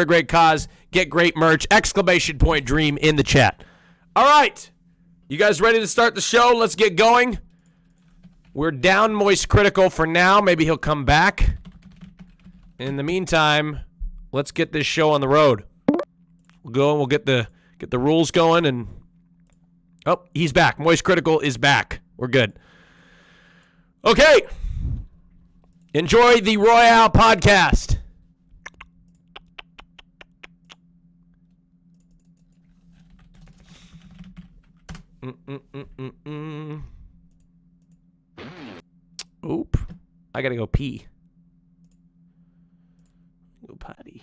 a great cause, get great merch, ! Dream in the chat. All right. You guys ready to start the show? Let's get going. We're down Moistcritical for now. Maybe he'll come back. In the meantime, let's get this show on the road. We'll go and we'll get the rules going and oh, he's back. Moistcritical is back. We're good. Okay. Enjoy the Royale podcast. Oop. I gotta go pee. Go potty.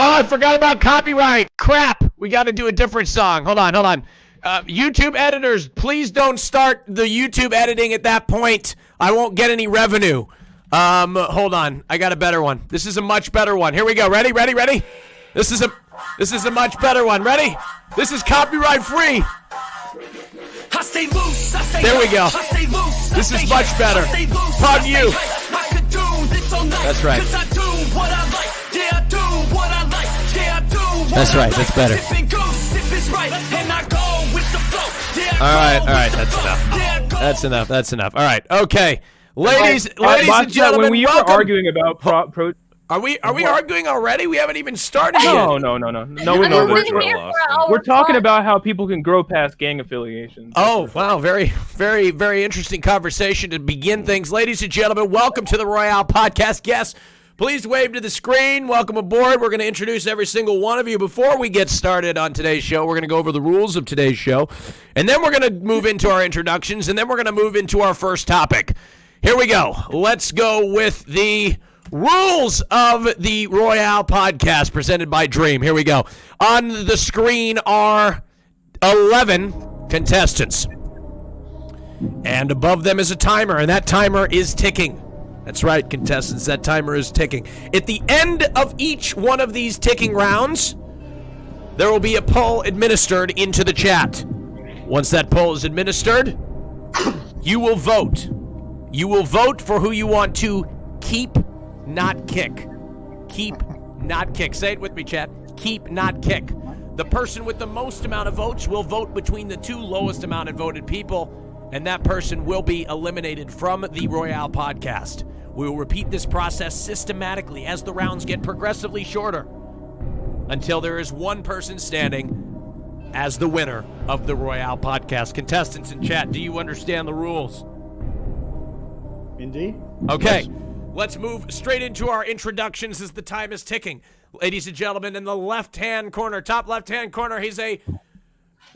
Oh, I forgot about copyright. Crap. We got to do a different song. Hold on. YouTube editors, please don't start the YouTube editing at that point. I won't get any revenue. Hold on. I got a better one. This is a much better one. Here we go. Ready? This is a much better one. Ready? This is copyright free. There we go. This is much better. Pug you. That's right. That's right. That's better. All right. That's enough. All right. Okay. Ladies and gentlemen, when we were arguing about Are we arguing already? We haven't even started yet. No. We're talking about how people can grow past gang affiliations. Oh, wow. Very, very, very interesting conversation to begin things. Ladies and gentlemen, welcome to the Royale podcast. Guests, please wave to the screen. Welcome aboard. We're going to introduce every single one of you. Before we get started on today's show, we're going to go over the rules of today's show. And then we're going to move into our introductions. And then we're going to move into our first topic. Here we go. Let's go with the rules of the Royale podcast presented by Dream. Here we go. On the screen are 11 contestants. And above them is a timer, and that timer is ticking. That's right, contestants, that timer is ticking. At the end of each one of these ticking rounds, there will be a poll administered into the chat. Once that poll is administered, you will vote. You will vote for who you want to keep, not kick. Keep, not kick. Say it with me, chat. Keep, not kick. The person with the most amount of votes will vote between the two lowest amount of voted people, and that person will be eliminated from the Royale podcast. We will repeat this process systematically as the rounds get progressively shorter until there is one person standing as the winner of the Royale podcast. Contestants in chat, do you understand the rules? Indeed. Okay, let's move straight into our introductions as the time is ticking. Ladies and gentlemen, in the left-hand corner, top left-hand corner, he's a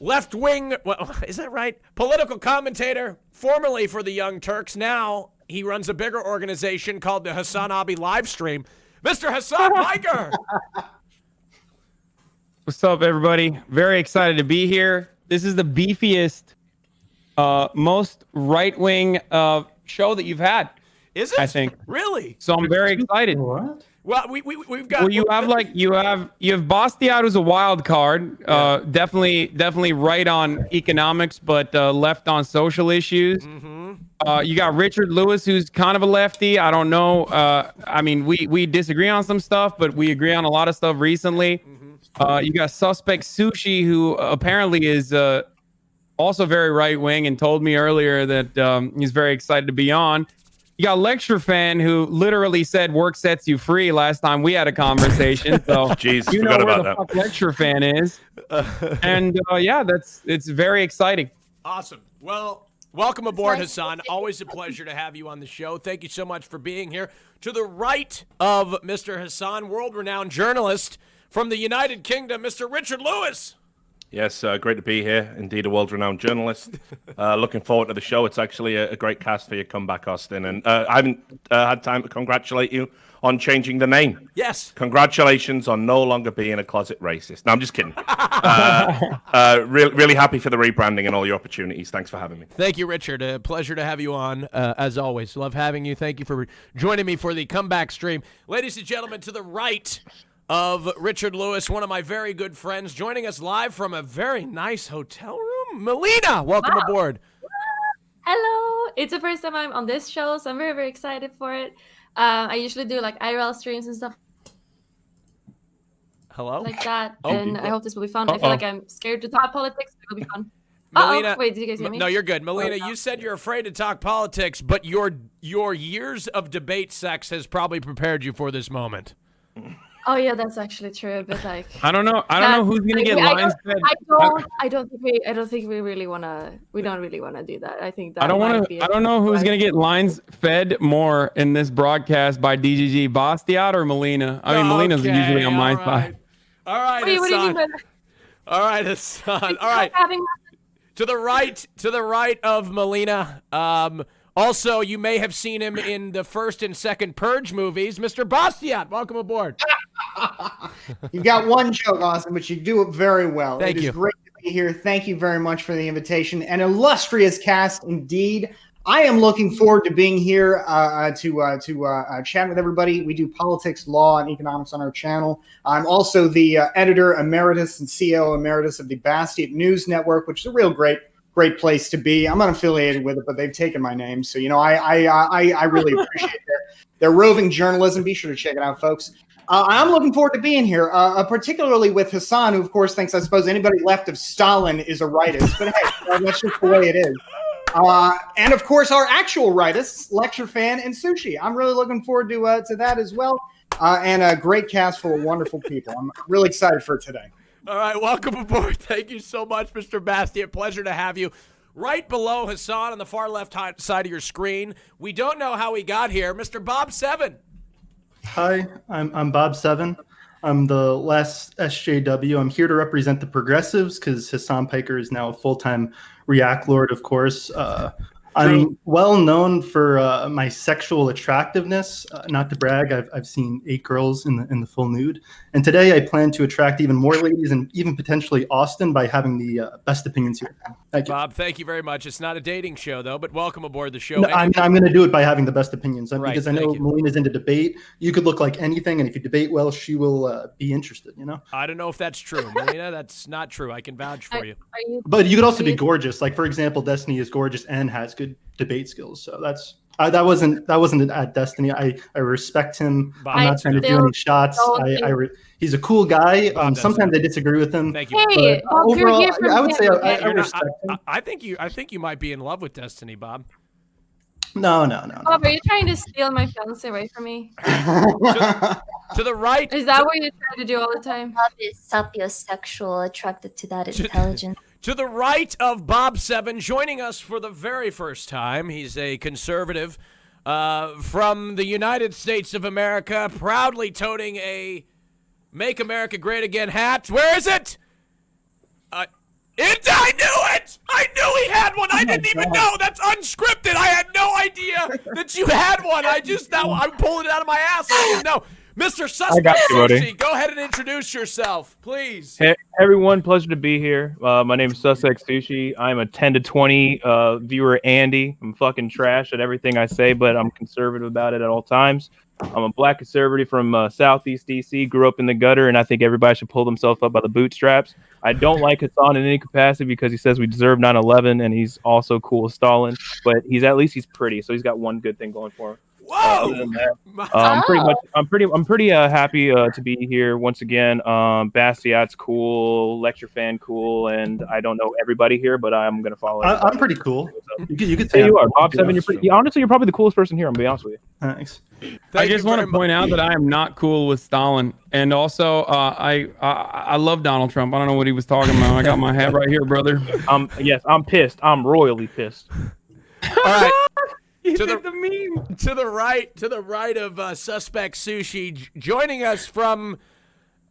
left-wing, well, is that right? Political commentator, formerly for the Young Turks. Now he runs a bigger organization called the Hasanabi Livestream. Mr. Hassan Piker. What's up, everybody? Very excited to be here. This is the beefiest, most right-wing show that you've had. Is it? I think. Really? So I'm very excited. What? Well, we've got. Well, you have Bastiat, who's a wild card. Definitely right on economics, but left on social issues. Mm-hmm. You got Richardlewis, who's kind of a lefty. I don't know. I mean, we disagree on some stuff, but we agree on a lot of stuff recently. You got Suspect Sushi, who apparently is also very right wing, and told me earlier that he's very excited to be on. You got Lecture Fan, who literally said work sets you free last time we had a conversation. So jeez, you know forgot where about the that. fuck Lecture Fan is. And yeah, it's very exciting. Awesome. Well, welcome aboard, nice. Hassan. Always a pleasure to have you on the show. Thank you so much for being here. To the right of Mr. Hassan, world-renowned journalist from the United Kingdom, Mr. Richardlewis. Yes, great to be here. Indeed, a world-renowned journalist. Looking forward to the show. It's actually a great cast for your comeback, Austin. And I haven't had time to congratulate you on changing the name. Yes. Congratulations on no longer being a closet racist. No, I'm just kidding. Really happy for the rebranding and all your opportunities. Thanks for having me. Thank you, Richard. A pleasure to have you on, as always. Love having you. Thank you for joining me for the comeback stream. Ladies and gentlemen, to the right of Richardlewis, one of my very good friends, joining us live from a very nice hotel room. Melina, welcome aboard. Hello. It's the first time I'm on this show, so I'm very, very excited for it. I usually do like IRL streams and stuff Hello? like that, Oh, and I hope this will be fun. I feel like I'm scared to talk politics, but it'll be fun. Melina, Wait, did you guys hear me? No, you're good. Melina, you said you're afraid to talk politics, but your years of debate sex has probably prepared you for this moment. Oh yeah, that's actually true. But like, I don't know who's gonna get lines fed. I don't think we really wanna. We don't really wanna do that. I think that. I don't know who's gonna get lines fed more in this broadcast by DGG, Bastiat or Melina. I mean, Melina's Okay, usually on my all right. side. All right, Wait, what do you mean Hassan. by that? All right, Hassan. All right. To the right of Melina. Also, you may have seen him in the first and second Purge movies. Mr. Bastiat, welcome aboard. You've got one joke, Austin, but you do it very well. Thank you. It is great to be here. Thank you very much for the invitation. An illustrious cast indeed. I am looking forward to being here to chat with everybody. We do politics, law, and economics on our channel. I'm also the editor emeritus and CEO emeritus of the Bastiat News Network, which is a real great place to be. I'm unaffiliated with it, but they've taken my name, so I really appreciate their roving journalism. Be sure to check it out, folks. I'm looking forward to being here, particularly with Hassan, who of course thinks I suppose anybody left of Stalin is a rightist, but hey, that's just the way it is. And of course, our actual rightists, Lecture Fan and Sushi. I'm really looking forward to that as well, and a great cast full of wonderful people. I'm really excited for today. All right, welcome aboard. Thank you so much, Mr. Bastiat. Pleasure to have you. Right below Hassan on the far left side of your screen, we don't know how he got here, Mr. Bob Seven. Hi, I'm Bob Seven. I'm the last SJW. I'm here to represent the progressives because Hassan Piker is now a full-time React Lord, of course. I'm well known for my sexual attractiveness. Not to brag, I've seen 8 girls in the full nude. And today I plan to attract even more ladies and even potentially Austin by having the best opinions here. Thank you. Bob, thank you very much. It's not a dating show, though, but welcome aboard the show. No, I'm going to do it by having the best opinions because I know thank you. Melina's into debate. You could look like anything, and if you debate well, she will be interested, you know? I don't know if that's true. Melina, that's not true. I can vouch for you. But you could also be gorgeous. Like, for example, Destiny is gorgeous and has good debate skills. So that's that wasn't at Destiny. I respect him. Bob, I'm not trying to do any shots. He's a cool guy. Sometimes I disagree with him. Thank you. Hey, Overall, you're here from I would say I You're not- respect him. I think you might be in love with Destiny, Bob. No. Bob, are you trying to steal my fiance away from me? To the right. Is that what you're trying to do all the time? Bob is sapiosexual, attracted to that intelligence. To the right of Bob Seven, joining us for the very first time, he's a conservative from the United States of America, proudly toting a Make America Great Again hat. Where is it? I knew it! I knew he had one. I didn't even know. That's unscripted. I had no idea that you had one. I'm pulling it out of my ass. I didn't know. Mr. Suspect Sushi, go ahead and introduce yourself, please. Hey, everyone, pleasure to be here. My name is Suspect Sushi. I'm a 10 to 20 viewer Andy. I'm fucking trash at everything I say, but I'm conservative about it at all times. I'm a black conservative from Southeast DC, grew up in the gutter, and I think everybody should pull themselves up by the bootstraps. I don't like Hassan in any capacity because he says we deserve 9/11, and he's also cool as Stalin. But at least he's pretty, so he's got one good thing going for him. Whoa! Other than that, I'm pretty happy to be here once again. Bastiat's cool, lecture fan cool, and I don't know everybody here, but I'm gonna follow. I'm pretty cool. You could say say you are, Bob 7. Honestly, you're probably the coolest person here. I'm gonna be honest with you. Thanks. I just want to point out that I am not cool with Stalin, and also I love Donald Trump. I don't know what he was talking about. I got my hat right here, brother. Yes, I'm pissed. I'm royally pissed. All right. To the right of Suspect Sushi, joining us from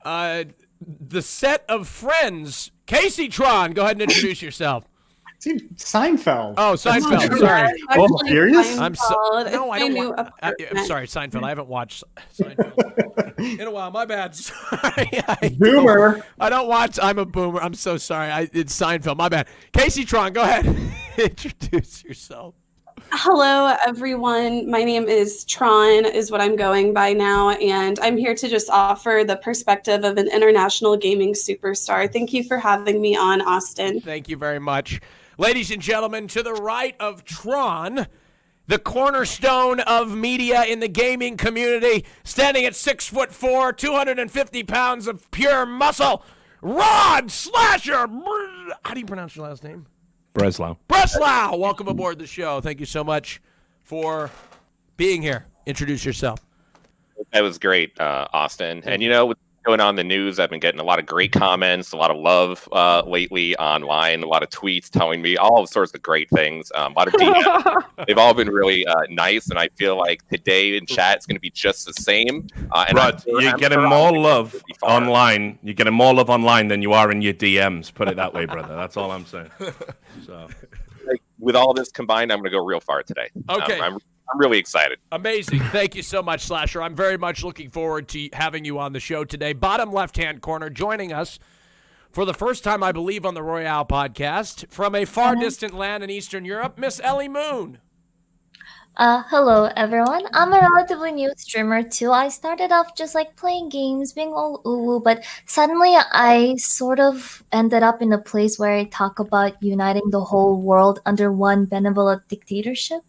the set of Friends, Casey Tron. Go ahead and introduce yourself. Seinfeld. Oh, Seinfeld. Sorry. Oh, serious? I'm sorry, Seinfeld. I haven't watched Seinfeld in a while. My bad. Sorry. Boomer. I don't watch. I'm a boomer. I'm so sorry. It's Seinfeld. My bad. Casey Tron, go ahead. Introduce yourself. Hello, everyone. My name is Tron, is what I'm going by now, and I'm here to just offer the perspective of an international gaming superstar. Thank you for having me on, Austin. Thank you very much. Ladies and gentlemen, to the right of Tron, the cornerstone of media in the gaming community, standing at 6'4", 250 pounds of pure muscle, Rod Slasher. How do you pronounce your last name? Breslau. Breslau, welcome aboard the show. Thank you so much for being here. Introduce yourself. That was great, Austin. And what's going on in the news, I've been getting a lot of great comments, a lot of love lately online, a lot of tweets telling me all sorts of great things, a lot of DMs. They've all been really nice, and I feel like today in chat it's going to be just the same. Rod, you're getting more love online. You're getting more love online than you are in your DMs. Put it that way, brother. That's all I'm saying. So, with all this combined, I'm going to go real far today. Okay. I'm really excited. Amazing. Thank you so much, Slasher. I'm very much looking forward to having you on the show today. Bottom left-hand corner, joining us for the first time, I believe, on the Royale podcast, from a far distant land in Eastern Europe, Miss Ellie Moon. Hello, everyone. I'm a relatively new streamer, too. I started off just like playing games, being all ooh, but suddenly I sort of ended up in a place where I talk about uniting the whole world under one benevolent dictatorship.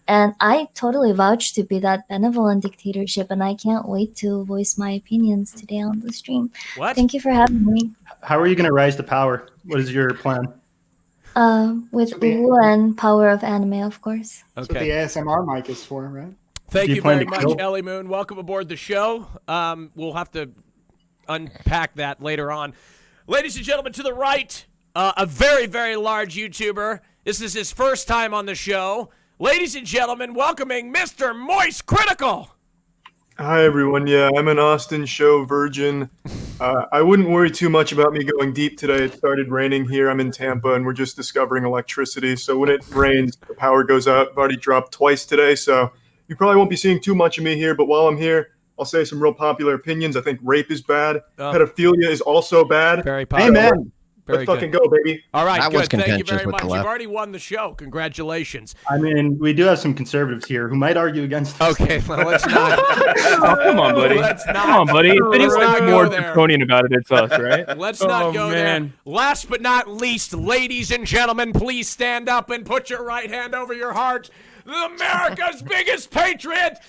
And I totally vouch to be that benevolent dictatorship, and I can't wait to voice my opinions today on the stream. What? Thank you for having me. How are you going to rise to power? What is your plan? With Ulu and power of anime, of course. That's what the ASMR mic is for, right? Thank you very much, Ellie Moon. Welcome aboard the show. We'll have to unpack that later on. Ladies and gentlemen, to the right, a very, very large YouTuber. This is his first time on the show. Ladies and gentlemen, welcoming Mr. Moistcritical. Hi, everyone. Yeah, I'm an Austin show virgin. I wouldn't worry too much about me going deep today. It started raining here. I'm in Tampa, and we're just discovering electricity. So when it rains, the power goes out. I've already dropped twice today, so you probably won't be seeing too much of me here. But while I'm here, I'll say some real popular opinions. I think rape is bad. Pedophilia is also bad. Very popular. Amen. Let's fucking go, baby. All right, good. Thank you very much. You've already won the show. Congratulations. I mean, we do have some conservatives here who might argue against us. Okay, well, let's not. Oh, come on, buddy. Come on, buddy. If anyone's more draconian about it, it's us, right? Let's not go there. Last but not least, ladies and gentlemen, please stand up and put your right hand over your heart. America's biggest patriot,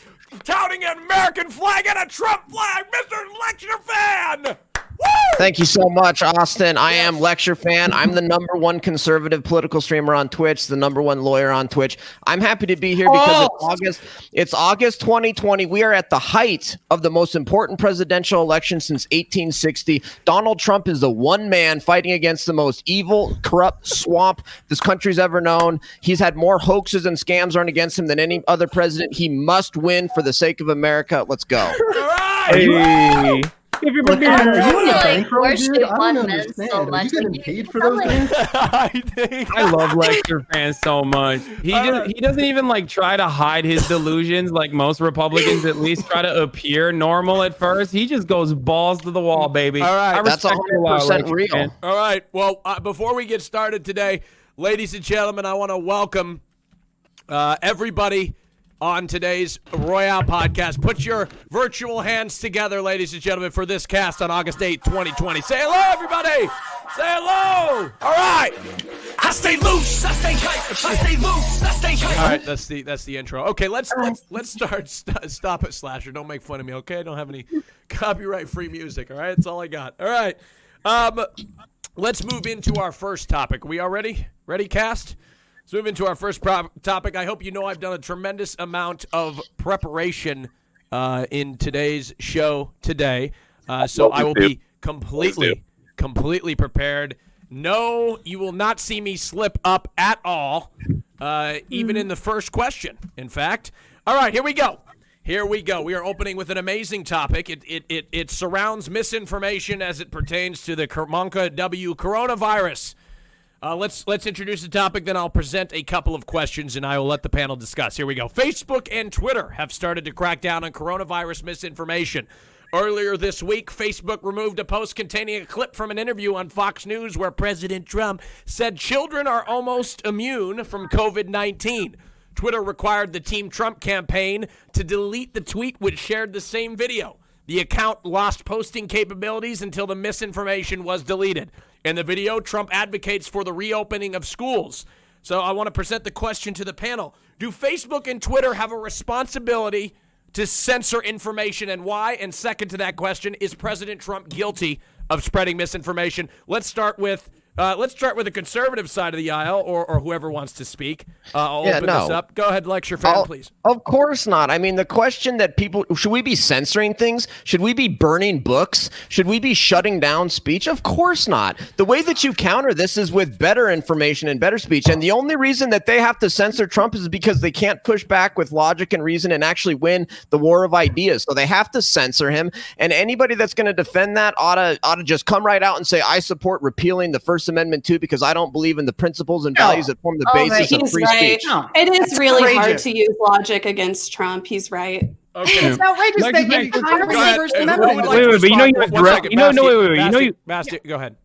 touting an American flag and a Trump flag, Mr. Lecture Fan. Woo! Thank you so much, Austin. I am Lecture Fan. I'm the #1 conservative political streamer on Twitch, the #1 lawyer on Twitch. I'm happy to be here because it's August 2020. We are at the height of the most important presidential election since 1860. Donald Trump is the one man fighting against the most evil, corrupt swamp this country's ever known. He's had more hoaxes and scams run against him than any other president. He must win for the sake of America. Let's go. All right. Hey. Everybody, I are you on the like bankroll, worship dude? I one don't man understand. so Are much. you getting paid for those things? I love Lecture Fans so much. He doesn't even like try to hide his delusions like most Republicans at least try to appear normal at first. He just goes balls to the wall, baby. All right. That's 100% real. All right. Well, before we get started today, ladies and gentlemen, I want to welcome everybody on today's Royale podcast. Put your virtual hands together, ladies and gentlemen, for this cast on August 8th, 2020. Say hello, everybody. Say hello. All right. I stay loose, I stay tight, I stay loose, I stay tight. All right, that's the intro. Okay, let's start. Stop it, Slasher. Don't make fun of me, okay? I don't have any copyright-free music. All right, that's all I got. All right, let's move into our first topic. We all ready? Ready, cast? Let's move into our first topic. I hope you know I've done a tremendous amount of preparation in today's show today, so I will be completely prepared. No, you will not see me slip up at all, even in the first question, in fact. All right, here we go. We are opening with an amazing topic. It surrounds misinformation as it pertains to the Monka W coronavirus. Let's introduce the topic, then I'll present a couple of questions, and I will let the panel discuss. Here we go. Facebook and Twitter have started to crack down on coronavirus misinformation. Earlier this week, Facebook removed a post containing a clip from an interview on Fox News where President Trump said children are almost immune from COVID-19. Twitter required the Team Trump campaign to delete the tweet which shared the same video. The account lost posting capabilities until the misinformation was deleted. In the video, Trump advocates for the reopening of schools. So I want to present the question to the panel. Do Facebook and Twitter have a responsibility to censor information, and why? And second to that question, is President Trump guilty of spreading misinformation? Let's start with the conservative side of the aisle, or whoever wants to speak. I'll open this up. Go ahead, lecture fan, please. Of course not. I mean, the question that should we be censoring things? Should we be burning books? Should we be shutting down speech? Of course not. The way that you counter this is with better information and better speech. And the only reason that they have to censor Trump is because they can't push back with logic and reason and actually win the war of ideas. So they have to censor him. And anybody that's going to defend that ought to just come right out and say, I support repealing the First Amendment too, because I don't believe in the principles and values that form the basis of free speech. No, it is really hard to use logic against Trump. He's right. Okay. It's outrageous that you're trying to bring the First Amendment. Basti, go ahead.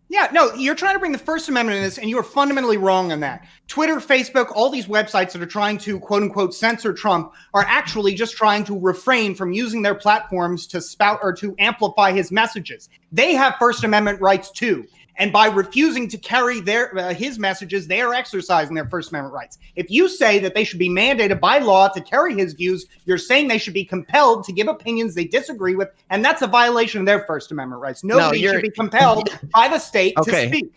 Yeah, no, you're trying to bring the First Amendment in this, and you are fundamentally wrong on that. Twitter, Facebook, all these websites that are trying to, quote unquote, censor Trump are actually just trying to refrain from using their platforms to spout or to amplify his messages. They have First Amendment rights too. And by refusing to carry his messages, they are exercising their First Amendment rights. If you say that they should be mandated by law to carry his views, you're saying they should be compelled to give opinions they disagree with, and that's a violation of their First Amendment rights. Nobody should be compelled by the state to speak.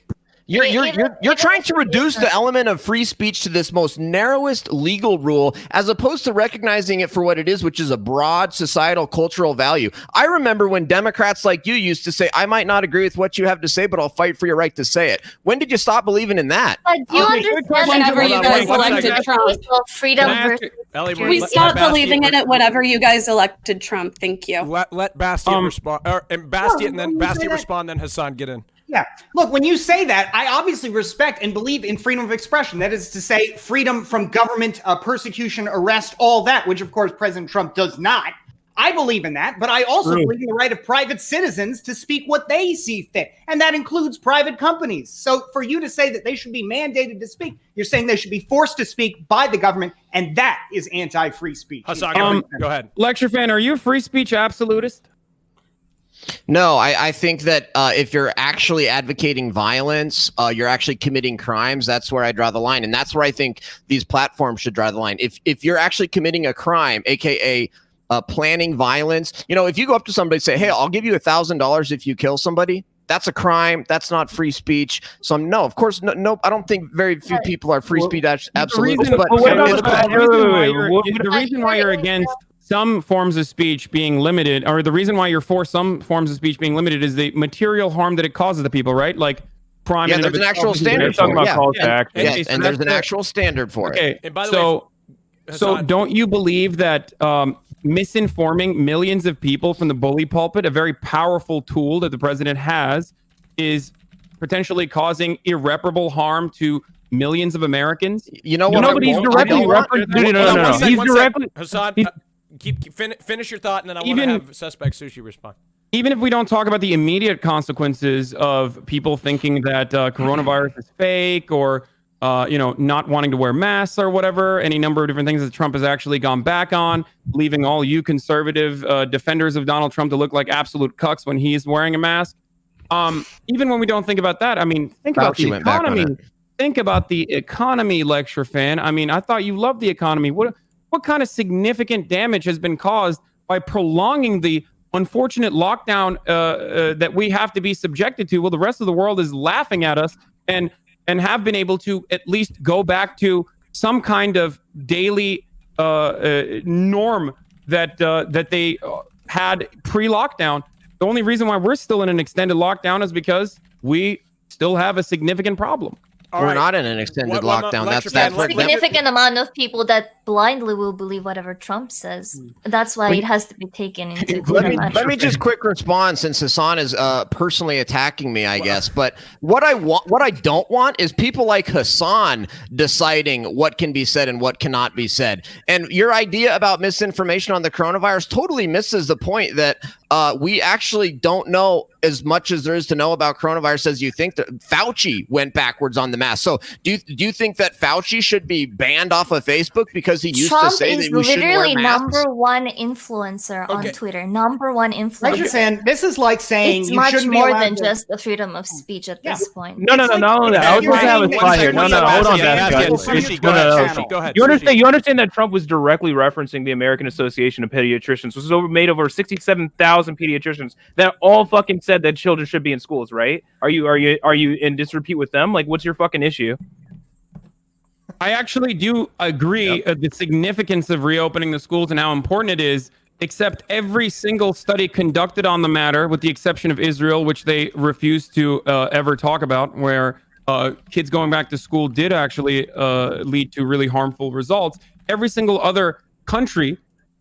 You're trying to reduce the element of free speech to this most narrowest legal rule, as opposed to recognizing it for what it is, which is a broad societal cultural value. I remember when Democrats like you used to say, I might not agree with what you have to say, but I'll fight for your right to say it. When did you stop believing in that? Do you understand whenever you guys elected Trump? Freedom versus we stopped believing in it whenever you guys elected Trump. Thank you. Let Basti respond, and Basti, and then Basti respond, then Hassan get in. Yeah. Look, when you say that, I obviously respect and believe in freedom of expression. That is to say, freedom from government persecution, arrest, all that, which, of course, President Trump does not. I believe in that, but I also believe in the right of private citizens to speak what they see fit, and that includes private companies. So for you to say that they should be mandated to speak, you're saying they should be forced to speak by the government, and that is anti-free speech. Hassan, go ahead. Lecture fan, are you a free speech absolutist? No, I think that if you're actually advocating violence, you're actually committing crimes. That's where I draw the line. And that's where I think these platforms should draw the line. If you're actually committing a crime, aka planning violence, if you go up to somebody and say, hey, I'll give you $1,000 if you kill somebody, that's a crime. That's not free speech. So no, of course, no. I don't think very few people are free speech absolutists. The reason why you're against some forms of speech being limited, or the reason why you're for some forms of speech being limited, is the material harm that it causes the people, right? Like crime. Yeah, there's an actual standard for it. Yes, and there's an actual standard for it. Okay, and by the way, so don't you believe that misinforming millions of people from the bully pulpit, a very powerful tool that the president has, is potentially causing irreparable harm to millions of Americans? You know what? Nobody's directly representing. No. He's directly. Hassan, finish your thought, and then I want to have Suspect Sushi respond. Even if we don't talk about the immediate consequences of people thinking that coronavirus is fake, or not wanting to wear masks or whatever, any number of different things that Trump has actually gone back on, leaving all you conservative defenders of Donald Trump to look like absolute cucks when he's wearing a mask. even when we don't think about that, I mean, think about the economy. Think about the economy, lecture fan. I mean, I thought you loved the economy. What kind of significant damage has been caused by prolonging the unfortunate lockdown that we have to be subjected to? Well, the rest of the world is laughing at us and have been able to at least go back to some kind of daily norm that they had pre-lockdown. The only reason why we're still in an extended lockdown is because we still have a significant problem. We're not in an extended lockdown. That's a significant amount of people that blindly will believe whatever Trump says. That's why it has to be taken into consideration. Let me just quick respond, since Hassan is personally attacking me, I guess. But what I don't want is people like Hassan deciding what can be said and what cannot be said. And your idea about misinformation on the coronavirus totally misses the point that we actually don't know as much as there is to know about coronavirus as you think. That Fauci went backwards on the mask. So do you think that Fauci should be banned off of Facebook because he used to say that we shouldn't wear masks? Trump is literally number one influencer on Twitter. Number one influencer. This is like saying it's you much shouldn't more be than just the freedom of speech at this point. No, not only that. I was going to have a spot here. No, hold on, guys. You understand that Trump was directly referencing the American Association of Pediatricians, which was made over 67,000 pediatricians that all fucking said that children should be in schools, right? Are you in disrepute with them? Like, what's your fucking issue? I actually do agree the significance of reopening the schools and how important it is, except every single study conducted on the matter, with the exception of Israel, which they refuse to ever talk about, where kids going back to school did actually lead to really harmful results. Every single other country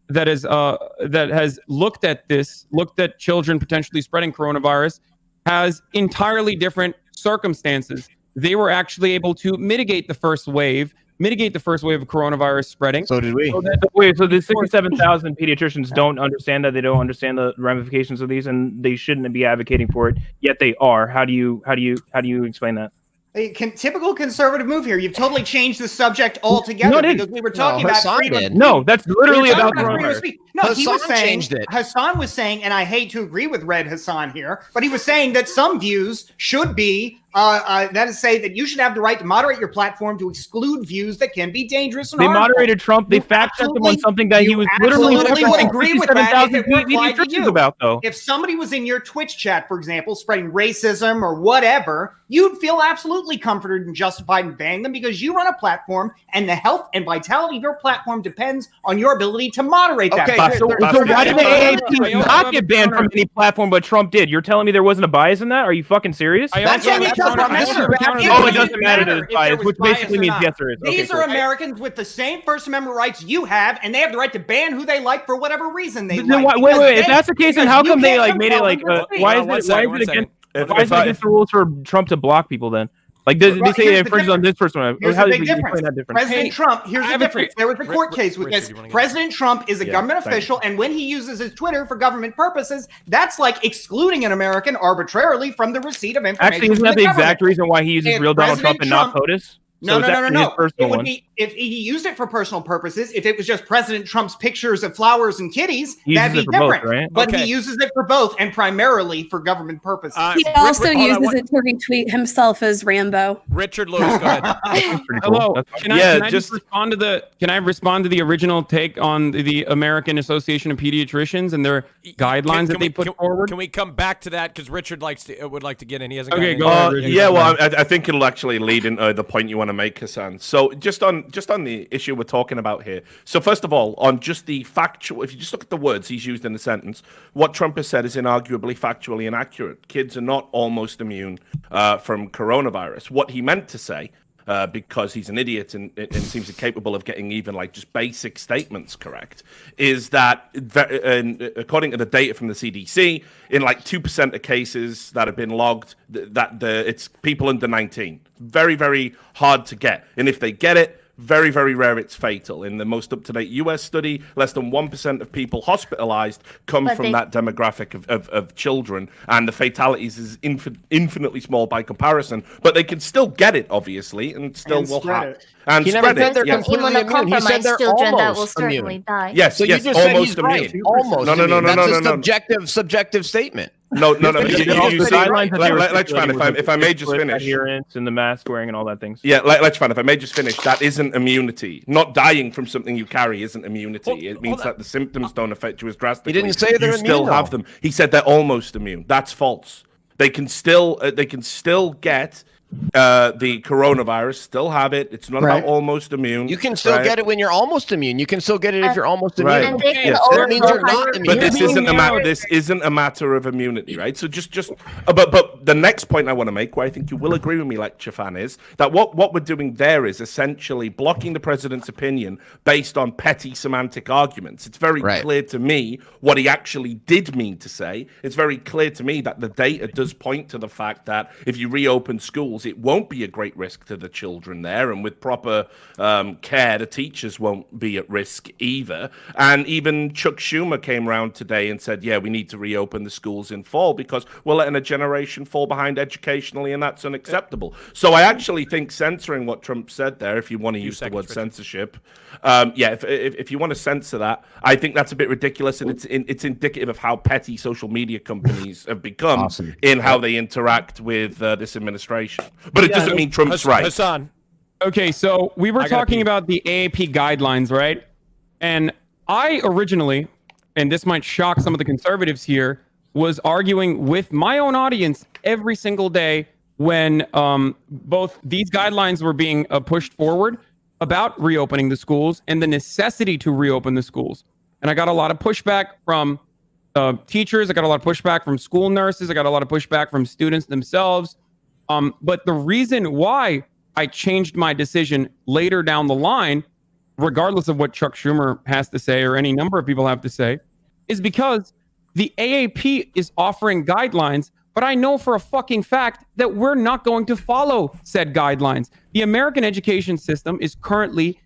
that has looked at children potentially spreading coronavirus, has entirely different circumstances. They were actually able to mitigate the first wave of coronavirus spreading. So did we. So the 67,000 pediatricians don't understand that. They don't understand the ramifications of these, and they shouldn't be advocating for it. Yet they are. How do you explain that? A typical conservative move here. You've totally changed the subject altogether because we were talking about freedom. No, that's literally about coronavirus. No, he was saying changed it. Hassan was saying, and I hate to agree with Red Hassan here, but he was saying that some views should be that is say that you should have the right to moderate your platform to exclude views that can be dangerous and They harmful. moderated Trump. They fact-checked him on something that he was literally would agree with that if it were applied to you. About, though. If somebody was in your Twitch chat, for example, spreading racism or whatever, you'd feel absolutely comforted and justified in banning them because you run a platform and the health and vitality of your platform depends on your ability to moderate that. So why did the AAP not get banned from any platform, but Trump did? You're telling me there wasn't a bias in that? Are you fucking serious? It doesn't matter. It doesn't matter to the bias, which basically means yes, there is. These are Americans with the same First Amendment rights you have, and they have the right to ban who they like for whatever reason they like. Wait. If that's the case, then how come they made it like? Why is it against the rules for Trump to block people then? Like, they say it infringes on this person. Here's the big difference. President Trump, here's the difference. There was a court case with this. President Trump is a government official, and when he uses his Twitter for government purposes, that's like excluding an American arbitrarily from the receipt of information. Actually, isn't that the exact reason why he uses real Donald Trump and not POTUS? No. It would be if he used it for personal purposes. If it was just President Trump's pictures of flowers and kitties, that'd be different. Both, right? But he uses it for both and primarily for government purposes. He also uses it to retweet himself as Rambo. Richardlewis, go ahead. Hello. Can I respond to the original take on the American Association of Pediatricians and their guidelines that they put forward? Can we come back to that because Richard would like to get in? He hasn't. Okay, go ahead. I think it'll actually lead into the point you want to make, Hassan. So just on the issue we're talking about here. So first of all, on just the factual, if you just look at the words he's used in the sentence, what Trump has said is inarguably factually inaccurate. Kids are not almost immune from coronavirus. What he meant to say, because he's an idiot and seems incapable of getting even like just basic statements correct, is that according to the data from the CDC, in like 2% of cases that have been logged, it's people under 19. Very, very hard to get. And if they get it, very, very rare it's fatal. In the most up-to-date US study, less than 1% of people hospitalized come from that demographic of children, and the fatalities is infinitely small by comparison, but they can still get it, obviously, and still will have it. And he spread never said it. they're completely immune. He said they're children that will almost certainly immune. die. Yes, so yes, you just said almost he's immune. right. Almost No. That's a subjective statement. No. You see, guidelines that they were let's if I may just finish. Adherence and the mask wearing and all that things. Yeah, let's if I may just finish. That isn't immunity. Not dying from something you carry isn't immunity. It means that the symptoms don't affect you as drastically. He didn't say they're immune. You still have them. He said they're almost immune. That's false. They can still get the coronavirus, still have it. It's not about almost immune. You can still get it when you're almost immune. You can still get it if you're almost immune. And they can That means you're not immune. But this isn't a matter of immunity, right? So but the next point I want to make, where I think you will agree with me, lecture fan, is that what we're doing there is essentially blocking the president's opinion based on petty semantic arguments. It's very clear to me what he actually did mean to say. It's very clear to me that the data does point to the fact that if you reopen schools, it won't be a great risk to the children there, and with proper care, the teachers won't be at risk either. And even Chuck Schumer came around today and said, yeah, we need to reopen the schools in fall because we're letting a generation fall behind educationally, and that's unacceptable. So I actually think censoring what Trump said there, if you want to use the word censorship, if you want to censor that, I think that's a bit ridiculous, and it's indicative of how petty social media companies have become in how they interact with this administration. But it doesn't mean Trump's right. Hassan. Okay, so we were talking about the AAP guidelines, right? And I originally, and this might shock some of the conservatives here, was arguing with my own audience every single day when both these guidelines were being pushed forward about reopening the schools and the necessity to reopen the schools. And I got a lot of pushback from teachers. I got a lot of pushback from school nurses. I got a lot of pushback from students themselves. But the reason why I changed my decision later down the line, regardless of what Chuck Schumer has to say or any number of people have to say, is because the AAP is offering guidelines, but I know for a fucking fact that we're not going to follow said guidelines. The American education system is currently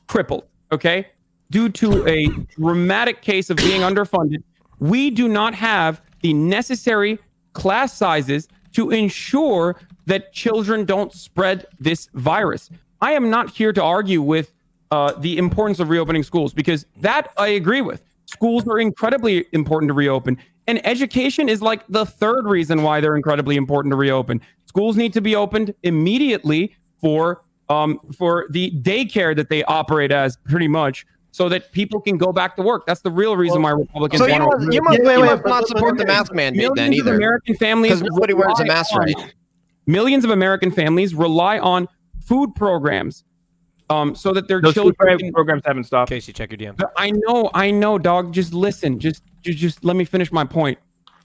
crippled, okay? Due to a dramatic case of being underfunded, we do not have the necessary class sizes to ensure that children don't spread this virus. I am not here to argue with the importance of reopening schools, because that I agree with. Schools are incredibly important to reopen. And education is like the third reason why they're incredibly important to reopen. Schools need to be opened immediately for the daycare that they operate as, pretty much, so that people can go back to work. That's the real reason why Republicans So want you must not support the mask mandate then either. American families, because nobody wears a mask right. Millions of American families rely on food programs, so that their Those children. food programs haven't stopped. Casey, check your DM. I know, dog. Just listen. Just let me finish my point.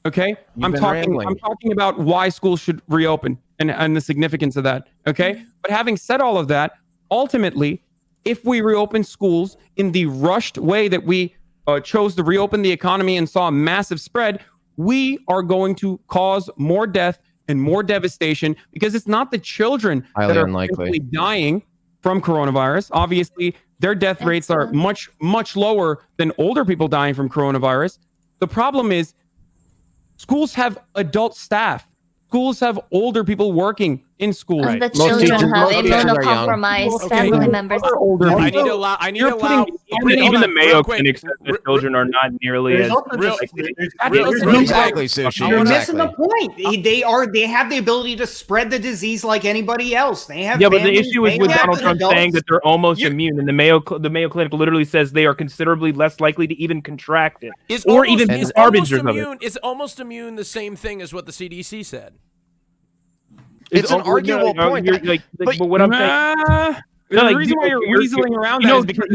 Okay, I'm talking about why schools should reopen and the significance of that. Okay, but having said all of that, ultimately, if we reopen schools in the rushed way that we chose to reopen the economy and saw a massive spread, we are going to cause more death and more devastation, because it's not the children that are simply dying from coronavirus. Obviously, their death rates are much, much lower than older people dying from coronavirus. The problem is schools have adult staff. Schools have older people working in schools. And the children have immunocompromised family members. I need to allow. Even the Mayo Clinic says the children are not nearly as. Exactly, Sushi. You're missing the point. They have the ability to spread the disease like anybody else. They have. Yeah, but the issue is with Donald Trump saying that they're almost immune, and the Mayo Clinic literally says they are considerably less likely to even contract it, Is harbingers of it. Is almost immune the same thing as what the CDC said? It's an arguable point. But what I'm saying, the reason why you're weaseling around that is because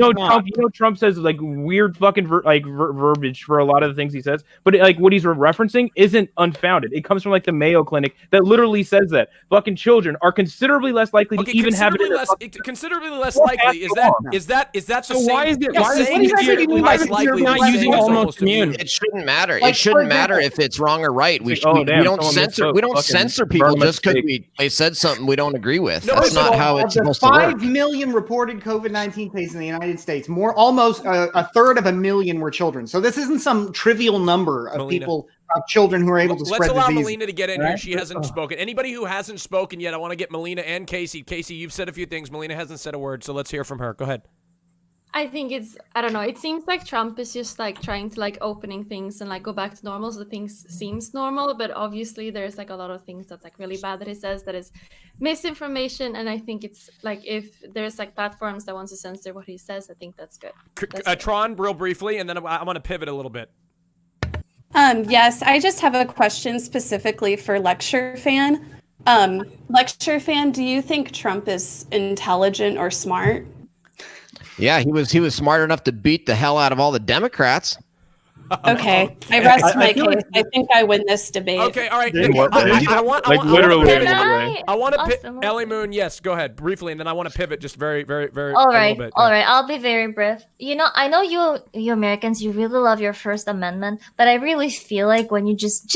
Trump says like weird fucking verbiage for a lot of the things he says, but like what he's referencing isn't unfounded. It comes from like the Mayo Clinic that literally says that fucking children are considerably less likely to even have it. Considerably less likely. Is that so? Why is it? Why is it not using almost immune? It shouldn't matter. It shouldn't matter if it's wrong or right. We don't censor. We don't censor people just because they said something we don't agree with. That's not how it's supposed to work. 5 million reported COVID-19 cases in the United States. Almost a third of a million were children. So this isn't some trivial number of people, of children who are able to spread disease. Let's allow Melina to get in here. She hasn't spoken. Anybody who hasn't spoken yet, I want to get Melina and Casey. Casey, you've said a few things. Melina hasn't said a word, so let's hear from her. Go ahead. I think I don't know. It seems like Trump is just like trying to like opening things and like go back to normal, so things seems normal. But obviously, there's like a lot of things that's like really bad that he says that is misinformation. And I think it's like if there's like platforms that wants to censor what he says, I think that's good. Tron, real briefly, and then I'm going to pivot a little bit. Yes, I just have a question specifically for Lecture Fan. Lecture Fan, do you think Trump is intelligent or smart? Yeah, he was smart enough to beat the hell out of all the Democrats. Okay, I rest my case. I think I win this debate. Okay, all right. I want to pivot. Ellie Moon, yes, go ahead briefly, and then I want to pivot just very, very, very. All right, all right. I'll be very brief. You know, I know you Americans, you really love your First Amendment, but I really feel like when you just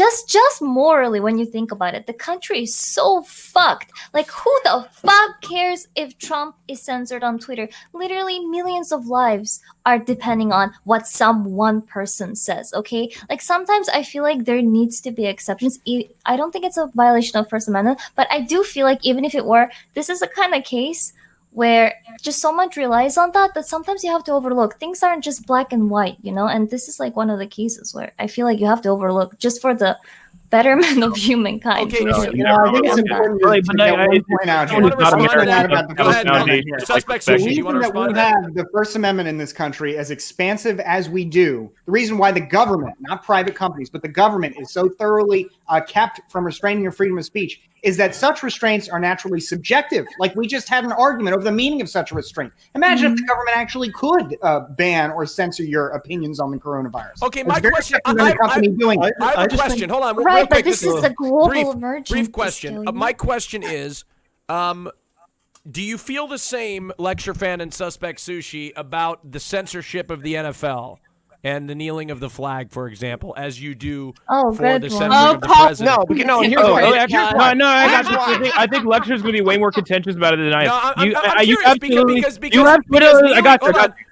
morally, when you think about it, the country is so fucked. Like, who the fuck cares if Trump is censored on Twitter? Literally, millions of lives are depending on what some one person says, okay? Like, sometimes I feel like there needs to be exceptions. I don't think it's a violation of First Amendment, but I do feel like even if it were, this is a kind of case where just so much relies on that sometimes you have to overlook. Things aren't just black and white, you know? And this is like one of the cases where I feel like you have to overlook just for the betterment of humankind. Okay, I think it's important to get one point out here. The reason that we have the First Amendment in this country as expansive as we do, the reason why the government, not private companies, but the government is so thoroughly kept from restraining your freedom of speech is that such restraints are naturally subjective. Like, we just had an argument over the meaning of such a restraint. Imagine if the government actually could ban or censor your opinions on the coronavirus. Okay, my question. I have a question. Hold on. Right, but this is the global emergency. Brief question. My question is, do you feel the same, Lecture Fan and Suspect Sushi, about the censorship of the NFL and the kneeling of the flag, for example, as you do for the censorship of the president? I think Lecture's going to be way more contentious about it than I am. I'm curious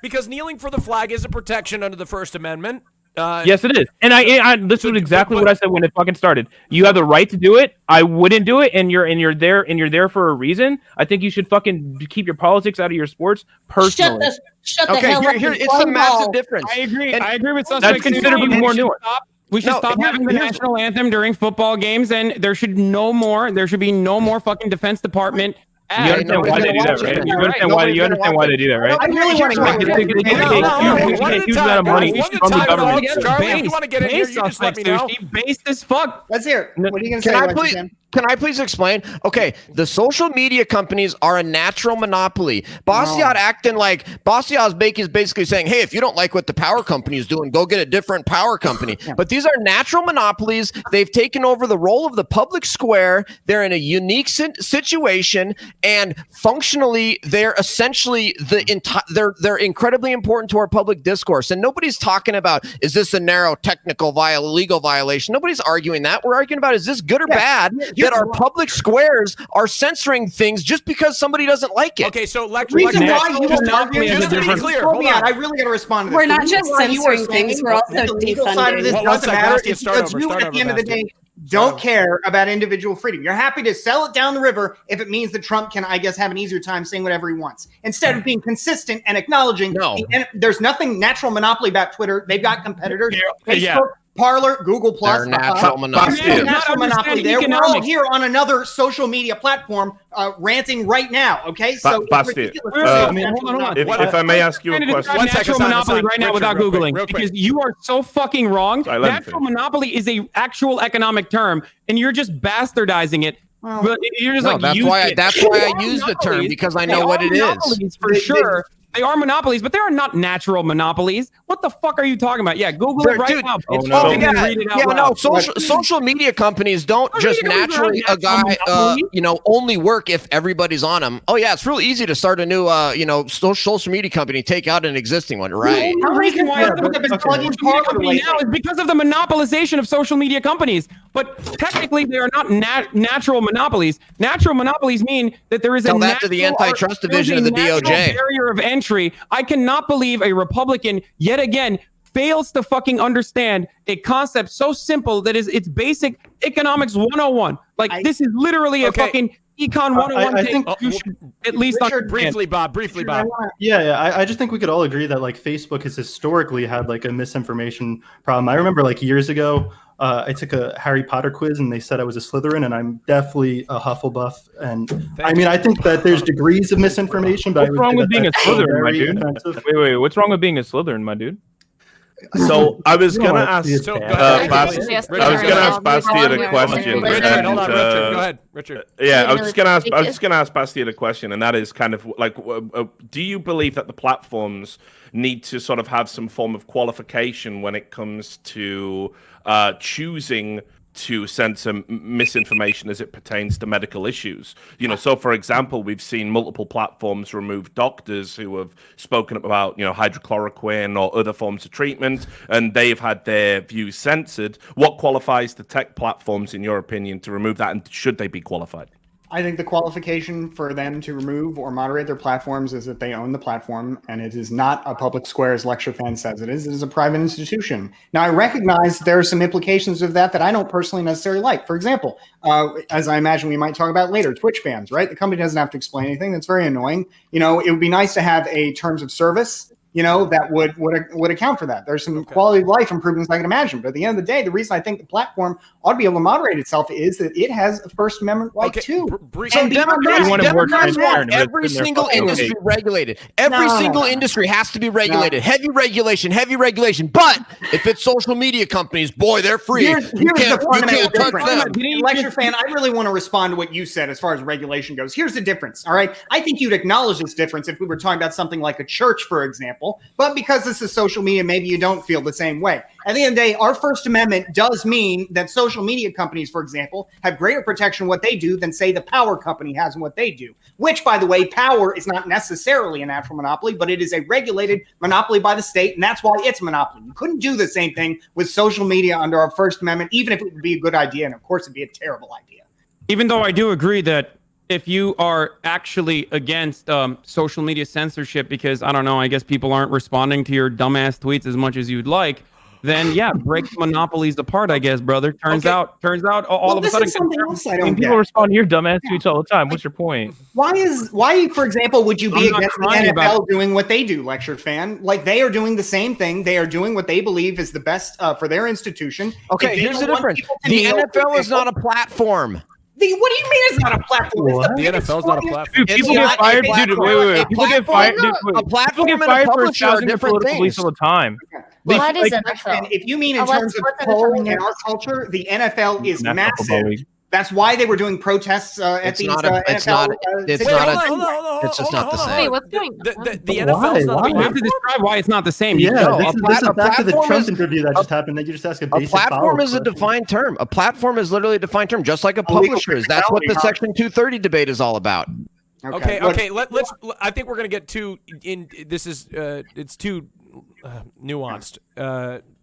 because kneeling for the flag is a protection under the First Amendment. Yes, it is, and this was exactly what I said when it fucking started. You have the right to do it. I wouldn't do it, and you're there for a reason. I think you should fucking keep your politics out of your sports personally. Shut the hell up. Here, it's a massive difference. I agree. I agree with That's considerably more nuanced. We should stop having the national anthem during football games, and there should be no more fucking Defense Department. You understand why they do that, right? You understand why they do that, right? I really want to huge amount of money from the government. Charlie, if you want to get in here, you just let me know. Based as fuck. Let's hear it. What are you going to say, Can I please explain? Okay, the social media companies are a natural monopoly. Bastiat is basically saying, hey, if you don't like what the power company is doing, go get a different power company. But these are natural monopolies. They've taken over the role of the public square. They're in a unique situation, and functionally, they're essentially they're incredibly important to our public discourse. And nobody's talking about, is this a narrow technical legal violation? Nobody's arguing that. We're arguing about, is this good or bad? That our public squares are censoring things just because somebody doesn't like it. Okay, so just to be clear, hold on. I really got to respond to this. We're not just censoring things, we're also defunding. This doesn't matter because you, at the end of the day, don't care about individual freedom. You're happy to sell it down the river if it means that Trump can, I guess, have an easier time saying whatever he wants. Instead of being consistent and acknowledging there's nothing natural monopoly about Twitter. They've got competitors. Facebook, Parler, Google Plus, natural monopoly. Natural monopoly there. We're all here on another social media platform ranting right now. Okay, so if I may ask you a question, natural monopoly right now without googling, because you are so fucking wrong. Natural monopoly is a actual economic term, and you're just bastardizing it. But you're just that's why I use the term, because I know what it is. For sure. They are monopolies, but they are not natural monopolies. What the fuck are you talking about? Yeah, Google it right now. Social media companies don't just naturally only work if everybody's on them. Oh yeah, it's real easy to start a new social media company, take out an existing one, right? The reason why it's now is because of the monopolization of social media companies. But technically, they are not natural monopolies. Natural monopolies mean that there is Tell that to the antitrust division of the DOJ. Barrier of entry. I cannot believe a Republican yet again fails to fucking understand a concept so simple that it's basic economics 101. This is literally a fucking Econ 101 I think you should at least Richard, briefly, Bob. I just think we could all agree that like Facebook has historically had like a misinformation problem. I remember like years ago, I took a Harry Potter quiz and they said I was a Slytherin, and I'm definitely a Hufflepuff. And I think that there's degrees of misinformation. But what's wrong with being a Slytherin, my dude? Wait, what's wrong with being a Slytherin, my dude? So I was gonna ask Basti a question. Richard, hold on, Richard. Go ahead, Richard. Yeah, I was just gonna ask Basti a question, and that is kind of like, do you believe that the platforms need to sort of have some form of qualification when it comes to choosing to censor misinformation as it pertains to medical issues? So for example, we've seen multiple platforms remove doctors who have spoken about, hydrochloroquine or other forms of treatment, and they've had their views censored. What qualifies the tech platforms, in your opinion, to remove that, and should they be qualified? I think the qualification for them to remove or moderate their platforms is that they own the platform, and it is not a public square, as Lecture Fan says it is. It is a private institution. Now, I recognize there are some implications of that I don't personally necessarily like. For example, as I imagine we might talk about later, Twitch bans, right? The company doesn't have to explain anything. That's very annoying. It would be nice to have a terms of service that would account for that. There's some quality of life improvements I can imagine. But at the end of the day, the reason I think the platform ought to be able to moderate itself is that it has a First Amendment right too. So Democrats want every single industry regulated. Every single industry has to be regulated. Heavy regulation. But if it's social media companies, boy, they're free. Here's the fundamental difference. Lecture Fan, I really want to respond to what you said as far as regulation goes. Here's the difference, all right? I think you'd acknowledge this difference if we were talking about something like a church, for example. But because this is social media, maybe you don't feel the same way. At the end of the day, our First Amendment does mean that social media companies, for example, have greater protection in what they do than, say, the power company has in what they do. Which, by the way, power is not necessarily a natural monopoly, but it is a regulated monopoly by the state, and that's why it's a monopoly. You couldn't do the same thing with social media under our First Amendment, even if it would be a good idea, and of course it'd be a terrible idea. Even though I do agree that if you are actually against social media censorship because, I don't know, I guess people aren't responding to your dumbass tweets as much as you'd like, then yeah, break the monopolies apart, I guess, brother. Turns out all of a sudden people respond to your dumbass tweets all the time. What's your point? Why, for example, would you be against the NFL doing what they do, Lecture Fan? Like, they are doing the same thing. They are doing what they believe is the best for their institution. Okay, here's the difference. The NFL is not a platform. What do you mean it's not a platform? The NFL's not a platform. Dude, people get fired. Dude, wait. People get fired. A platform and a publisher are different things all the time. What is NFL? If you mean in terms of poll in our culture, the NFL is massive. That's why they were doing protests at these NFL. It's just not the same. Wait, what's going on? The NFL's not. You have to describe why it's not the same. Yeah, this is back to the Trump interview that just happened. That you just ask a basic platform is a defined term. A platform is literally a defined term, just like a publisher is. That's what the Section 230 debate is all about. Okay. Let's. I think we're gonna get too in. This is. It's too nuanced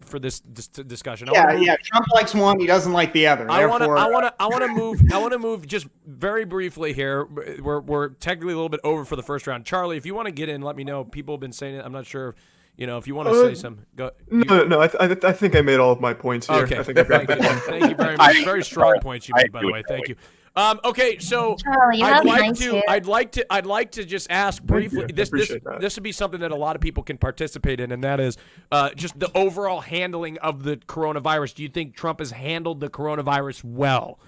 for this discussion. Trump likes one, he doesn't like the other. I want to move just very briefly here. We're technically a little bit over for the first round. Charlie, if you want to get in, let me know. People have been saying it. I'm not sure. If you want to say something, go. No. I think I made all of my points here. Okay. I think Thank you very much. Very strong points you made, by the way. Thank you. Okay, so Charlie, I'd like to just ask briefly. This would be something that a lot of people can participate in, and that is just the overall handling of the coronavirus. Do you think Trump has handled the coronavirus well?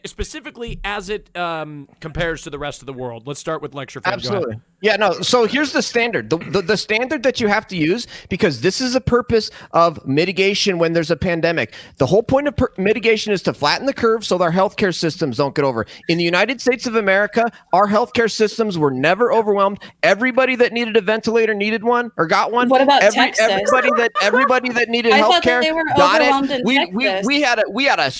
Specifically as it compares to the rest of the world? Let's start with Lecture Fan. Absolutely. Yeah, no. So here's the standard. The standard that you have to use, because this is a purpose of mitigation when there's a pandemic. The whole point of mitigation is to flatten the curve so our healthcare systems don't get over. In the United States of America, our healthcare systems were never overwhelmed. Everybody that needed a ventilator needed one or got one. What about Texas? Everybody that needed healthcare got it. We had a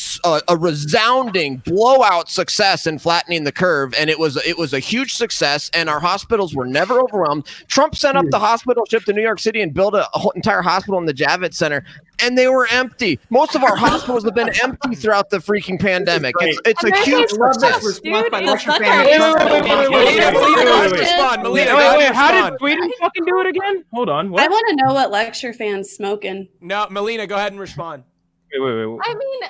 resounding blowout success in flattening the curve, and it was a huge success, and our hospitals were never overwhelmed. Trump sent up the hospital ship to New York City and built a whole entire hospital in the Javits Center, and they were empty. Most of our hospels have been empty throughout the freaking pandemic. It's a huge success. Wait, how did Sweden fucking do it again? Hold on. What? I want to know what Lecture Fan's smoking. No, Melina, go ahead and respond. Wait.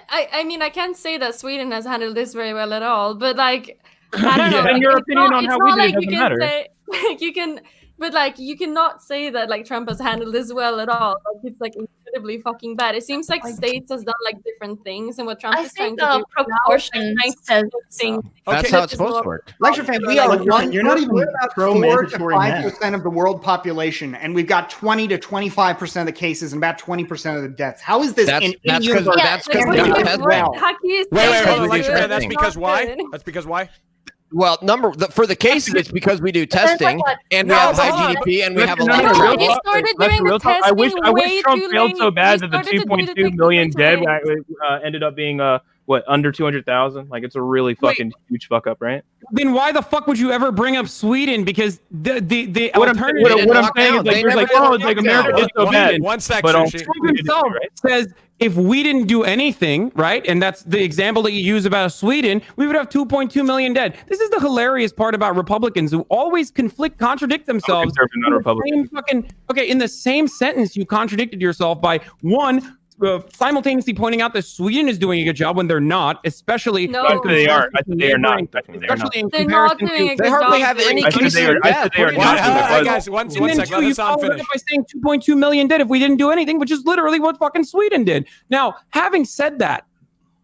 I mean, I can't say that Sweden has handled this very well at all, but like, I don't know. In Like, your it's opinion not, on it's how not we did like it you doesn't can matter. say, like, you can, but like, you cannot say that like Trump has handled this well at all. Like, it's like incredibly fucking bad. It seems like states has done like different things, and what Trump I is trying think to do now is like proportion trying to says do things. That's Okay. how it's supposed to work. Lecture fan, we are Lecture fan, one. you're not even We're about pro 4 to mandatory 5% of the world population, and we've got 20 to 25% of the cases and about 20% of the deaths. How is this? That's in because universe? that's because Yeah, we like, do what- testing. How can you Wait, say hold on, that Lecture fan. it's That's not because why? good? That's because why? Well, for the cases, it's because we do testing and we No, have but high hold on, GDP and we have a No, lot no, of no, travel. You started Let's doing real the talk. I wish testing Trump way failed too so late. bad You that the started to do the 2.2 testing million way too dead late. ended up being under 200,000. Like it's a really fucking huge fuck up, right? Then why the fuck would you ever bring up Sweden? Because the What alternative. didn't I'm lock saying down. is like They you're never like, did a oh, it's like lockdown. America did so bad. One sec, But Sushi. Trump himself says if we didn't do anything, right, and that's the example that you use about Sweden, we would have 2.2 million dead. This is the hilarious part about Republicans who always contradict themselves. conservative, not in the Republican. same in the same sentence, you contradicted yourself by one. Simultaneously pointing out that Sweden is doing a good job when they're not, especially No. I said they are. I said they are not. neighboring- Definitely they are not. especially in They're not comparison doing a to. good They hardly job have doing any it. I said cases they are. of I death. said they are What not. do you Why- mean? guys, one And second. then Let two, you Hassan followed it finish. up by saying 2.2 million dead if we didn't do anything, which is literally what fucking Sweden did. Now, having said that,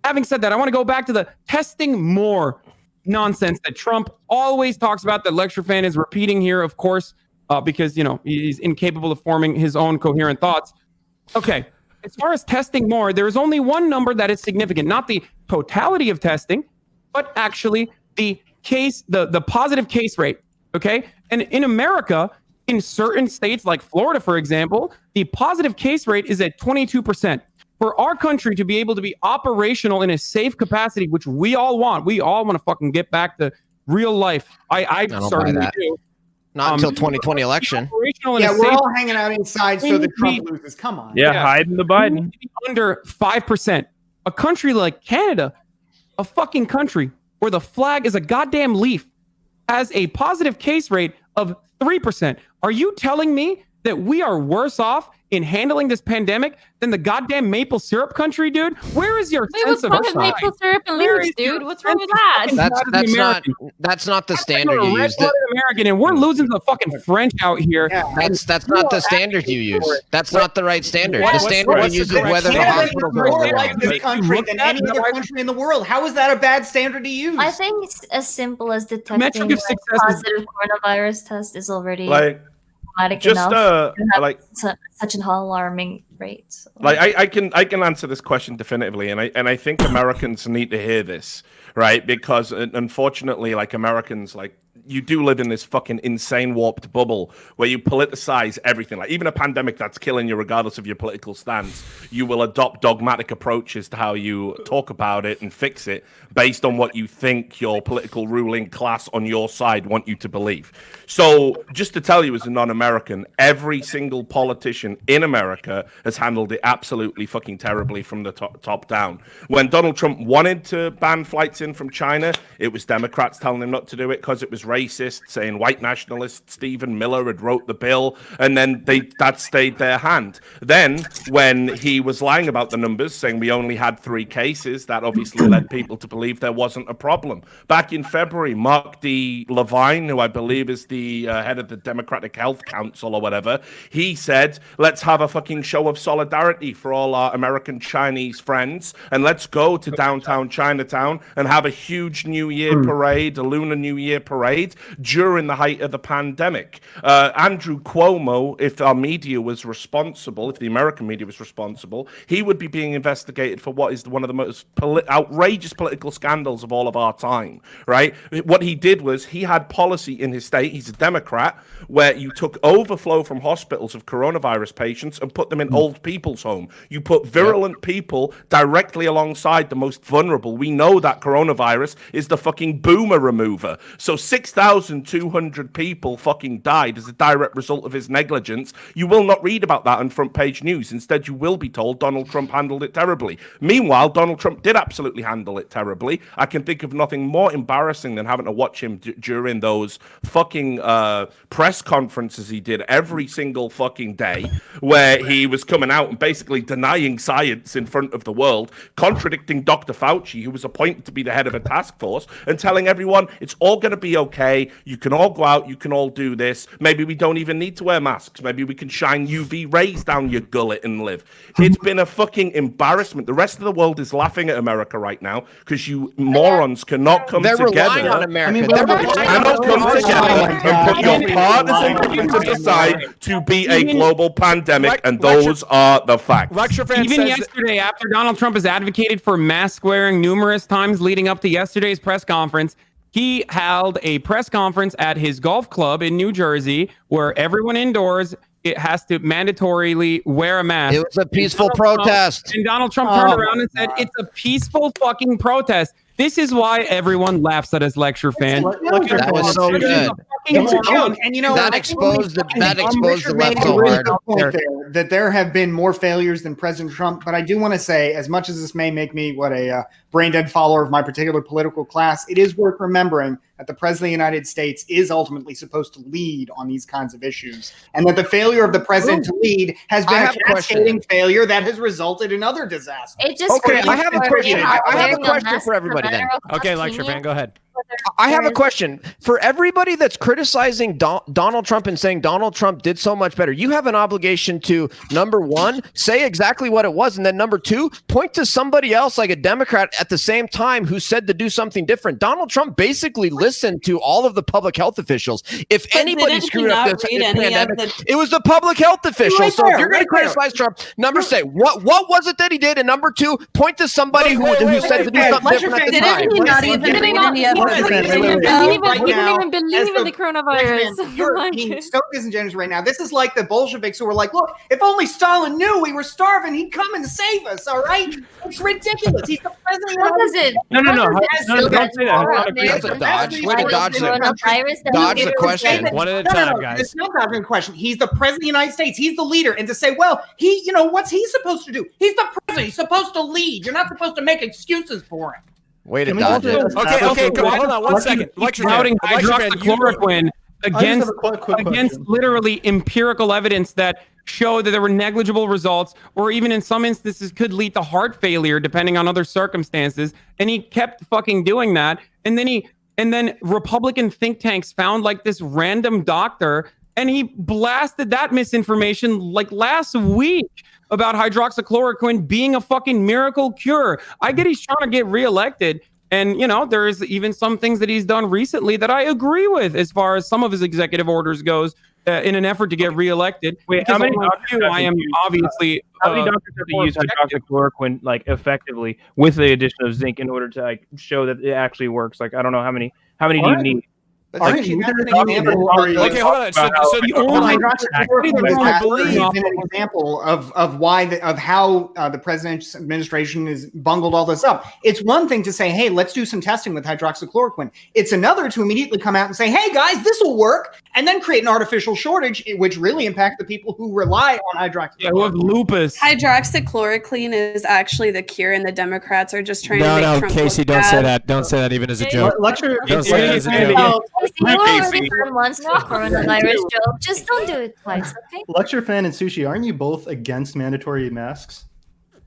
I want to go back to the testing more nonsense that Trump always talks about. That Lecture Fan is repeating here, of course, because he's incapable of forming his own coherent thoughts. Okay. As far as testing more, there is only one number that is significant, not the totality of testing, but actually the positive case rate. Okay. And in America, in certain states like Florida, for example, the positive case rate is at 22%. For our country to be able to be operational in a safe capacity, which we all want to fucking get back to real life. I don't buy certainly that. do. Not until 2020 election. Operational in Yeah, a we're safe all hanging out inside so that Trump loses. Come on. Yeah, hiding the Biden. under 5%. A country like Canada, a fucking country where the flag is a goddamn leaf, has a positive case rate of 3%. Are you telling me that we are worse off in handling this pandemic than the goddamn maple syrup country, dude? Where is your Wait, sense what's of wrong with maple syrup and Where leaves, is your dude? What's wrong with sense that? of That's not the standard You're a you use. red-blooded American, and we're losing to the fucking French out here. That's not the standard you use. That's not the right standard. The standard what's you use the is correct whether the standard? hospitals are More overwhelmed. like this country than any other country in the world. How is that a bad standard to use? I think it's as simple as detecting metric of like, success is- positive coronavirus test is already Like, dramatic just enough to have like such an alarming rate. So. like I can answer this question definitively, and I think Americans need to hear this, right? Because unfortunately, like Americans, like you do live in this fucking insane warped bubble where you politicize everything. Like even a pandemic that's killing you, regardless of your political stance, you will adopt dogmatic approaches to how you talk about it and fix it based on what you think your political ruling class on your side want you to believe. So just to tell you as a non-American, every single politician in America has handled it absolutely fucking terribly from the top down. When Donald Trump wanted to ban flights in from China, it was Democrats telling him not to do it because it was racist, saying white nationalist Stephen Miller had wrote the bill, and then that stayed their hand. Then when he was lying about the numbers, saying we only had 3 cases, that obviously led people to believe there wasn't a problem. Back in February, Mark D. Levine, who I believe is the head of the Democratic Health Council or whatever, he said, let's have a fucking show of solidarity for all our American Chinese friends, and let's go to downtown Chinatown and have a huge New Year parade, a Lunar New Year parade, during the height of the pandemic. Andrew Cuomo, if our media was responsible, if the American media was responsible, he would be being investigated for what is one of the most outrageous political scandals of all of our time, right? What he did was he had policy in his state, he's a Democrat, where you took overflow from hospitals of coronavirus patients and put them in old people's home. You put virulent people directly alongside the most vulnerable. We know that coronavirus is the fucking boomer remover. So 6,200 people fucking died as a direct result of his negligence. You will not read about that on front page news. Instead, you will be told Donald Trump handled it terribly. Meanwhile, Donald Trump did absolutely handle it terribly. I can think of nothing more embarrassing than having to watch him during those fucking press conferences he did every single fucking day, where he was coming out and basically denying science in front of the world, contradicting Dr. Fauci, who was appointed to be the head of a task force, and telling everyone it's all going to be okay. You can all go out. You can all do this. Maybe we don't even need to wear masks. Maybe we can shine UV rays down your gullet and live. It's been a fucking embarrassment. The rest of the world is laughing at America right now because you morons cannot come together. They're relying on America. Cannot come together and put your partisan differences aside to beat a global pandemic, and those are the facts. Even yesterday, after Donald Trump has advocated for mask wearing numerous times leading up to yesterday's press conference, he held a press conference at his golf club in New Jersey where everyone indoors it has to mandatorily wear a mask. It was a peaceful protest. And Donald Trump turned around and said, it's a peaceful fucking protest. This is why everyone laughs at his lecture fan. That was so good. It's a joke, and that exposed the left so hard. That there have been more failures than President Trump, but I do want to say, as much as this may make me a brain dead follower of my particular political class, it is worth remembering that the President of the United States is ultimately supposed to lead on these kinds of issues, and that the failure of the president to lead has been a cascading failure that has resulted in other disasters. I have a question for everybody then. Okay, lecture fan, go ahead. I have a question for everybody that's criticizing Donald Trump and saying Donald Trump did so much better. You have an obligation to, number one, say exactly what it was, and then number two, point to somebody else like a Democrat at the same time who said to do something different. Donald Trump basically listened to all of the public health officials. If anybody screwed up this pandemic, it was the public health officials. So if you're going to criticize Trump, number say what was it that he did, and number two, point to somebody who said to do something different at the time. Didn't even believe in the coronavirus. You're being so disingenuous right now. This is like the Bolsheviks who were like, look, if only Stalin knew we were starving, he'd come and save us, all right? It's ridiculous. He's the president. No. Don't say that. That's a dodge. Way to dodge the question. One at a time, guys. It's not dodging the question. He's the president of the United States. He's the leader. And to say, well, what's he supposed to do? He's the president. He's supposed to lead. You're not supposed to make excuses for him. Way to dodge it. Okay, come on, hold on 1 second. Touting hydroxychloroquine against literally empirical evidence that show that there were negligible results, or even in some instances could lead to heart failure, depending on other circumstances. And he kept fucking doing that. And then Republican think tanks found like this random doctor, and he blasted that misinformation like last week about hydroxychloroquine being a fucking miracle cure. I get he's trying to get reelected. And, there's even some things that he's done recently that I agree with as far as some of his executive orders goes in an effort to get reelected. Wait, how many doctors have to use hydroxychloroquine effectively with the addition of zinc in order to show that it actually works? I don't know how many do you need? Okay, hold on. So the only an example of how the president's administration has bungled all this up. It's one thing to say, hey, let's do some testing with hydroxychloroquine. It's another to immediately come out and say, hey, guys, this will work, and then create an artificial shortage, which really impacts the people who rely on hydroxychloroquine. Yeah, who have lupus. Hydroxychloroquine is actually the cure, and the Democrats are just trying to make Trump Casey, don't say that. Don't say that even as a joke. Don't say that as a joke. You already done once for coronavirus joke. Just don't do it twice, okay? Lecture fan and Sushi, aren't you both against mandatory masks?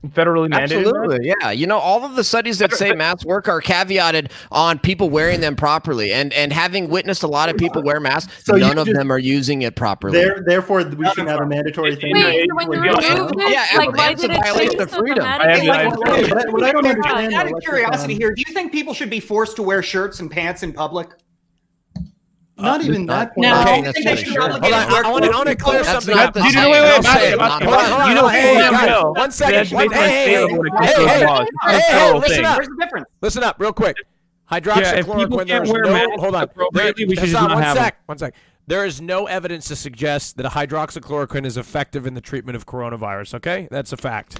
Federally mandated? Absolutely, yeah. All of the studies that say masks work are caveated on people wearing them properly. And having witnessed a lot of people wear masks, so none of them are using it properly. Therefore, we should have a mandatory thing. Wait, so when you remove it, why did it change so dramatically? What I don't understand, out of curiosity here, do you think people should be forced to wear shirts and pants in public? Not even that point. No. Okay, hold on. I want to clear something up. Wait. Hold on. 1 second. Hey, listen up. Where's the difference? Listen up, real quick. Hydroxychloroquine. Hold on. We should not have them. 1 sec. There is no evidence to suggest that hydroxychloroquine is effective in the treatment of coronavirus. Okay, that's a fact.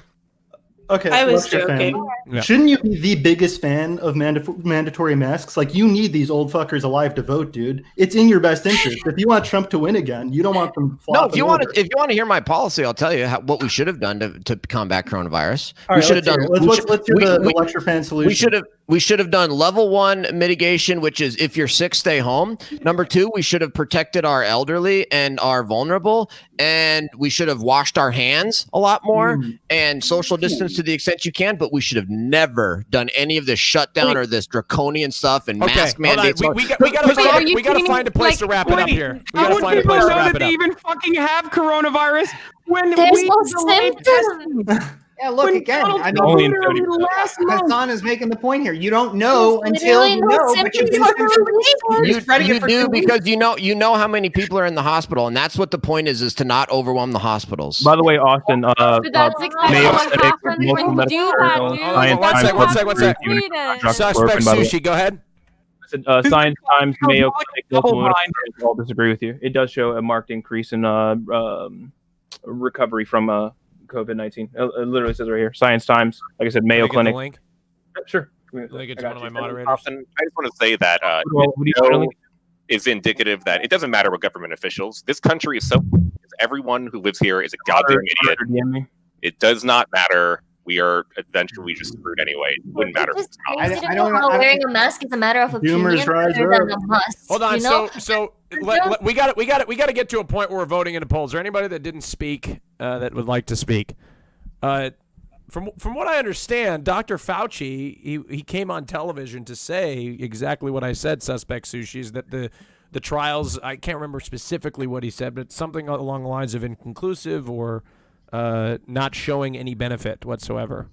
Okay, I was joking. Yeah. Shouldn't you be the biggest fan of mandatory masks? You need these old fuckers alive to vote, dude. It's in your best interest. If you want Trump to win again, you don't want them. No, if you want to hear my policy, I'll tell you what we should have done to combat coronavirus. Let's hear the lecture fan solution. we should have done level 1 mitigation, which is if you're sick, stay home. Number 2, we should have protected our elderly and our vulnerable, and we should have washed our hands a lot more and social distance to the extent you can. But we should have never done any of this shutdown or this draconian stuff and mask mandates. We got to find a place to wrap it up here. We got to find a place to wrap it up. They even fucking have coronavirus when there's no symptoms. Yeah, look again. I mean, Hassan is making the point here. You don't know until you know. But you do because you know how many people are in the hospital, and that's what the point is to not overwhelm the hospitals. By the way, Austin, that's exactly what happens when you do that, One sec. Suspect Sushi, go ahead. Science Times, Mayo Clinic, all disagree with you. It does show a marked increase in recovery from COVID-19. It literally says right here. Science Times, like I said, Mayo Clinic. Link? Sure. Link it to one of my moderators. Austin, I just want to say that is indicative that it doesn't matter what government officials. This country is so. Everyone who lives here is a goddamn idiot. It does not matter. We are eventually just screwed anyway. It wouldn't matter. It's crazy to know how wearing a mask is a matter of opinion rather than a must. Hold on. You know? So we got to get to a point where we're voting in the polls. Is there anybody that didn't speak that would like to speak? From what I understand, Dr. Fauci he came on television to say exactly what I said. Suspect Sushi is that the trials. I can't remember specifically what he said, but something along the lines of inconclusive or not showing any benefit whatsoever.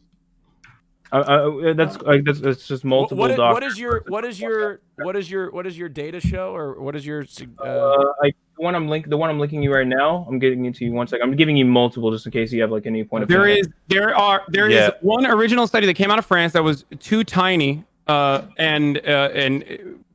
That's just multiple doctors. What is your data show, or what is your the one I'm linking you right now? I'm getting it to you 1 second. I'm giving you multiple just in case you have like any point of there is one original study that came out of France that was too tiny and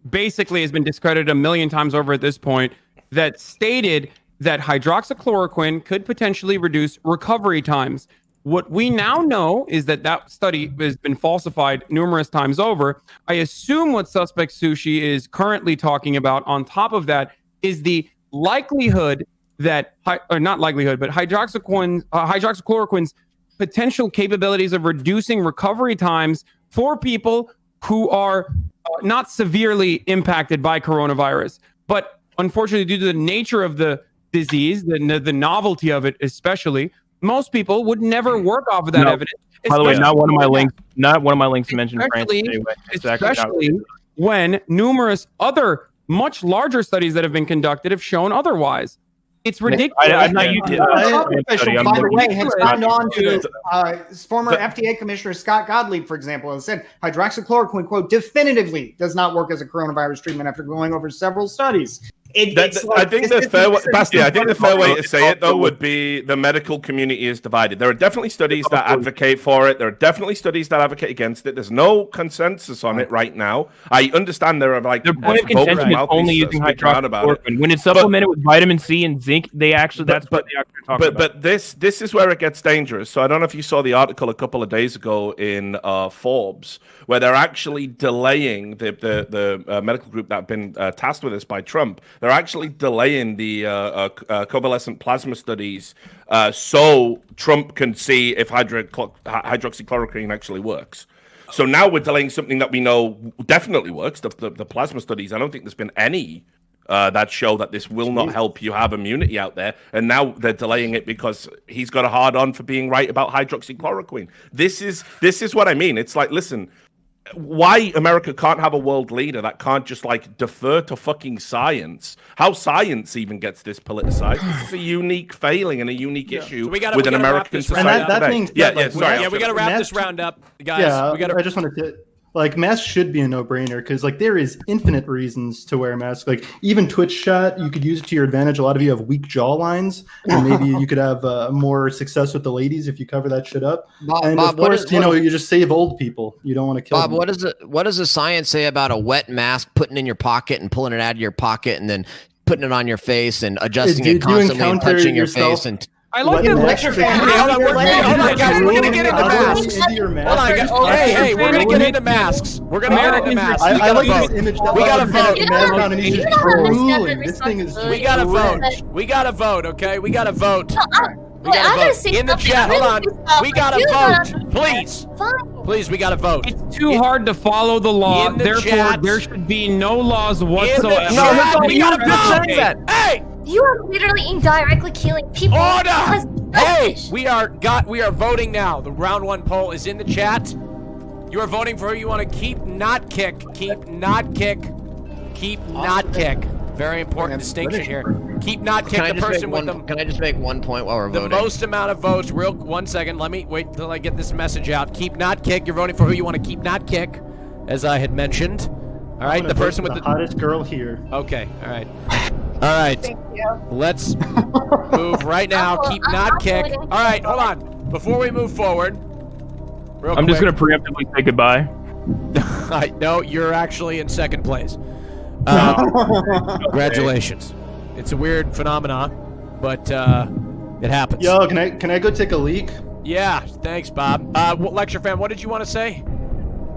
basically has been discredited a million times over at this point, that stated that hydroxychloroquine could potentially reduce recovery times. What we now know is that study has been falsified numerous times over. I assume what Suspect Sushi is currently talking about on top of that is the likelihood that, or not likelihood, but hydroxychloroquine's potential capabilities of reducing recovery times for people who are not severely impacted by coronavirus. But unfortunately, due to the nature of the disease, the novelty of it especially, most people would never work off of that evidence. By the way, not one of my links mentioned France anyway. Especially when numerous other much larger studies that have been conducted have shown otherwise. It's ridiculous. By the way, has gone on to former FDA Commissioner Scott Gottlieb, for example, and said hydroxychloroquine, quote, definitively does not work as a coronavirus treatment after going over several studies. I think the fair way to say it, though, would be the medical community is divided. There are definitely studies that advocate for it. There are definitely studies that advocate against it. There's no consensus on it right now. I understand there are like the point of contention is only using hydroxychloroquine. When it's supplemented with vitamin C and zinc, what they actually talk about. But this is where it gets dangerous. So I don't know if you saw the article a couple of days ago in Forbes, where they're actually delaying the medical group that have been tasked with this by Trump. They're actually delaying the convalescent plasma studies so Trump can see if hydroxychloroquine actually works. So now we're delaying something that we know definitely works, the plasma studies. I don't think there's been any that show that this will not help you have immunity out there. And now they're delaying it because he's got a hard on for being right about hydroxychloroquine. This is what I mean. It's like, listen, why America can't have a world leader that can't just like defer to fucking science? How science even gets this politicized? This is a unique failing and a unique issue with an American society today. We got to wrap this round up, guys. Yeah, I just wanted to. Like, masks should be a no-brainer because, like, there is infinite reasons to wear a mask. Like, even Twitch chat, you could use it to your advantage. A lot of you have weak jaw lines, and maybe you could have more success with the ladies if you cover that shit up. And of course, you just save old people. You don't want to kill them. What does the science say about a wet mask putting in your pocket and pulling it out of your pocket and then putting it on your face and adjusting it constantly and touching your face and... I like the lecture fan. Hold on, guys. We're gonna get into masks. Hold on, hey, we're gonna get into masks. We're gonna get into masks. I like this image. We gotta vote. This thing is. We gotta vote. We gotta vote. Okay, we gotta vote. In the chat. Hold on. We gotta vote, please. Fine. Please, we got to vote. It's too hard to follow the law. Therefore, chat. there should be no laws whatsoever. No, that's all we you gotta just vote. saying that. Hey! You are literally indirectly killing people. Order! because- Hey, we are voting now. The round 1 poll is in the chat. You are voting for who you want to keep, not kick. Keep, not kick. Keep, not kick. Very important distinction here. Keep, not kick the person with them. Can I just make one point while we're The voting? most amount of votes. 1 second. Let me wait till I get this message out. Keep, not kick. You're voting for who you want to keep, not kick, as I had mentioned. All right, the person with the hottest girl here. Okay, all right. All right. Thank you. Let's move right now. I'm Keep, not kick. voting. All right, hold on. Before we move forward, I'm just going to preemptively say goodbye. No, you're actually in second place. Congratulations. It's a weird phenomenon, but it happens. Yo, can I go take a leak? Yeah, thanks, Bob. Lecture fan, what did you want to say?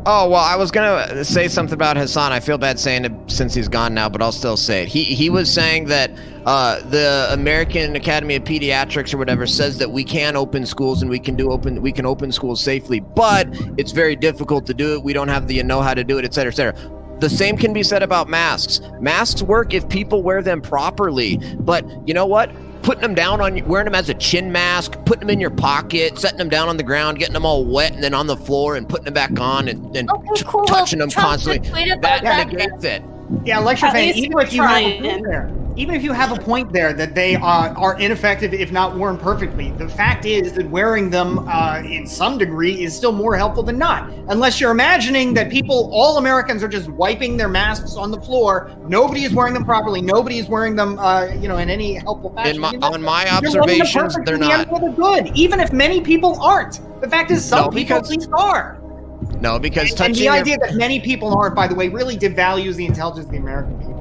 Oh, well, I was going to say something about Hassan. I feel bad saying it since he's gone now, but I'll still say it. He was saying that the American Academy of Pediatrics or whatever says that we can open schools and we can open schools safely, but it's very difficult to do it. We don't have the know-how to do it, et cetera, et cetera. The same can be said about masks. Masks work if people wear them properly, but you know what? Putting them down wearing them as a chin mask, putting them in your pocket, setting them down on the ground, getting them all wet, and then on the floor and putting them back on and touching them constantly. That negates it. Yeah, lecture At fan. least Even if you have a trying. point there, even if you have a point there that they are ineffective if not worn perfectly, the fact is that wearing them in some degree is still more helpful than not. Unless you're imagining that all Americans are just wiping their masks on the floor, nobody is wearing them properly, nobody is wearing them, in any helpful fashion. On my observations, they're not. They're good, even if many people aren't. The fact is, some people at least are. No, because And the idea that many people aren't, by the way, really devalues the intelligence of the American people.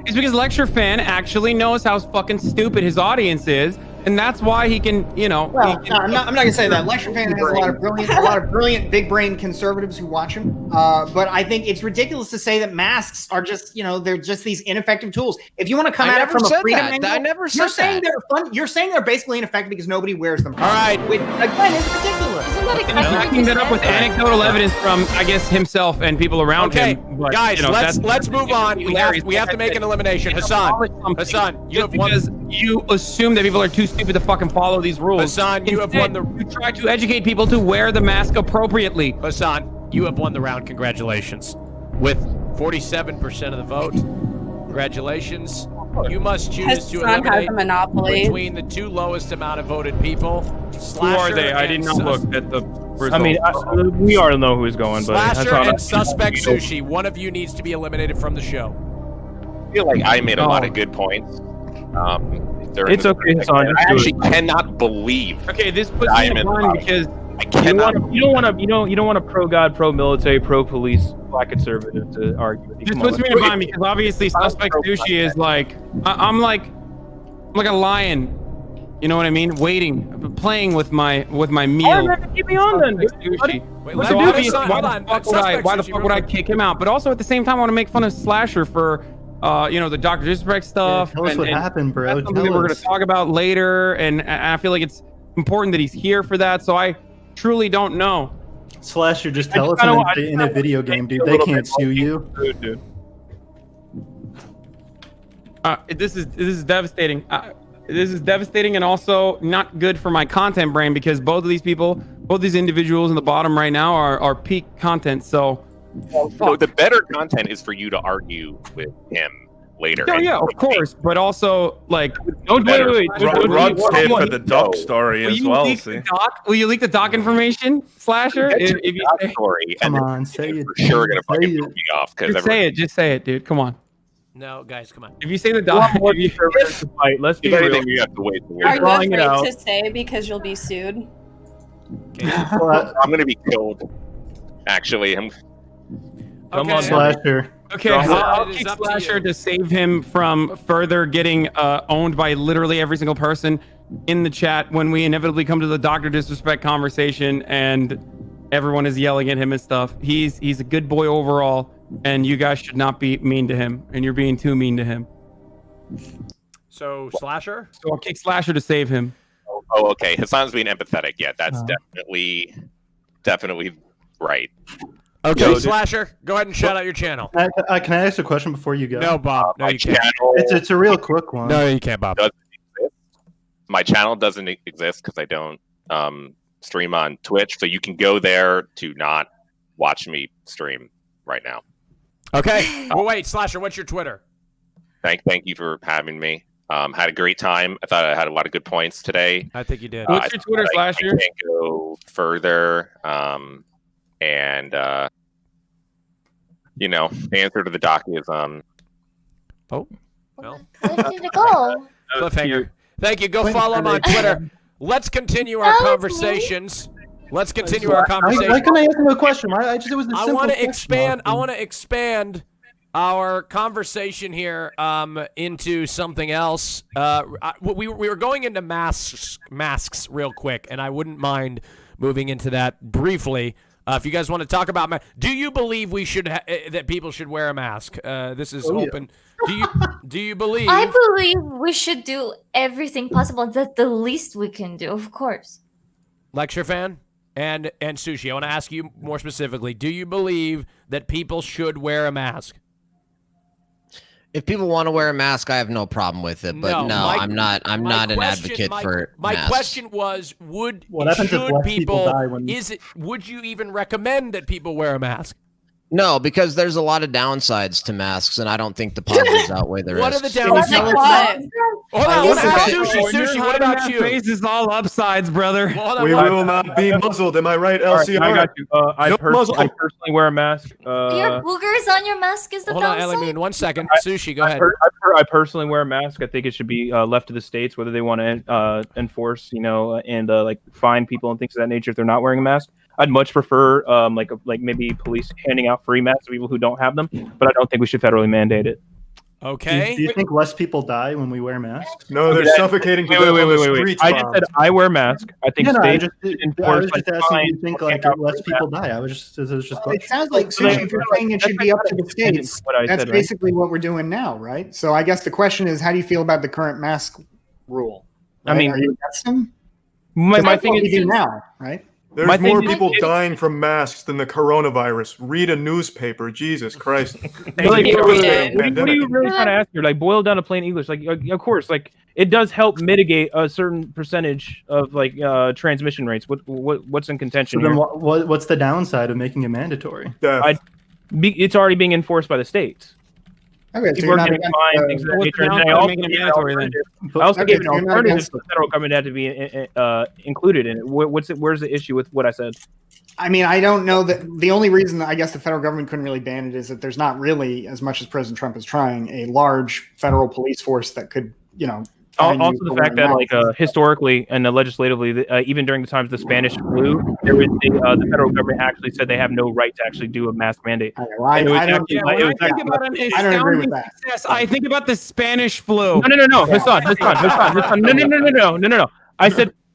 It's because Lecture Fan actually knows how fucking stupid his audience is, and that's why he can, Well, I'm not gonna say that. Lecture Fan has a lot of brilliant, big brain conservatives who watch him. But I think it's ridiculous to say that masks are just, they're just these ineffective tools. If you want to come at it from a freedom angle, I never said you're saying that. they're fun. You're saying they're basically ineffective because nobody wears them. All right. Which again is ridiculous. Isn't that and backing that up with anecdotal evidence from, I guess, himself and people around Okay, him. But, guys, let's move on. We hilarious. have to make an elimination. Hassan, you have won. Because you assume that people are too stupid to fucking follow these rules. Hassan, you have won You try to educate people to wear the mask appropriately. Hassan, you have won the round. Congratulations. With 47% of the vote. Congratulations. You must choose to Hassan has a eliminate monopoly. between the two lowest amount of voted people. Who are they? I did not look at the results. I mean, we already know who's going, but Slasher and Suspect Sushi. One of you needs to be eliminated from the show. I feel like I made a lot of good points. It's okay, Hassan. I actually cannot believe. Okay, this puts I me am in in line the because I cannot. You don't want a pro God, pro military, pro police, black conservative to argue with you. this Come puts on, me in line because obviously Suspect Sushi is like I'm like a lion. You know what I mean? Waiting, playing with my meal. keep me on then. Sushi. Wait, So let- obviously, hold on. why the Suspect fuck Sushi, would I kick him out? But also at the same time, I want to make fun of Slasher for, the Dr. Disrespect stuff. Tell us what happened, bro. That's something that we're going to talk about later, and I feel like it's important that he's here for that. So I truly don't know. Slasher, just tell us in a video game, dude. They can't sue you. Dude. This is devastating. This is devastating and also not good for my content brain because both of these individuals in the bottom right now are peak content. So the better content is for you to argue with him later. Oh yeah, of course, but also like Rod's here for the doc story as well. See, will you leak the doc information, Slasher? If you say, story, Come and on, say it. for sure gonna fucking put me off because just say it, dude. Come on. No, guys, come on. If you say the doc, let's be if real. anything, you have to wait. Are you drawing it afraid out. to say because you'll be sued? I'm gonna be killed. Actually, Come on, Slasher. Okay, I'll kick Slasher to save him from further getting owned by literally every single person in the chat when we inevitably come to the Dr. Disrespect conversation and everyone is yelling at him and stuff. He's a good boy overall, and you guys should not be mean to him, and you're being too mean to him. So Slasher? So I'll kick Slasher to save him. Oh, okay. Hassan's being empathetic. Yeah, that's definitely right. Okay, Slasher, go ahead and shout out your channel. Can I ask a question before you go? No, Bob. No, you can't. It's a real quick one. No, you can't, Bob. My channel doesn't exist because I don't stream on Twitch, so you can go there to not watch me stream right now. Okay. Well, wait, Slasher, what's your Twitter? Thank you for having me. Had a great time. I thought I had a lot of good points today. I think you did. What's your Twitter, Slasher? I can't go further. The answer to the doc is well, cliffhanger. Thank you. Go follow him on Twitter. Let's continue our conversations. Let's continue our conversation. Why can I ask him a question? It was a simple want to question, expand. I Austin. want to expand our conversation here into something else. We were going into masks real quick, and I wouldn't mind moving into that briefly. If you guys want to talk about do you believe we should that people should wear a mask? This is open. Yeah. Do you believe? I believe we should do everything possible. That's the least we can do, of course. Lecture fan and Sushi, I want to ask you more specifically. Do you believe that people should wear a mask? If people want to wear a mask, I have no problem with it. But I'm not an advocate for my masks. question was, would you even recommend that people wear a mask? No, because there's a lot of downsides to masks, and I don't think the positives outweigh the risks. What are the downsides? Hold on, Sushi, what about you? Face is all upsides, brother. We will not be muzzled. Am I right, LCR? I got you. I personally wear a mask. Your boogers on your mask is the downside? Hold on, Ellie, 1 second. Sushi, go ahead. I personally wear a mask. I think it should be left to the states whether they want to enforce, and fine people and things of that nature if they're not wearing a mask. I'd much prefer like maybe police handing out free masks to people who don't have them, but I don't think we should federally mandate it. Okay. Do you think less people die when we wear masks? No, they're suffocating to death on the streets. I just said I wear a mask. I think states enforce. I was just asking, do you think less people die? It was just. It sounds like Sushi, if you're saying it should be up to the states, that's basically what we're doing now, right? So I guess the question is, how do you feel about the current mask rule? Right? I mean, are you against them? My thing is, we do now, right? There's more people dying from masks than the coronavirus. Read a newspaper. Jesus Christ. What are you really trying to ask here? Like, boil down to plain English. Like, of course, like it does help mitigate a certain percentage of transmission rates. What's in contention? So then, what's the downside of making it mandatory? It's already being enforced by the states. Okay, people are getting fined, things of that nature. And I also gave an alternative to the federal government had to be included in it. Where's the issue with what I said? I mean, I don't know that the only reason I guess the federal government couldn't really ban it is that there's not really, as much as President Trump is trying, a large federal police force that could, Also, the fact that, historically and legislatively, even during the times of the Spanish flu, there was the federal government actually said they have no right to actually do a mask mandate. I don't agree with that. I think about the Spanish flu. No. Hassan. No.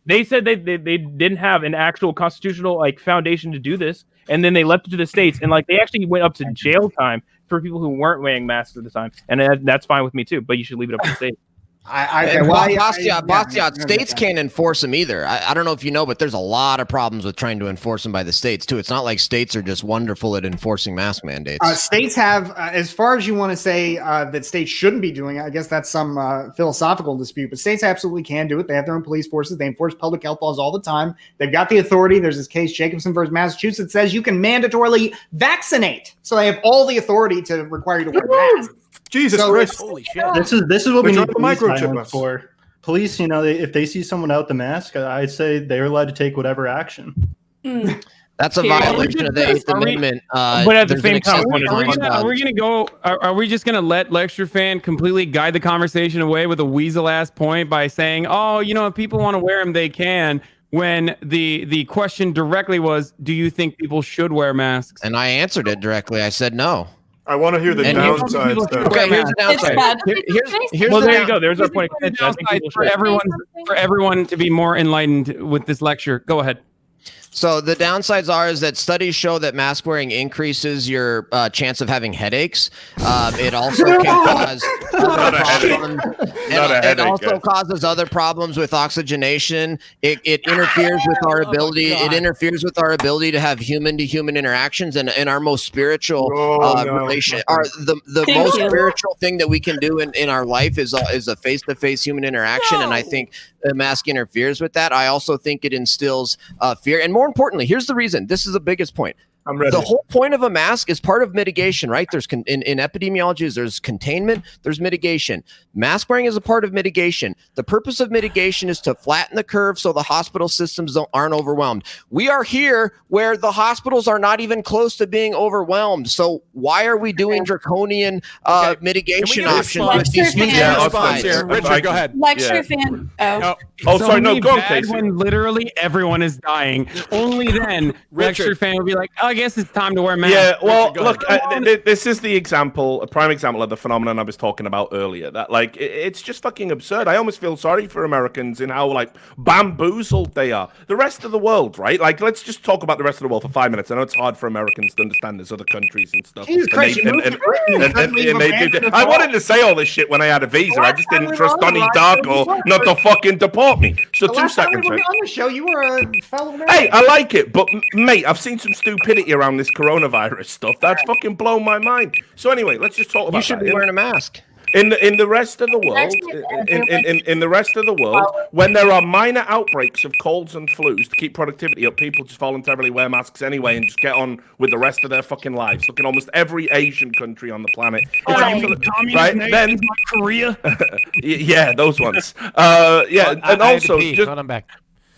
They said they didn't have an actual constitutional foundation to do this, and then they left it to the states, and they actually went up to jail time for people who weren't wearing masks at the time, and that's fine with me too. But you should leave it up to the states. Bastiat, states can't enforce them either. I don't know if you know, but there's a lot of problems with trying to enforce them by the states too. It's not like states are just wonderful at enforcing mask mandates. States have, as far as you want to say that states shouldn't be doing it, I guess that's some philosophical dispute, but states absolutely can do it. They have their own police forces. They enforce public health laws all the time. They've got the authority. There's this case, Jacobson versus Massachusetts, says you can mandatorily vaccinate. So they have all the authority to require you to wear masks. Jesus Christ! Holy shit! This is what we need microchip for. Police, if they see someone without the mask, I'd say they're allowed to take whatever action. That's a violation of the Eighth Amendment. But at the same time, are we just gonna let Lecture Fan completely guide the conversation away with a weasel ass point by saying, "Oh, if people want to wear them, they can." When the question directly was, "Do you think people should wear masks?" And I answered it directly. I said no. I want to hear the downsides. Okay, here's the downside. There you go. There's our point. For everyone to be more enlightened with this lecture. Go ahead. So the downsides is that studies show that mask wearing increases your chance of having headaches. It also can cause other problems. It also causes other problems with oxygenation. It interferes with our ability. It interferes with our ability to have human-to-human interactions and our most spiritual relation. The most spiritual thing that we can do in our life is a face-to-face human interaction, and I think the mask interferes with that. I also think it instills fear, and more importantly, here's the reason. This is the biggest point. I'm ready. The whole point of a mask is part of mitigation, right? There's in epidemiology, there's containment, there's mitigation. Mask wearing is a part of mitigation. The purpose of mitigation is to flatten the curve so the hospital systems aren't overwhelmed. We are here where the hospitals are not even close to being overwhelmed. So why are we doing draconian mitigation options with these huge here? Richard, go ahead. Lecture fan. Sorry, no, go on, Casey. When literally everyone is dying, only then lecture fan will be like, I guess it's time to wear masks. Yeah, well, look, this is the example, a prime example of the phenomenon I was talking about earlier. That, like, it's just fucking absurd. I almost feel sorry for Americans in how, like, bamboozled they are. The rest of the world, right? Like, let's just talk about the rest of the world for 5 minutes. I know it's hard for Americans to understand there's other countries and stuff. Jesus Christ, I wanted to say all this shit when I had a visa. I just didn't trust Donnie Darko not to fucking deport me. So 2 seconds. On the show, you were a fellow American. Hey, I like it, but mate, I've seen some stupidity around this coronavirus stuff. That's fucking blown my mind. So anyway, let's just talk about. You should be wearing a mask. In the rest of the world, in the rest of the world, when there are minor outbreaks of colds and flus to keep productivity up, people just voluntarily wear masks anyway and just get on with the rest of their fucking lives. Look in almost every Asian country on the planet. Right? Then Korea. Yeah, those ones. And also just. I'm back.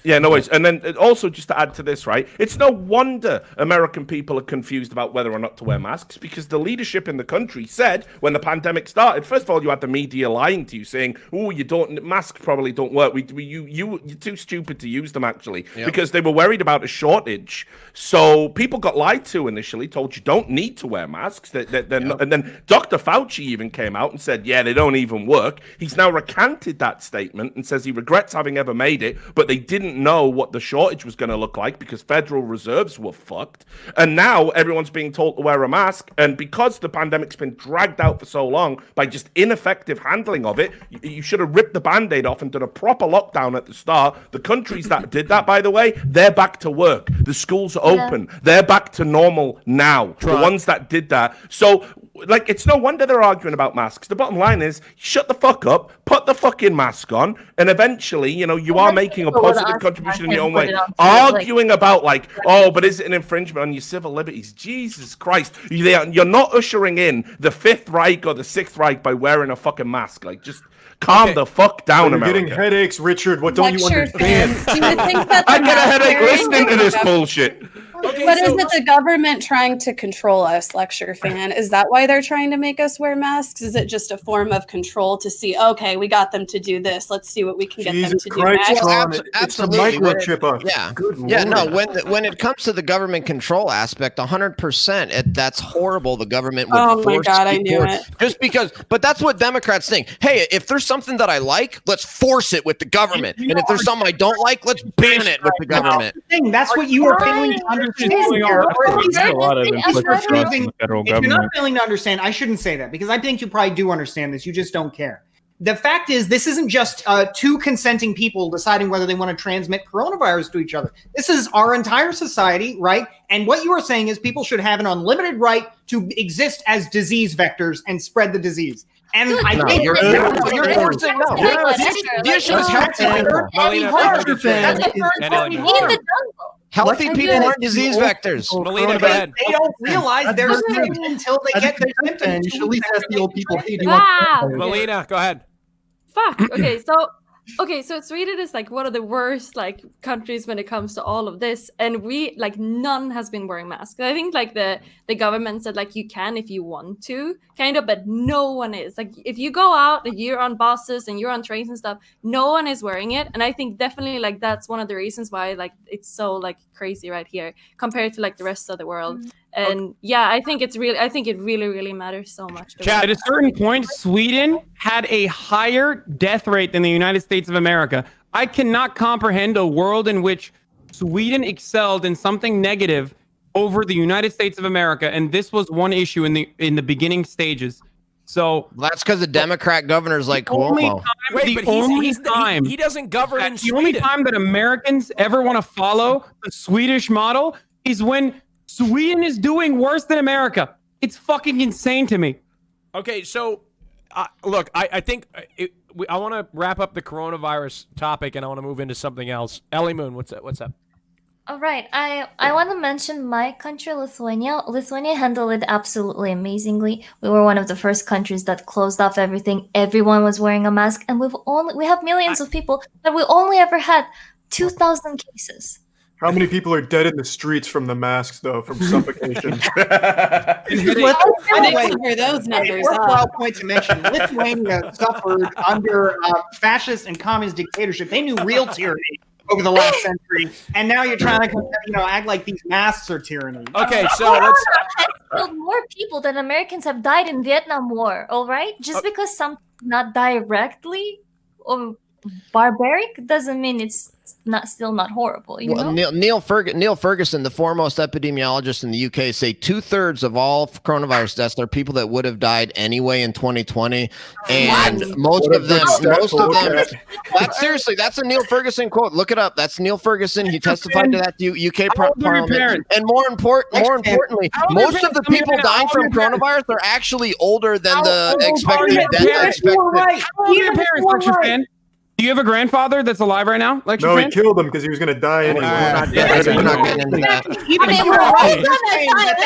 Yeah, no worries. And then also, just to add to this, right, it's no wonder American people are confused about whether or not to wear masks, because the leadership in the country said when the pandemic started, first of all, you had the media lying to you saying, oh, masks probably don't work. You're too stupid to use them, actually, because they were worried about a shortage. So people got lied to initially, told you don't need to wear masks. And then Dr. Fauci even came out and said, yeah, they don't even work. He's now recanted that statement and says he regrets having ever made it, but they didn't know what the shortage was going to look like because Federal Reserves were fucked. And now everyone's being told to wear a mask. And because the pandemic's been dragged out for so long by just ineffective handling of it, you should have ripped the Band-Aid off and done a proper lockdown at the start. The countries that did that, by the way, they're back to work. The schools are open. They're back to normal now. The ones that did that. So, like, it's no wonder they're arguing about masks. The bottom line is, shut the fuck up, put the fucking mask on, and eventually, you are making a positive contribution in your own way. Arguing about, like, but is it an infringement on your civil liberties? Jesus Christ. You're not ushering in the Fifth Reich or the Sixth Reich by wearing a fucking mask. Like, just calm the fuck down, You're America. getting headaches, Richard. What don't you understand? Do you think that I get a headache listening to this bullshit. Is it the government trying to control us, lecture fan? Is that why they're trying to make us wear masks? Is it just a form of control to see, okay, we got them to do this. Let's see what we can get them to do next? Absolutely. Microchip us. When it comes to the government control aspect, 100%, that's horrible. The government would force God, I knew it. Just because, but that's what Democrats think. Hey, if there's something that I like, let's force it with the government. And if there's something I don't like, let's ban it with the government. That's what you are failing to understand. If you're not failing to understand, I shouldn't say that, because I think you probably do understand this. You just don't care. The fact is, this isn't just two consenting people deciding whether they want to transmit coronavirus to each other. This is our entire society, right? And what you are saying is people should have an unlimited right to exist as disease vectors and spread the disease. And I think you're forcing no. The issue is healthy people aren't disease vectors. Melina, go ahead. They don't realize they're sick until they get their symptoms. You should at least ask the old people, hey, do you Melina, go ahead. Fuck. Okay, so Sweden is like one of the worst like countries when it comes to all of this, and we like none has been wearing masks. I think like the government said like you can if you want to, kind of, but no one is. Like if you go out, like, you're on buses and you're on trains and stuff, no one is wearing it, and I think definitely like that's one of the reasons why like it's so like crazy right here compared to like the rest of the world. And I think it really matters so much. At a certain point, Sweden had a higher death rate than the United States of America. I cannot comprehend a world in which Sweden excelled in something negative over the United States of America, and this was one issue in the beginning stages. So that's because the Democrat governors like Cuomo. He doesn't govern in Sweden. The only time that Americans ever want to follow the Swedish model is when Sweden is doing worse than America. It's fucking insane to me. Okay, so look, I think I want to wrap up the coronavirus topic, and I want to move into something else. Ellie Moon, what's up? All right, I want to mention my country, Lithuania. Lithuania handled it absolutely amazingly. We were one of the first countries that closed off everything. Everyone was wearing a mask, and we have millions of people, but we only ever had 2,000 cases. How many people are dead in the streets from the masks, though, from suffocation? I didn't hear those numbers. Worthwhile point to mention: Lithuania suffered under fascist and communist dictatorship. They knew real tyranny over the last century, and now you're trying to, act like these masks are tyranny. Okay, so let's killed more people than Americans have died in Vietnam War. All right, just because some not directly or barbaric doesn't mean it's still not horrible. You know? Neil Ferguson, the foremost epidemiologist in the UK, say 2/3 of all coronavirus deaths are people that would have died anyway in 2020, and most of them. That's a Neil Ferguson quote. Look it up. That's Neil Ferguson. He testified to that UK Parliament. And more importantly, most of the people dying from coronavirus are actually older than the expected death. How old are your parents, Lecture Fan? Do you have a grandfather that's alive right now? No, he killed him because he was going to die anyway. We're not getting into that. That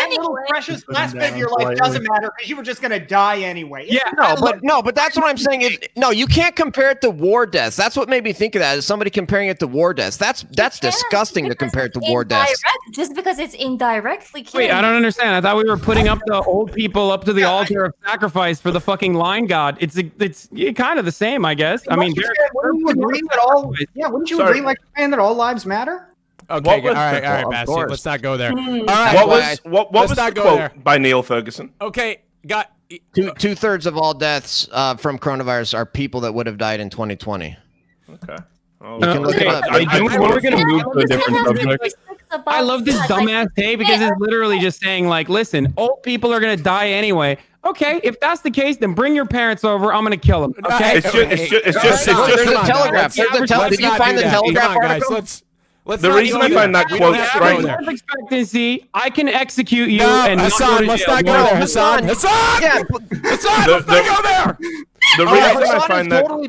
little precious last bit of your life doesn't matter because you were just going to die anyway. But that's what I'm saying. You can't compare it to war deaths. That's what made me think of that. Is somebody comparing it to war deaths? That's disgusting to compare it to war deaths. Just because it's indirectly killing. Wait, I don't understand. I thought we were putting up the old people up to the altar of sacrifice for the fucking lion god. It's kind of the same, I guess. I mean. Wouldn't you agree that all? Yeah, wouldn't you agree, like that all lives matter? Okay, all right, Bastien, let's not go there. All right, what was the quote by Neil Ferguson? Okay, got 2/3 of all deaths from coronavirus are people that would have died in 2020. Okay. We're going to move to a different subject. I love this dumbass take because it's literally just saying, like, listen, old people are going to die anyway. Okay, if that's the case, then bring your parents over. I'm going to kill them. Okay, it's just there's a telegraph. Did you find the telegraph article? The reason I find that quote strange. Life expectancy, I can execute you. No, and Hassan, let's not go there. Hassan, let's not go there. The reason I find that totally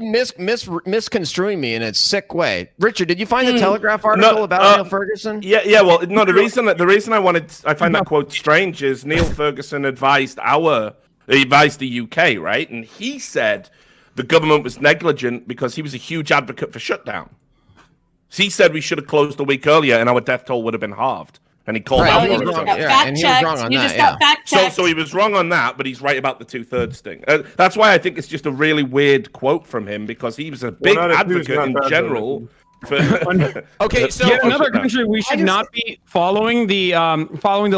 misconstruing me in a sick way. Richard, did you find the Telegraph article about Neil Ferguson? Yeah. Well, no. The reason I find that quote strange is Neil Ferguson advised the UK, right? And he said the government was negligent because he was a huge advocate for shutdown. So he said we should have closed a week earlier and our death toll would have been halved. And he called out. And he was wrong on that. So he was wrong on that, but he's right about the 2/3 thing. That's why I think it's just a really weird quote from him because he was a big advocate in general. Okay, so another country we should not be following the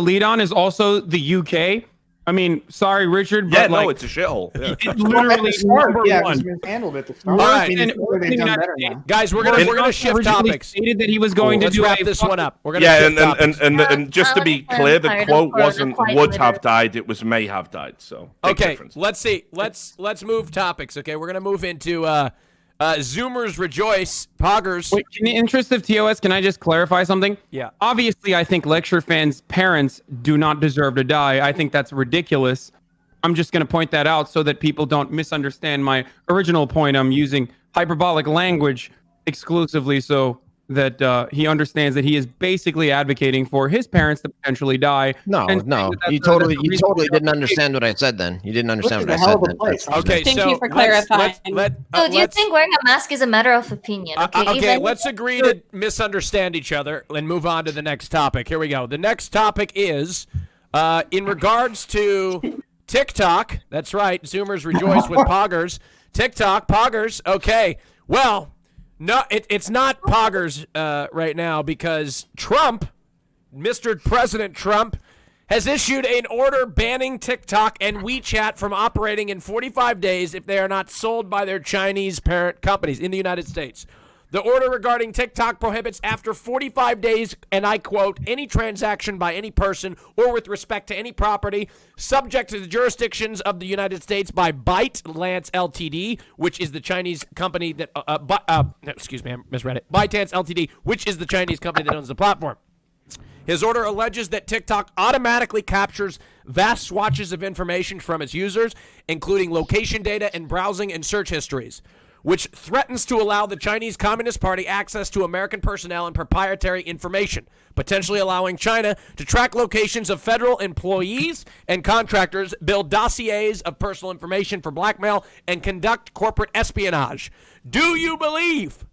lead on is also the UK. I mean, sorry, Richard, but it's a shithole. Yeah. It's literally number one. Handled it. All right, guys, we're gonna shift topics. Stated that he was going to wrap this one up. We're gonna and just to be clear, the quote wasn't would have died; it was may have died. So okay, let's see. Let's move topics. Okay, we're gonna move into Zoomers rejoice, poggers. Wait, in the interest of TOS, can I just clarify something? Yeah. Obviously, I think lecture fans' parents do not deserve to die. I think that's ridiculous. I'm just going to point that out so that people don't misunderstand my original point. I'm using hyperbolic language exclusively so that he understands that he is basically advocating for his parents to potentially die. No, you totally didn't understand what I said then. You didn't understand what I said then. Okay, thank you for clarifying. So do you think wearing a mask is a matter of opinion? Okay, let's agree to misunderstand each other and move on to the next topic. Here we go. The next topic is in regards to TikTok. That's right. Zoomers rejoice with poggers. TikTok, poggers. Okay, well, no, it's not poggers right now because Trump, Mr. President Trump, has issued an order banning TikTok and WeChat from operating in 45 days if they are not sold by their Chinese parent companies in the United States. The order regarding TikTok prohibits after 45 days, and I quote, any transaction by any person or with respect to any property subject to the jurisdictions of the United States by ByteDance Ltd., which is the Chinese company that, excuse me, I misread it. ByteDance Ltd., which is the Chinese company that owns the platform. His order alleges that TikTok automatically captures vast swatches of information from its users, including location data and browsing and search histories, which threatens to allow the Chinese Communist Party access to American personnel and proprietary information, potentially allowing China to track locations of federal employees and contractors, build dossiers of personal information for blackmail, and conduct corporate espionage. Do you believe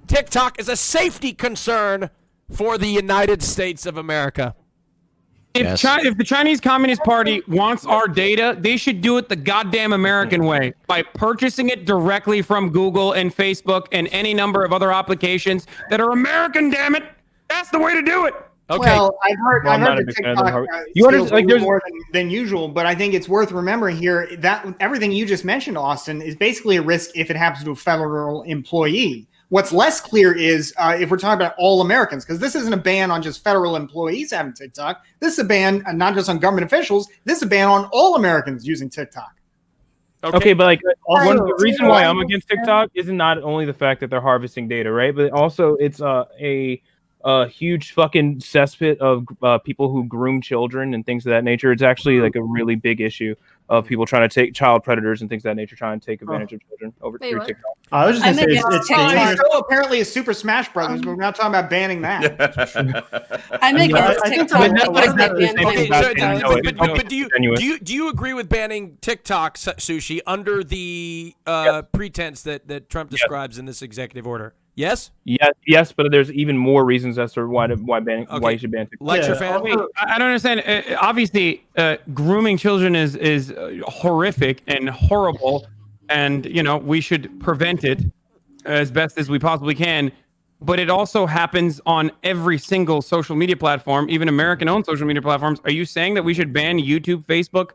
TikTok is a safety concern for the United States of America? If the Chinese Communist Party wants our data, they should do it the goddamn American way by purchasing it directly from Google and Facebook and any number of other applications that are American, damn it. That's the way to do it. Okay. Well, I've heard that TikTok steals more than usual, but I think it's worth remembering here that everything you just mentioned, Austin, is basically a risk if it happens to a federal employee. What's less clear is if we're talking about all Americans, because this isn't a ban on just federal employees having TikTok. This is a ban not just on government officials. This is a ban on all Americans using TikTok. Okay, but like the reason why I'm against TikTok isn't not only the fact that they're harvesting data, right? But also it's a huge fucking cesspit of people who groom children and things of that nature. It's actually like a really big issue of people trying to take child predators and things of that nature, trying to take advantage of children over through TikTok. I was just going to say it's dangerous. So apparently it's Super Smash Brothers, but we're not talking about banning that. I'm against TikTok. But do you agree with banning TikTok, Sushi, under the pretense that Trump describes in this executive order? Yes? Yes, but there's even more reasons as to why you should ban TikTok. Lecture fan? Wait, I don't understand. Obviously, grooming children is horrific and horrible, and we should prevent it as best as we possibly can. But it also happens on every single social media platform, even American-owned social media platforms. Are you saying that we should ban YouTube, Facebook,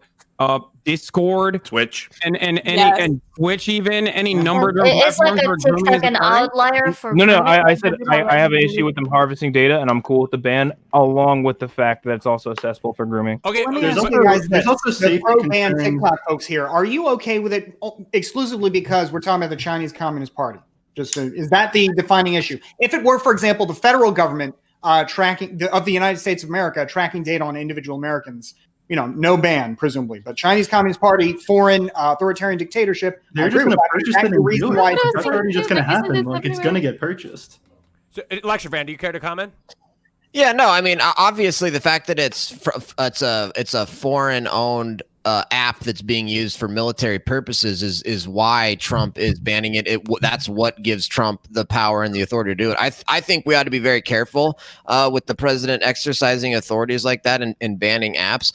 Discord, Twitch, and Twitch, even any numbered It's like platforms a TikTok an outlier for No, I said I have an issue with them harvesting data, and I'm cool with the ban, along with the fact that it's also accessible for grooming. Okay, there's also the pro-ban TikTok folks here. Are you okay with it exclusively because we're talking about the Chinese Communist Party? Is that the defining issue? If it were, for example, the federal government tracking of the United States of America tracking data on individual Americans, no ban, presumably. But Chinese Communist Party, foreign authoritarian dictatorship, they're just going to purchase it and do it. That's already just going to happen. Like, it's going to get purchased. So, Lecture fan, do you care to comment? Yeah, no, I mean, obviously the fact that it's a foreign-owned app that's being used for military purposes is why Trump is banning it. That's what gives Trump the power and the authority to do it. I think we ought to be very careful with the president exercising authorities like that and banning apps.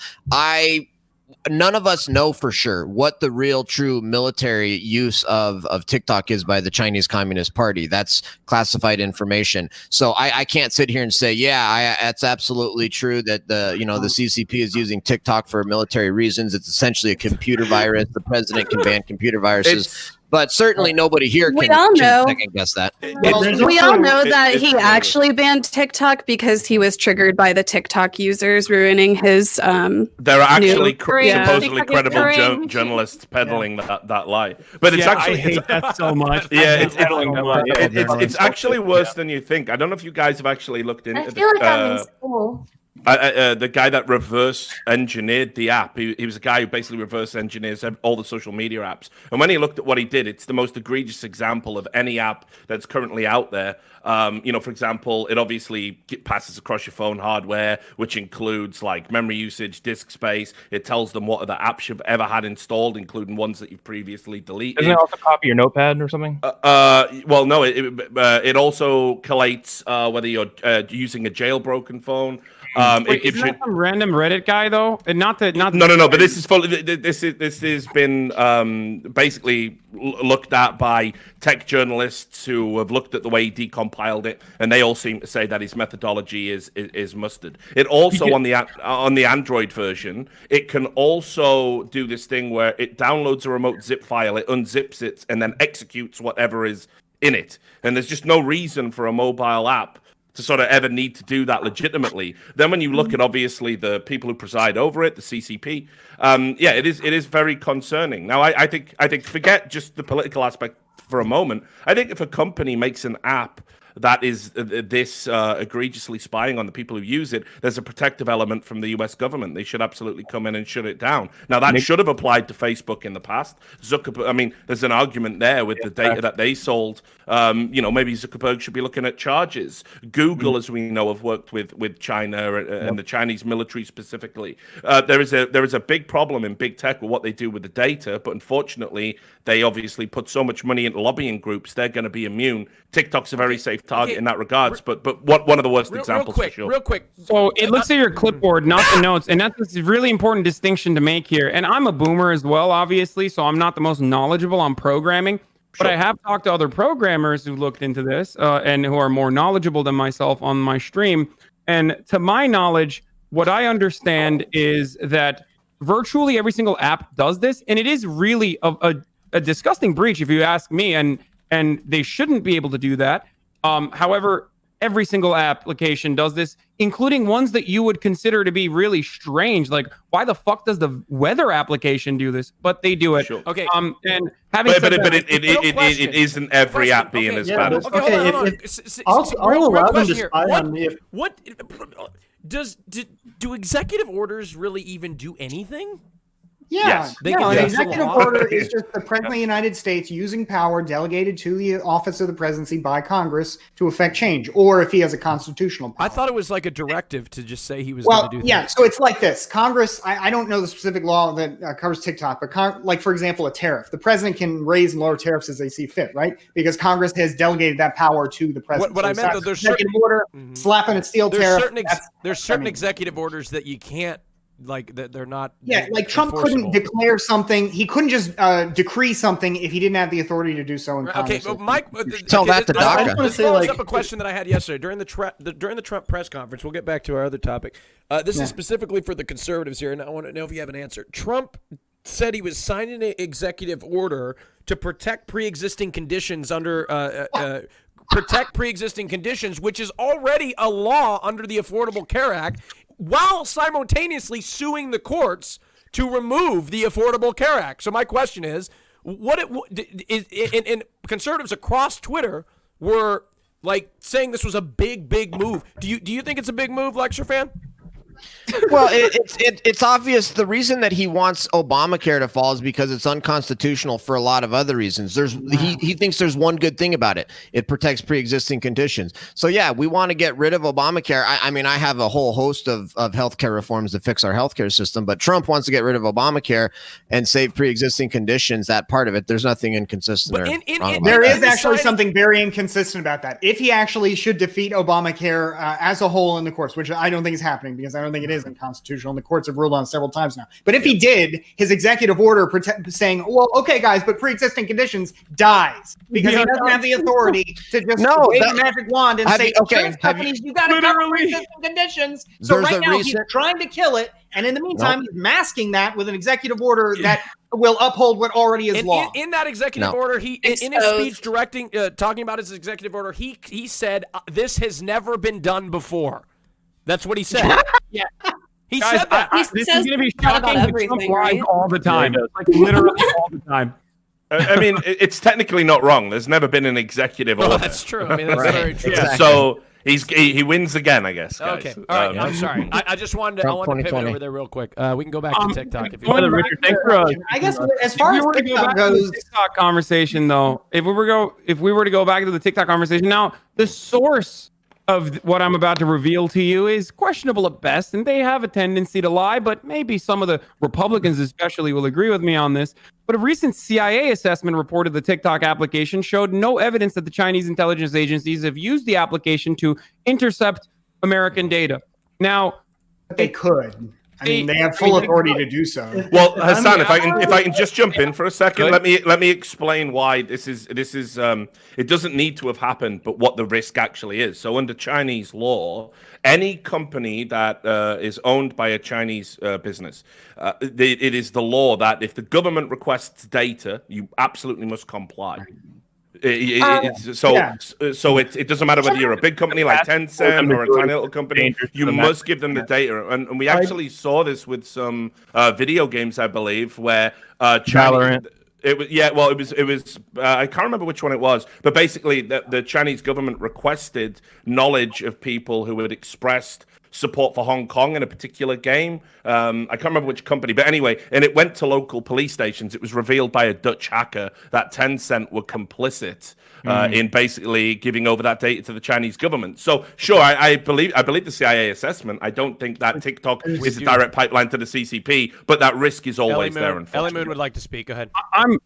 None of us know for sure what the real true military use of TikTok is by the Chinese Communist Party. That's classified information. So I can't sit here and say, it's absolutely true that the CCP is using TikTok for military reasons. It's essentially a computer virus. The president can ban computer viruses. But certainly nobody here can second guess that. We all know that he actually banned TikTok because he was triggered by the TikTok users ruining his. There are actually supposedly credible journalists peddling that lie, but it's actually I hate that so much. Yeah, it's actually worse than you think. I don't know if you guys have actually looked into. I feel like I'm in school. The guy that reverse engineered the app, he was a guy who basically reverse engineers all the social media apps. And when he looked at what he did, it's the most egregious example of any app that's currently out there. For example, it obviously passes across your phone hardware, which includes like memory usage, disk space. It tells them what other apps you've ever had installed, including ones that you've previously deleted. Doesn't it also copy your notepad or something? Well, no, it also collates whether you're using a jailbroken phone. Wait, isn't that some random Reddit guy though? And not. No. But this has been basically looked at by tech journalists who have looked at the way he decompiled it, and they all seem to say that his methodology is mustard. It also on the Android version, it can also do this thing where it downloads a remote zip file, it unzips it, and then executes whatever is in it. And there's just no reason for a mobile app to sort of ever need to do that legitimately. Then when you look at obviously the people who preside over it, the CCP, it is very concerning. Now I think forget just the political aspect for a moment. I think if a company makes an app that is this egregiously spying on the people who use it, there's a protective element from the US government. They should absolutely come in and shut it down. Now, that should have applied to Facebook in the past. Zuckerberg, I mean, there's an argument there with the data that they sold. Maybe Zuckerberg should be looking at charges. Google, as we know, have worked with China and the Chinese military specifically. There is a big problem in big tech with what they do with the data, but unfortunately, they obviously put so much money into lobbying groups, they're going to be immune. TikTok's a very safe target in that regards, but one of the worst examples for sure. Real quick. So it looks at your clipboard, not the notes, and that's a really important distinction to make here. And I'm a boomer as well, obviously, so I'm not the most knowledgeable on programming. But I have talked to other programmers who looked into this and who are more knowledgeable than myself on my stream. And to my knowledge, what I understand is that virtually every single app does this, and it is really a disgusting breach, if you ask me. And they shouldn't be able to do that. However, every single application does this, including ones that you would consider to be really strange. Like, why the fuck does the weather application do this? But they do it. Sure. Okay. And having said that, it isn't every app being as bad as. Okay, I'll allow them to spy on me. What do executive orders really even do anything? Yeah, Yes. an executive order is just the President of the United States using power delegated to the office of the presidency by Congress to effect change, or if he has a constitutional power. I thought it was like a directive to just say he was going to do things. So it's like this. Congress, I don't know the specific law that covers TikTok, but like, for example, a tariff. The president can raise and lower tariffs as they see fit, right? Because Congress has delegated that power to the president. What I meant, though, there's certain order, slapping a steel tariff. There's certain executive orders that you can't, like, that they're not. Yeah, like Trump couldn't declare something. He couldn't just decree something if he didn't have the authority to do so in Congress. Okay, Mike, tell that to DACA. This follows up a question that I had yesterday during the Trump press conference. We'll get back to our other topic. This is specifically for the conservatives here, and I want to know if you have an answer. Trump said he was signing an executive order to protect pre-existing conditions which is already a law under the Affordable Care Act, while simultaneously suing the courts to remove the Affordable Care Act. So my question is, and conservatives across Twitter were like saying this was a big move. Do you think it's a big move, Lecture Fan? Well, it's obvious. The reason that he wants Obamacare to fall is because it's unconstitutional for a lot of other reasons. He thinks there's one good thing about it. It protects pre-existing conditions. So yeah, we want to get rid of Obamacare. I mean, I have a whole host of healthcare reforms to fix our healthcare system, but Trump wants to get rid of Obamacare and save pre-existing conditions. That part of it, there's nothing inconsistent. There is actually something very inconsistent about that. If he actually should defeat Obamacare as a whole in the courts, which I don't think is happening because I don't think it is unconstitutional, and the courts have ruled on several times now. But if he did, his executive order saying, well, okay, guys, but pre-existing conditions dies because he doesn't have the authority to just wave a magic wand and say, insurance companies, you got to cover pre-existing conditions. So right now he's trying to kill it, and in the meantime, he's masking that with an executive order that will uphold what already is law. In that executive order, he in his speech talking about his executive order, he said, this has never been done before. That's what he said. Yeah. He said that. This is going to be shocking. Trump lies all the time. Like literally all the time. I mean, it's technically not wrong. There's never been an executive order. Well, that's true. I mean, that's very true. Yeah. So he wins again, I guess. Guys. Okay. All right. I'm sorry. I just wanted to pivot over there real quick. We can go back to TikTok if you want. want. Richard, thanks for. I guess as far as TikTok goes, TikTok conversation though, if we were to go back to the TikTok conversation, now the source of what I'm about to reveal to you is questionable at best, and they have a tendency to lie, but maybe some of the Republicans especially will agree with me on this. But a recent CIA assessment reported the TikTok application showed no evidence that the Chinese intelligence agencies have used the application to intercept American data. Now, they could. I mean, they have full authority to do so. Well, Hassan, if I can just jump in for a second, let me explain why this is it doesn't need to have happened, but what the risk actually is. So under Chinese law, any company that is owned by a Chinese business, it is the law that if the government requests data, you absolutely must comply. So it doesn't matter whether you're a big company like Tencent or a tiny little company. You must give them the data, and we actually saw this with some video games, I believe, where China. It was I can't remember which one it was, but basically the Chinese government requested knowledge of people who had expressed support for Hong Kong in a particular game. I can't remember which company, but anyway, and it went to local police stations. It was revealed by a Dutch hacker that Tencent were complicit in basically giving over that data to the Chinese government. So sure, I believe the CIA assessment. I don't think that TikTok is a direct pipeline to the CCP, but that risk is always there. Ellie Moon would like to speak. Go ahead.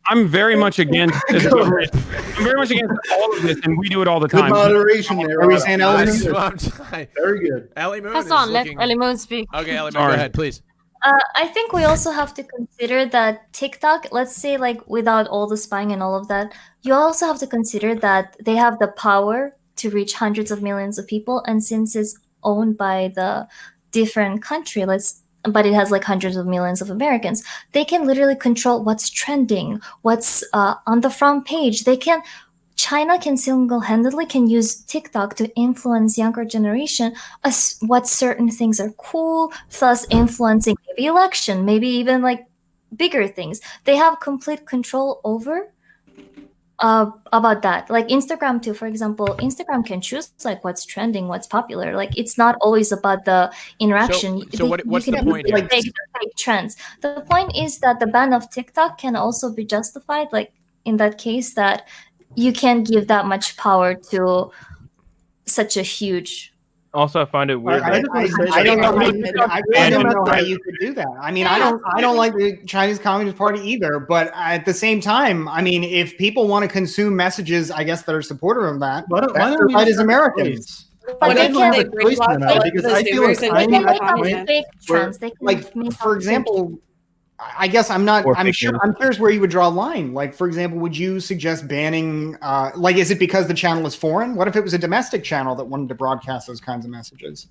I'm very much against. I'm very much against all of this, and we do it all the time. Good moderation there. Are we saying Ellie Moon? Very good. Ellie Moon. Pass on. Let Ellie Moon speak. Okay, Ellie Moon, go ahead, please. I think we also have to consider that TikTok, let's say, like, without all the spying and all of that, you also have to consider that they have the power to reach hundreds of millions of people, and since it's owned by the different country, but it has like hundreds of millions of Americans, they can literally control what's trending, what's on the front page. China can single-handedly use TikTok to influence younger generation as what certain things are cool, thus influencing maybe election, maybe even like bigger things. They have complete control over about that. Like Instagram too, for example. Instagram can choose like what's trending, what's popular. Like it's not always about the interaction. So what's the point here? Like fake trends. The point is that the ban of TikTok can also be justified, like in that case that you can't give that much power to such a huge. Also, I find it weird. I don't know how you could do that. I mean, I don't like the Chinese Communist Party either. But at the same time, I mean, if people want to consume messages, I guess that are supportive of that. That's their right as Americans. But they can make fake trends. Like, for example, I guess I'm curious where you would draw a line. Like, for example, would you suggest banning, is it because the channel is foreign? What if it was a domestic channel that wanted to broadcast those kinds of messages?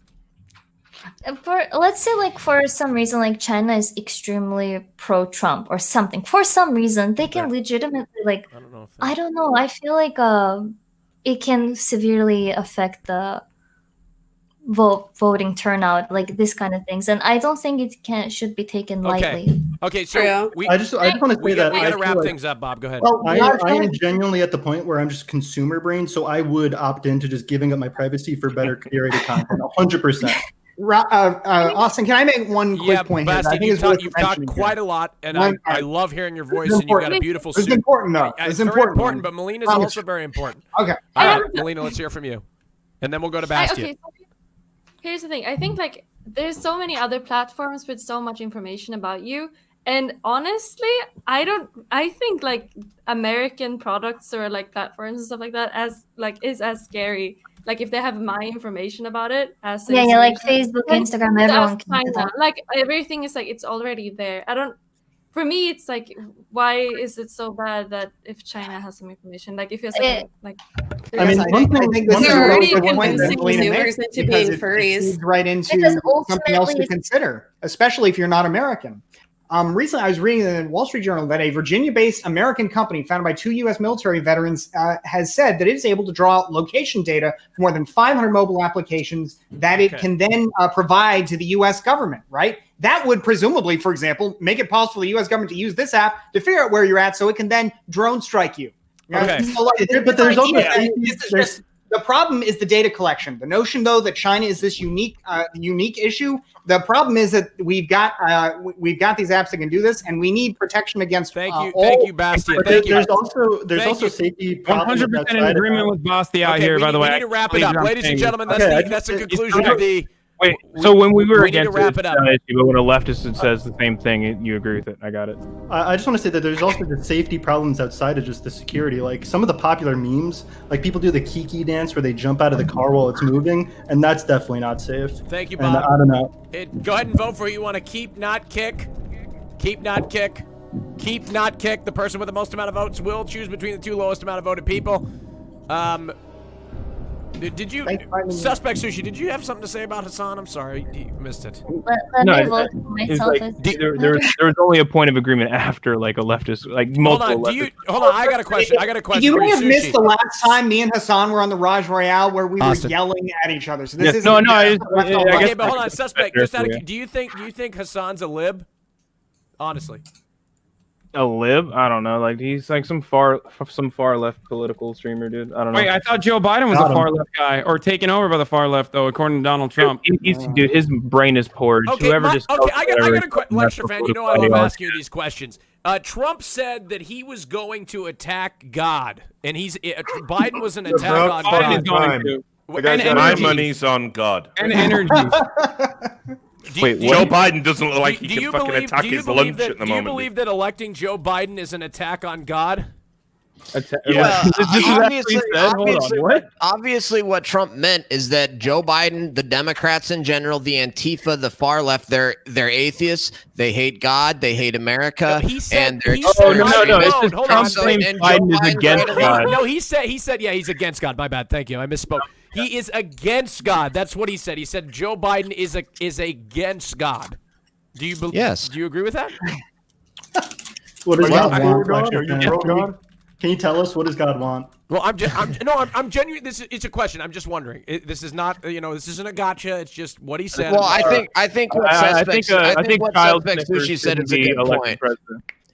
Let's say, like, for some reason, like China is extremely pro-Trump or something. For some reason, they can legitimately, like, I don't know. I feel like it can severely affect the voting turnout, like this kind of things, and I don't think it should be taken lightly. Okay, so I just want to say that we gotta wrap things up, Bob. Go ahead. Well, I am genuinely at the point where I'm just consumer brain, so I would opt into just giving up my privacy for better curated content, 100%. Austin, can I make one quick point here? Basti, you've talked quite a lot, and I love hearing your voice, and you've got a beautiful suit. It's important, though. It's very important, but Melina's also very important. Okay. Melina, let's hear from you, and then we'll go to Basti. Here's the thing. I think like there's so many other platforms with so much information about you. And honestly, I think like American products or like platforms and stuff like that is as scary. Like if they have my information about it as like Facebook, Instagram, everyone can do that. Like everything is like it's already there. For me, it's like, why is it so bad that if China has some information, like if it's like I mean, I think this is already convincing consumers into being furries. Right into something else to consider, especially if you're not American. Recently, I was reading in the Wall Street Journal that a Virginia-based American company founded by 2 U.S. military veterans has said that it is able to draw out location data for more than 500 mobile applications that it can then provide to the U.S. government, right? That would presumably, for example, make it possible for the U.S. government to use this app to figure out where you're at so it can then drone strike you. Okay. But there's also the problem is the data collection. The notion, though, that China is this unique issue. The problem is that we've got these apps that can do this, and we need protection against. Thank you, Basti. There's also safety problems. 100% in agreement with Basti out here. By the way, we need to wrap it up, ladies and gentlemen. That's the conclusion of the. Wait, so when we were against wrap it up. But when a leftist says the same thing, you agree with it. I got it. I just want to say that there's also the safety problems outside of just the security. Like some of the popular memes, like people do the Kiki dance where they jump out of the car while it's moving, and that's definitely not safe. Thank you, Bob. And I don't know. Go ahead and vote for who you want to keep, not kick. Keep, not kick. Keep, not kick. The person with the most amount of votes will choose between the two lowest amount of voted people. Did you, Suspect Sushi, did you have something to say about Hassan? I'm sorry, you missed it. Let me vote for myself. There's only a point of agreement after like a leftist, like multiple. Hold on, I got a question. You for may have Sushi. missed the last time me and Hassan were on the Rajj Royale where we were yelling at each other. So this is okay, but hold on, Suspect. Just out of, do you think Hassan's a lib? Honestly. A lib? I don't know. Like he's like some far left political streamer, dude. I don't know. Wait, I thought Joe Biden was a far left guy, or taken over by the far left, though, according to Donald Trump. Dude, his brain is porridge. Okay, I got a lecture fan. You know I love asking you these questions. Trump said that he was going to attack God, and Biden was an attack on God. Biden is going to. My money's on God. And energy. Wait, Joe Biden doesn't look like he can fucking attack his lunch at the moment. Do you believe that electing Joe Biden is an attack on God? Obviously, what Trump meant is that Joe Biden, the Democrats in general, the Antifa, the far left, they're atheists. They hate God. They hate America. No, he said Trump claims Biden is against God. No, he said, yeah, he's against God. My bad. Thank you. I misspoke. He is against God. That's what he said. He said Joe Biden is against God. Do you believe? Yes. Do you agree with that? What does God want? Are you pro God? Can you tell us what does God want? Well, I'm genuine. It's a question. I'm just wondering. This is not, this isn't a gotcha. It's just what he said. Well, I think what Suspect Sushi said is a good point.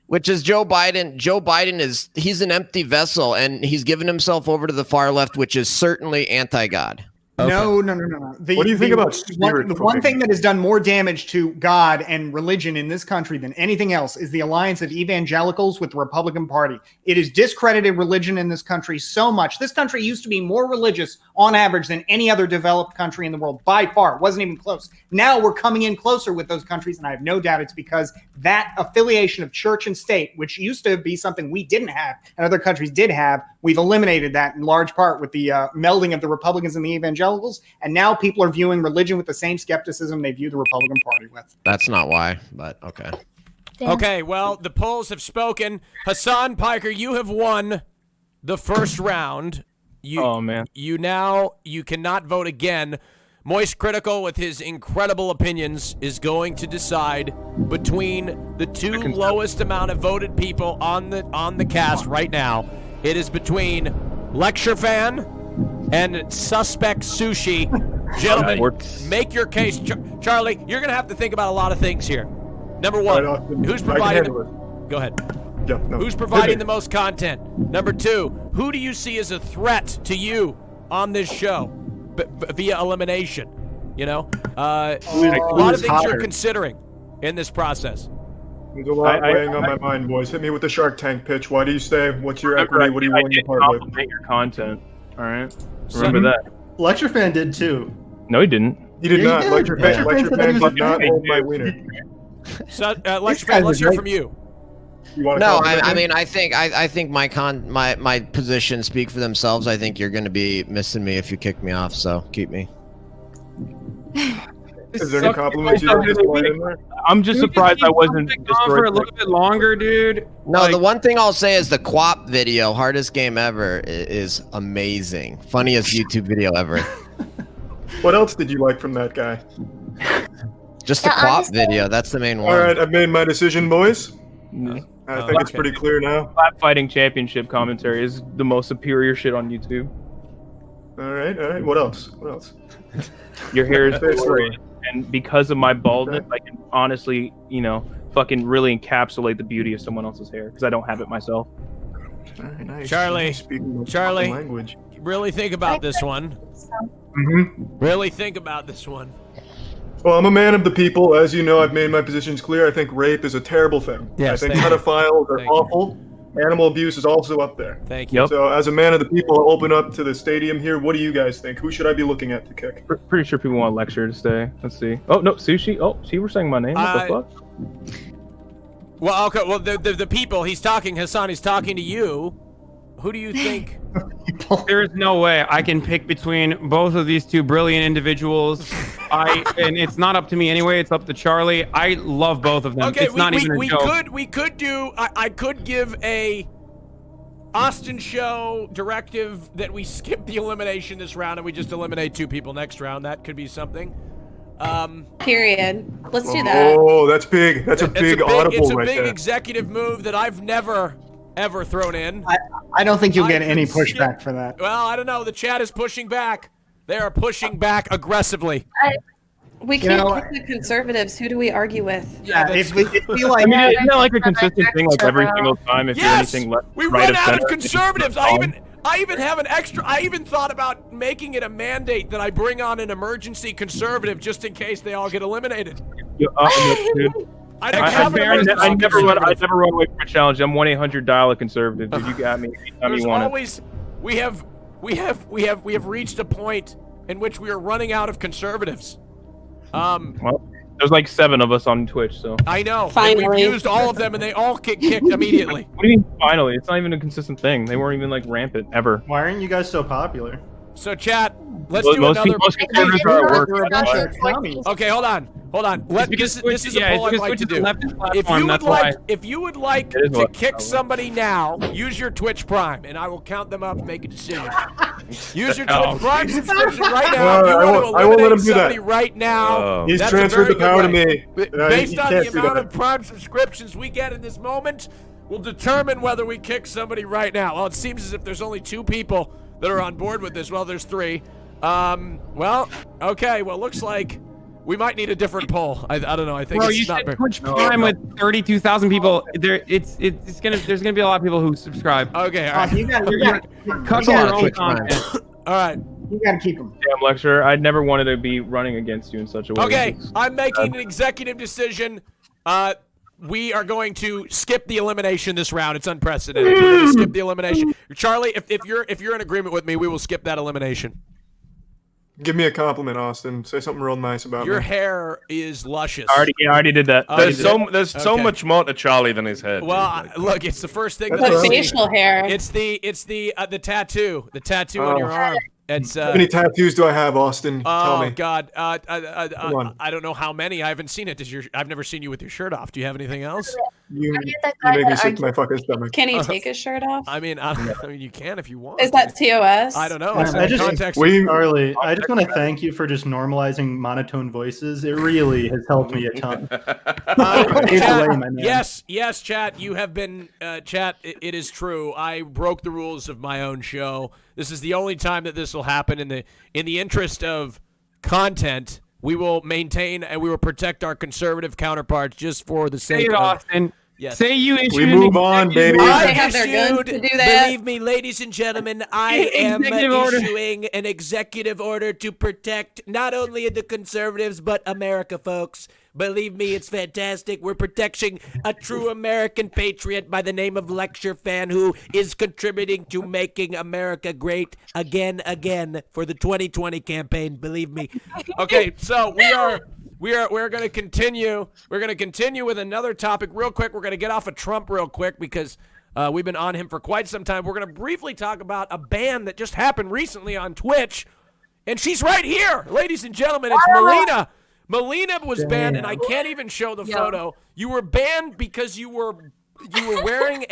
Which is Joe Biden. Joe Biden he's an empty vessel, and he's given himself over to the far left, which is certainly anti-God. Okay. No. What do you think about the one thing that has done more damage to God and religion in this country than anything else is the alliance of evangelicals with the Republican Party. It has discredited religion in this country so much. This country used to be more religious on average than any other developed country in the world by far. It wasn't even close. Now we're coming in closer with those countries, and I have no doubt it's because that affiliation of church and state, which used to be something we didn't have and other countries did have, we've eliminated that in large part with the melding of the Republicans and the evangelicals. And now people are viewing religion with the same skepticism they view the Republican Party with. That's not why, but okay. Damn. Okay, well, the polls have spoken. Hassan Piker, you have won the first round. Oh, man. You cannot vote again. Moistcritical, with his incredible opinions, is going to decide between the two lowest amount of voted people on the cast right now. It is between Lecture Fan and Suspect Sushi. Gentlemen, make your case. Charlie, you're going to have to think about a lot of things here. Number one, who's providing go ahead. Yeah, no. Who's providing the most content? Number two, who do you see as a threat to you on this show via elimination? A lot of things you're considering in this process. There's a lot weighing on my mind, boys. Hit me with the Shark Tank pitch. Why do you stay? What's your equity? What do you want to part with? Your content. All right. Remember that. Lecture Fan did too. No, he didn't. He did not. Lecture Fan did not hold my wiener. So, Lecture Fan, let's hear from you. No, I think my position speak for themselves. I think you're going to be missing me if you kick me off. So keep me. Is there any compliments you don't display in there? I'm just surprised I wasn't for a little bit longer, dude. No, the one thing I'll say is the Quap video, hardest game ever, is amazing. Funniest YouTube video ever. What else did you like from that guy? Just the Quap video. That's the main one. All right, I've made my decision, boys. I think it's pretty clear now. Clap Fighting Championship commentary is the most superior shit on YouTube. All right. What else? Your hair is glorious, and because of my baldness, I can honestly, fucking really encapsulate the beauty of someone else's hair because I don't have it myself. Very nice. Charlie, language. Really think about this one. Mm-hmm. Really think about this one. Well, I'm a man of the people. As you know, I've made my positions clear. I think rape is a terrible thing. Yes, I think pedophiles are awful. Animal abuse is also up there. Thank you. So, as a man of the people, I'll open up to the stadium here. What do you guys think? Who should I be looking at to kick? Pretty sure people want Lecture to stay. Let's see. Oh, no, Sushi. Oh, she was saying my name. What the fuck? Well, okay. Well, the people, Hassan, he's talking to you. Who do you think? There is no way I can pick between both of these two brilliant individuals. And it's not up to me anyway. It's up to Charlie. I love both of them. Okay, it's not even a joke. We could do. I could give a Austin show directive that we skip the elimination this round and we just eliminate 2 people next round. That could be something. Period. Let's do that. Oh, that's big. That's a big audible It's a right big there. executive move that I've never, ever thrown in. I don't think you'll get any pushback for that. Well, I don't know. The chat is pushing back. They are pushing back aggressively. We can't pick the conservatives. Who do we argue with? Yeah, if we like, I mean, isn't that like a consistent thing, like every single time? If Yes! you're anything left, We right run out of center, conservatives. I even have an extra. I even thought about making it a mandate that I bring on an emergency conservative just in case they all get eliminated. I never run away from a challenge. I'm 1-800-dial a conservative. Dude, you got me anytime There's you want always we have reached a point in which we are running out of conservatives. Well, there's like 7 of us on Twitch, so I know. Finally. And we've used all of them, and they all get kicked immediately. What do you mean finally? It's not even a consistent thing. They weren't even like rampant ever. Why aren't you guys so popular? So, chat, let's Most do another. conservatives are at work. We're a bunch of commies. Okay, hold on. This is a poll I'd like to do. If you would like to kick somebody now, use your Twitch Prime, and I will count them up and make a decision. Use your Twitch Prime subscription right now. If you want to I won't let him eliminate do that. somebody right now, He's that's a transferred very the power good to way. me. Based on the can't do amount that. of Prime subscriptions we get in this moment, will determine whether we kick somebody right now. Well, it seems as if there's only 2 people that are on board with this. Well, there's 3. Well, okay. Well, looks like we might need a different poll. I don't know. I think Bro, it's you not said very... Twitch Prime with 32,000 people. There's gonna be a lot of people who subscribe. Okay, all right. You got Cut your own content. All right. You got to keep them. Damn, lecturer. I never wanted to be running against you in such a way. Okay, I'm making an executive decision. We are going to skip the elimination this round. It's unprecedented. We're going to skip the elimination. Charlie, if you're in agreement with me, we will skip that elimination. Give me a compliment, Austin. Say something real nice about Your me. hair is luscious. I already did that. There's so much more to Charlie than his head. Well, look, it's the first thing that But I see. facial hair. It's the tattoo. The tattoo on your arm. It's How many tattoos do I have, Austin? Tell me. Oh God, on. I don't know how many. I haven't seen it. I've never seen you with your shirt off. Do you have anything else? You make me sick to my fucking stomach. Can he take his shirt off? I mean, you can if you want. Is that TOS? I don't know. I It's in the just, context. Charlie, I just want to thank you for just normalizing monotone voices. It really has helped me a ton. Chat, away, my man. yes, chat. You have been, chat. It is true. I broke the rules of my own show. This is the only time that this will happen. In the interest of content, we will maintain and we will protect our conservative counterparts just for the Say sake it, of. Austin. Yes. Say you issued We an move on, executive baby. order. I They have their guns issued, to do that. believe me, ladies and gentlemen, I am Executive order. issuing an executive order to protect not only the conservatives, but America, folks. Believe me, it's fantastic. We're protecting a true American patriot by the name of Lecture Fan who is contributing to making America great again for the 2020 campaign. Believe me. Okay, so we're going to continue. We're going to continue with another topic real quick. We're going to get off of Trump real quick because we've been on him for quite some time. We're going to briefly talk about a ban that just happened recently on Twitch, and she's right here, ladies and gentlemen. It's Melina. Melina was banned, and I can't even show the photo. You were banned because you were wearing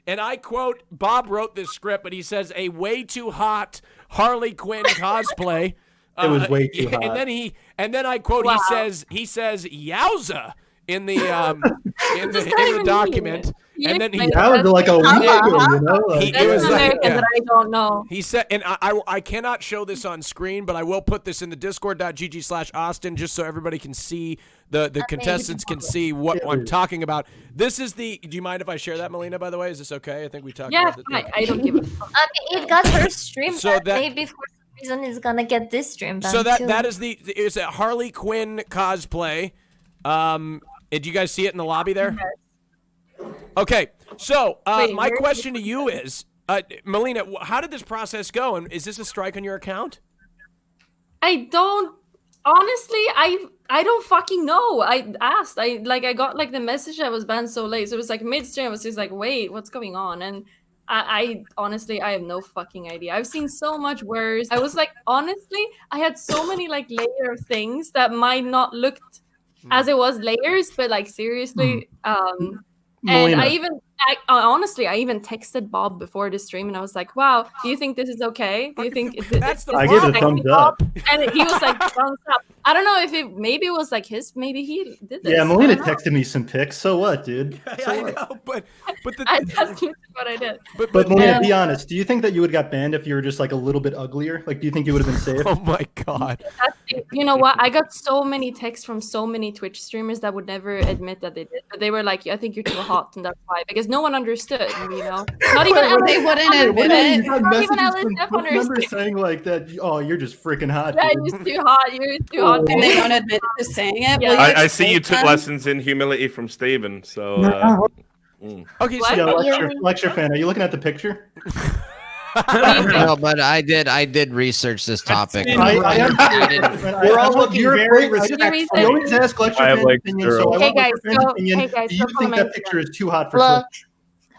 and I quote, Bob wrote this script, but he says a way too hot Harley Quinn cosplay. It was way too hot. And then I quote, he says yowza in the document. And then he That was like a week ago, you know? it was like, that I don't know. he said, and I cannot show this on screen, but I will put this in the discord.gg/Austin just so everybody can see, the contestants can see what I'm talking about. This is do you mind if I share that, Melina, by the way? Is this okay? I think we talked about it. I don't give a fuck. I mean, it got her stream So banned. Maybe for some reason it's gonna get this stream banned So too. that is it's a Harley Quinn cosplay. Did you guys see it in the lobby there? Okay, so my question to you is, Melina, how did this process go, and is this a strike on your account? I don't honestly. I don't fucking know. I asked. I got like the message I was banned so late. So it was like midstream. I was just like, wait, what's going on? And I honestly, I have no fucking idea. I've seen so much worse. I was like, honestly, I had so many like layer of things that might not looked as it was layers, but like seriously, Melina. Honestly, I even texted Bob before the stream, and I was like, "Wow, do you think this is okay? Do you think that's the I gave it a thumbs up." And he was like, "Thumbs up." I don't know if maybe it was like maybe he did this. Yeah, Melina texted me some pics. So what, dude? So I what? know, but that's what I did. But Melina, be honest. Do you think that you would have got banned if you were just like a little bit uglier? Like, do you think you would have been safe? Oh my god! You know what? I got so many texts from so many Twitch streamers that would never admit that they did. But they were like, "I think you're too hot," and that's why. Because no one understood, you know. Not even they wouldn't admit it. Not even LSF understood. Saying like that. Oh, you're just freaking hot. Yeah, dude. you're too hot. You're too hot. And they won't admit to saying it. Yeah. I see you took lessons in humility from Steven. So. Okay, What? Yeah, lecture fan. Are you looking at the picture? No, but I did research this topic. We're all looking very respectful. I always ask lecture I have, fan like, opinion, zero. so I Hey, want guys, lecture fan's so- opinion. hey, guys, Do so you think that picture is too hot for Look, Twitch?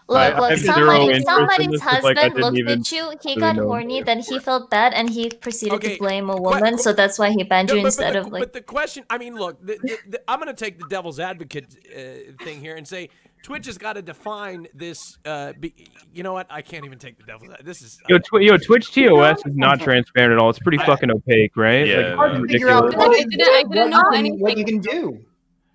Look, I have zero interest in somebody's this, 'cause, husband like, I didn't looked even at you, he really got know. horny, then he felt bad, and he proceeded Okay, to blame a woman, so that's why he banned you instead of, like... But the question, I mean, look, I'm going to take the devil's advocate thing here and say Twitch has got to define this. You know what? I can't even take the devil's advocate. This is... Twitch TOS is not transparent at all. It's pretty fucking opaque, right? Yeah. Like, Hard to figure out ridiculous. I didn't know anything. what you can do.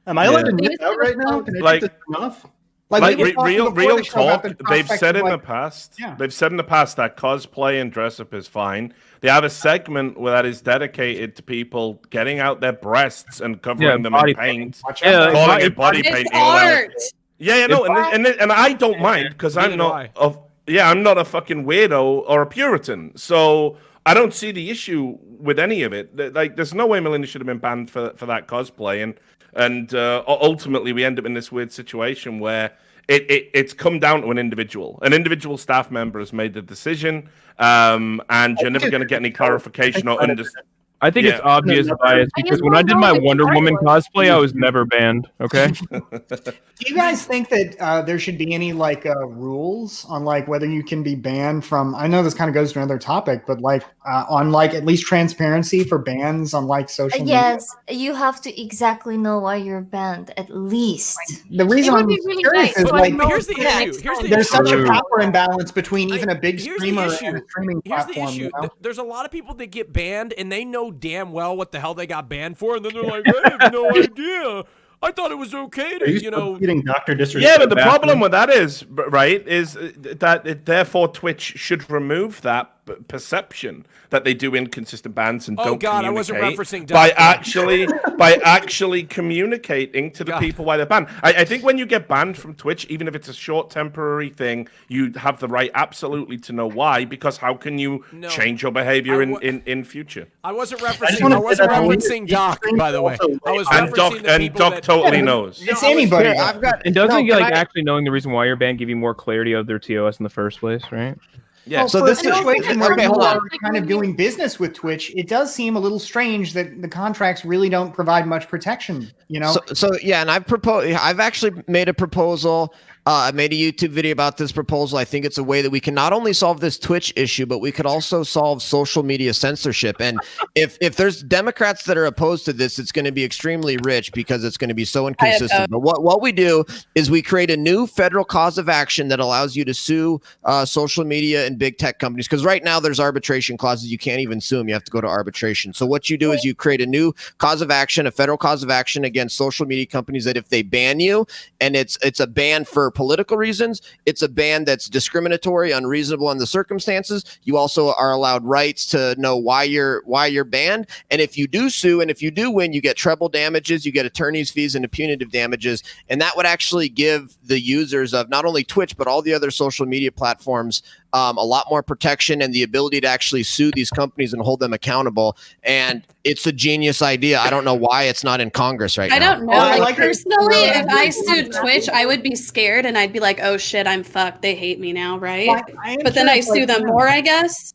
Am I allowed to nip out right now? Can I Like- take this off? Like we were talking real before the show about talk, the they've prospect said of, in the like- past. Yeah. They've said in the past that cosplay and dress up is fine. They have a segment where that is dedicated to people getting out their breasts and covering them body in paint, Yeah, calling it body It's painting. art. Yeah, no, and I don't mind because I'm Neither not do I. I'm not a fucking weirdo or a Puritan, so I don't see the issue with any of it. Like, there's no way Melinda should have been banned for that cosplay, and ultimately we end up in this weird situation where it's come down to an individual. An individual staff member has made the decision, and you're never going to get any clarification or understanding. I think it's obvious bias because when I did my Wonder Woman cosplay, I was never banned. Okay. Do you guys think that there should be any like rules on like whether you can be banned from? I know this kind of goes to another topic, but like on like at least transparency for bans on like social media. Yes, you have to exactly know why you're banned, at least. The reason I'm really curious nice. is But like here's the issue. Here's the there's issue. such a power imbalance between even a big Here's the streamer issue. and a streaming Here's the platform. issue. You know? There's a lot of people that get banned, and they know damn well what the hell they got banned for, and then they're like, I have no idea. I thought it was okay to, you know. Eating Dr. Disrespect. Yeah, but the problem with that is that therefore Twitch should remove that perception that they do inconsistent bans and don't God, I communicate wasn't referencing by Dr. actually communicating to the people why they're banned. I think when you get banned from Twitch, even if it's a short temporary thing, you have the right absolutely to know why, because how can you change your behavior in future? I wasn't referencing Doc, by the way. I was referencing the people Doc that totally knows. It's anybody. And doesn't actually knowing the reason why you're banned give you more clarity of their TOS in the first place, right? Yeah. So this situation where you hold are on. kind of doing business with Twitch, it does seem a little strange that the contracts really don't provide much protection. You know. So yeah, and I've actually made a proposal. I made a YouTube video about this proposal. I think it's a way that we can not only solve this Twitch issue, but we could also solve social media censorship. And if there's Democrats that are opposed to this, it's going to be extremely rich because it's going to be so inconsistent. But what we do is we create a new federal cause of action that allows you to sue social media and big tech companies. Because right now there's arbitration clauses. You can't even sue them. You have to go to arbitration. So what you do is you create a new cause of action, a federal cause of action against social media companies that if they ban you, and it's a ban for political reasons, it's a ban that's discriminatory, unreasonable in the circumstances. You also are allowed rights to know why you're banned. And if you do sue and if you do win, you get treble damages, you get attorney's fees and punitive damages. And that would actually give the users of not only Twitch, but all the other social media platforms a lot more protection and the ability to actually sue these companies and hold them accountable. And it's a genius idea. I don't know why it's not in Congress right now. I don't know. Personally, if I sued Twitch, I would be scared and I'd be like, oh shit, I'm fucked. They hate me now, right? But then I sue them more, I guess.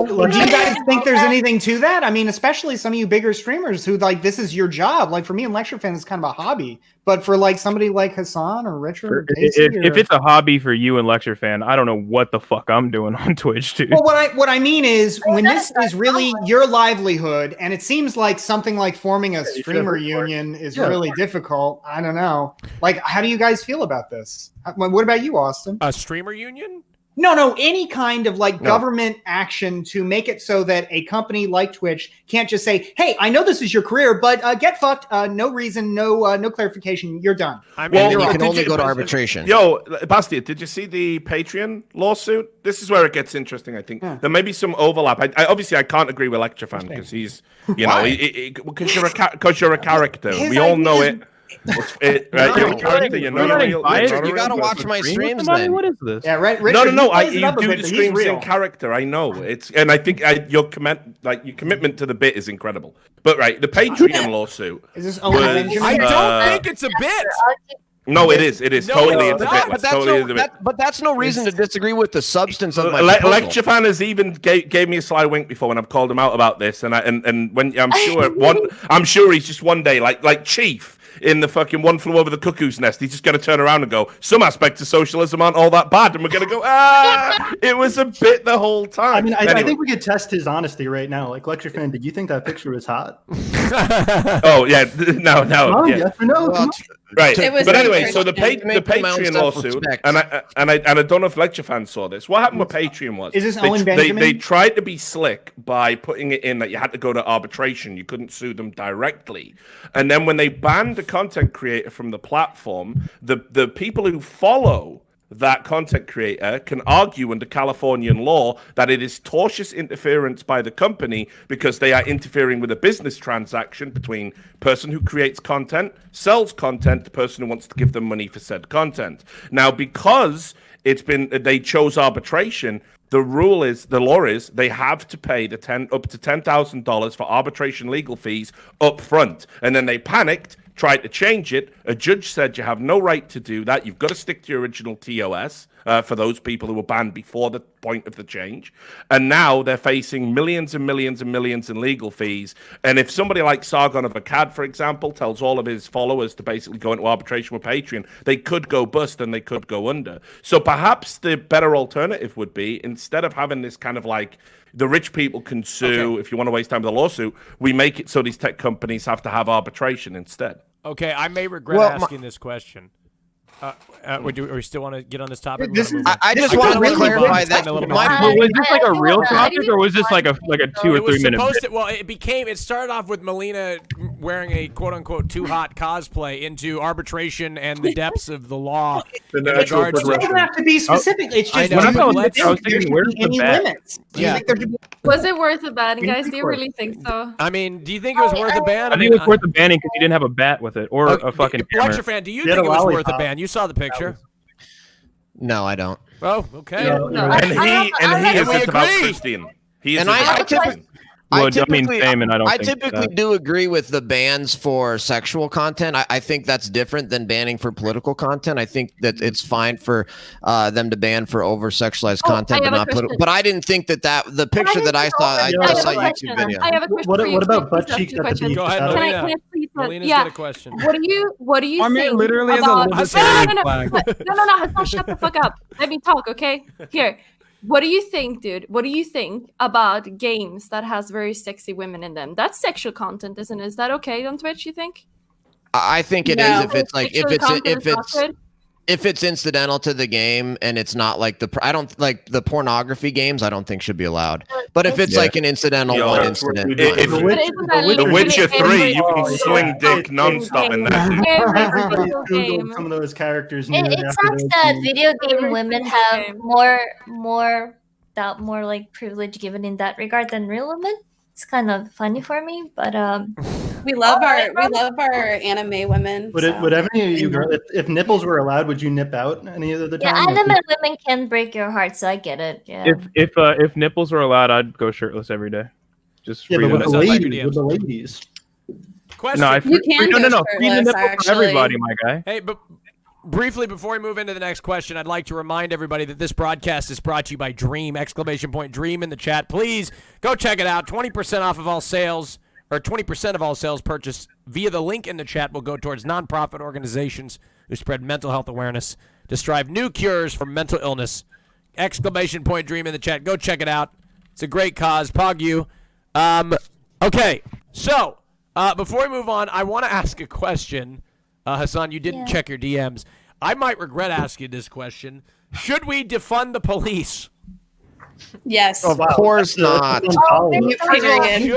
do you guys think there's anything to that? I mean, especially some of you bigger streamers who like this is your job. Like for me and Lecture Fan, it's kind of a hobby. But for like somebody like Hassan or Richard, or if it's a hobby for you and Lecture Fan, I don't know what the fuck I'm doing on Twitch, dude. Well, what I mean is when this is really your livelihood, and it seems like something like forming a streamer union is really difficult. I don't know. Like, how do you guys feel about this? What about you, Austin? A streamer union? No, any kind of like government action to make it so that a company like Twitch can't just say, "Hey, I know this is your career, but get fucked. No reason, no clarification. You're done." I mean, you can only go to arbitration. Yo, Basti, did you see the Patreon lawsuit? This is where it gets interesting. I think there may be some overlap. I obviously I can't agree with Lecture Fan because he's, because you're a character. We all know it. You're a character, you gotta watch my streams then. What is this? Yeah, right. No. You do the streams in character. I know and I think your commitment to the bit is incredible. But the Patreon lawsuit. Is this Owen Benjamin? I don't think it's a bit. No, it is. It is totally. But that's no reason to disagree with the substance of my Lecture Fan has even gave me a sly wink before when I've called him out about this, and when I'm sure he's just one day like Chief in the fucking One Flew Over the Cuckoo's Nest. He's just going to turn around and go, some aspects of socialism aren't all that bad, and we're going to go, it was a bit the whole time. I mean, I think we could test his honesty right now. Like, Lecture Fan, did you think that picture was hot? Oh yeah, no. Yes or no? Well, right, but anyway, so the Patreon lawsuit, and I don't know if Lecture Fan saw this. What happened with Patreon was is this Owen Benjamin? They tried to be slick by putting it in that you had to go to arbitration. You couldn't sue them directly, and then when they banned the content creator from the platform, the people who follow that content creator can argue under Californian law that it is tortious interference by the company because they are interfering with a business transaction between person who creates content, sells content, the person who wants to give them money for said content. Now, because they chose arbitration, the law is they have to pay up to $10,000 for arbitration legal fees up front. And then they panicked, tried to change it. A judge said you have no right to do that. You've got to stick to your original TOS for those people who were banned before the point of the change. And now they're facing millions and millions and millions in legal fees. And if somebody like Sargon of Akkad, for example, tells all of his followers to basically go into arbitration with Patreon, they could go bust and they could go under. So perhaps the better alternative would be, instead of having this kind of like the rich people can sue, if you want to waste time with a lawsuit, we make it so these tech companies have to have arbitration instead. Okay, I may regret asking this question. Do we still want to get on this topic? I just want to clarify that. Was this like a real topic, or was this like a 2 or 3 minute? It started off with Melina wearing a quote unquote too hot cosplay into arbitration and the depths of the law. It doesn't have to be specific. It's just any limits. Was it worth a ban, guys? Do you really think so? I mean, do you think it was worth a ban? I think it was worth a banning because you didn't have a bat with it or a fucking camera. Lecture Fan, do you think it was worth a ban? You saw the picture. No, I don't. Oh, okay. No. And he is just about Christian. He is I typically do agree with the bans for sexual content. I think that's different than banning for political content. I think that it's fine for them to ban for over-sexualized content, but not political. But I didn't think that the picture that I saw, I just saw a YouTube video. I have a question for you. What about butt cheeks at the beach? Go ahead, Can I please? Melina's got a question. What do you think literally about... is a flag. No, Hassan, shut the fuck up. Let me talk, okay? Here. What do you think, dude? What do you think about games that has very sexy women in them? That's sexual content, isn't it? Is that okay on Twitch, you think? I think it is if it's incidental to the game and it's not like I don't like the pornography games. I don't think should be allowed. But if it's like an incidental incident, The Witcher 3, you can swing dick nonstop in that. Google some of those characters. It sucks that video game women have more like privilege given in that regard than real women. It's kind of funny for me, but we love our anime women. Would any of you girls, if nipples were allowed, would you nip out any of the time? Yeah, anime women can break your heart, so I get it. Yeah. If nipples were allowed, I'd go shirtless every day. Just with the ladies. Question. No, you can no. Free the shirtless, nipple for everybody, my guy. Hey, but briefly, before we move into the next question, I'd like to remind everybody that this broadcast is brought to you by Dream! !Dream in the chat. Please go check it out. 20% off of all sales, or 20% of all sales purchased via the link in the chat will go towards nonprofit organizations who spread mental health awareness to strive new cures for mental illness. !Dream in the chat. Go check it out. It's a great cause. Pog you. Okay, so before we move on, I want to ask a question. Hassan, you didn't check your DMs. I might regret asking this question. Should we defund the police? Yes. Of course not. Oh, Why have you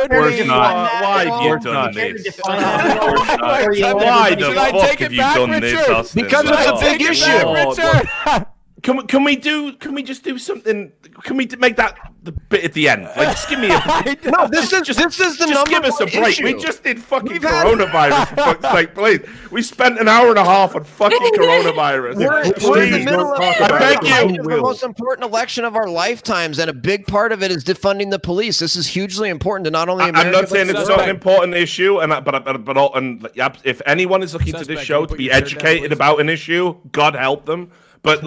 done this? Why the fuck have you done this, Austin? Because it's a big issue. Can we just do something? Can we make that the bit at the end? Like, just give me a. No, this is the number. Just give us a break. Issue. We just did fucking coronavirus. For fuck's sake, please. We spent an hour and a half on fucking coronavirus. We're in the middle of I beg you. the most important election of our lifetimes, and a big part of it is defunding the police. This is hugely important to not only America. I'm not saying it's not an important issue, but if anyone is looking to this show to be educated about an issue, God help them. But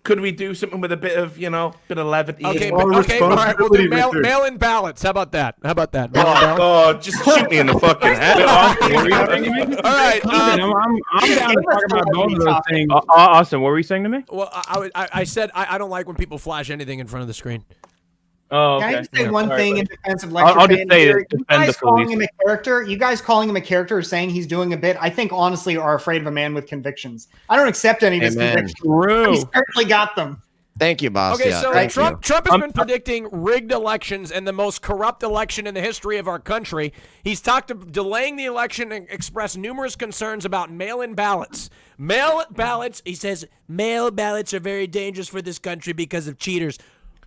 could we do something with a bit of levity? Okay, all right, we'll do mail-in ballots. How about that? Just shoot me in the fucking head. All right. I'm down to talk about both of those things. Austin, what were you saying to me? Well, I said I don't like when people flash anything in front of the screen. Oh, okay. Can I just say one thing in defense of I'll Lecture just say here? defend the police. You guys calling him a character or saying he's doing a bit, I think honestly are afraid of a man with convictions. I don't accept any of his convictions. True. He certainly got them. Thank you, boss. Okay, yeah, so Trump has been predicting rigged elections and the most corrupt election in the history of our country. He's talked of delaying the election and expressed numerous concerns about mail-in ballots. Mail ballots, he says, mail ballots are very dangerous for this country because of cheaters.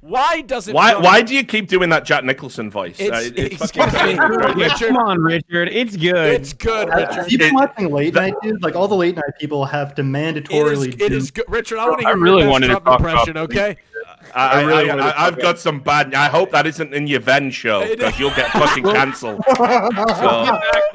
Why do you keep doing that Jack Nicholson voice? It's fucking Come on, Richard. It's good. It's good, Richard. You've been watching late night, dude. Like all the late night people have to mandatorily. It is good, Richard. I want to hear really your wanted best to Trump talk impression. about Okay. I've got some bad. I hope that isn't in your Ven show because you'll get fucking cancelled.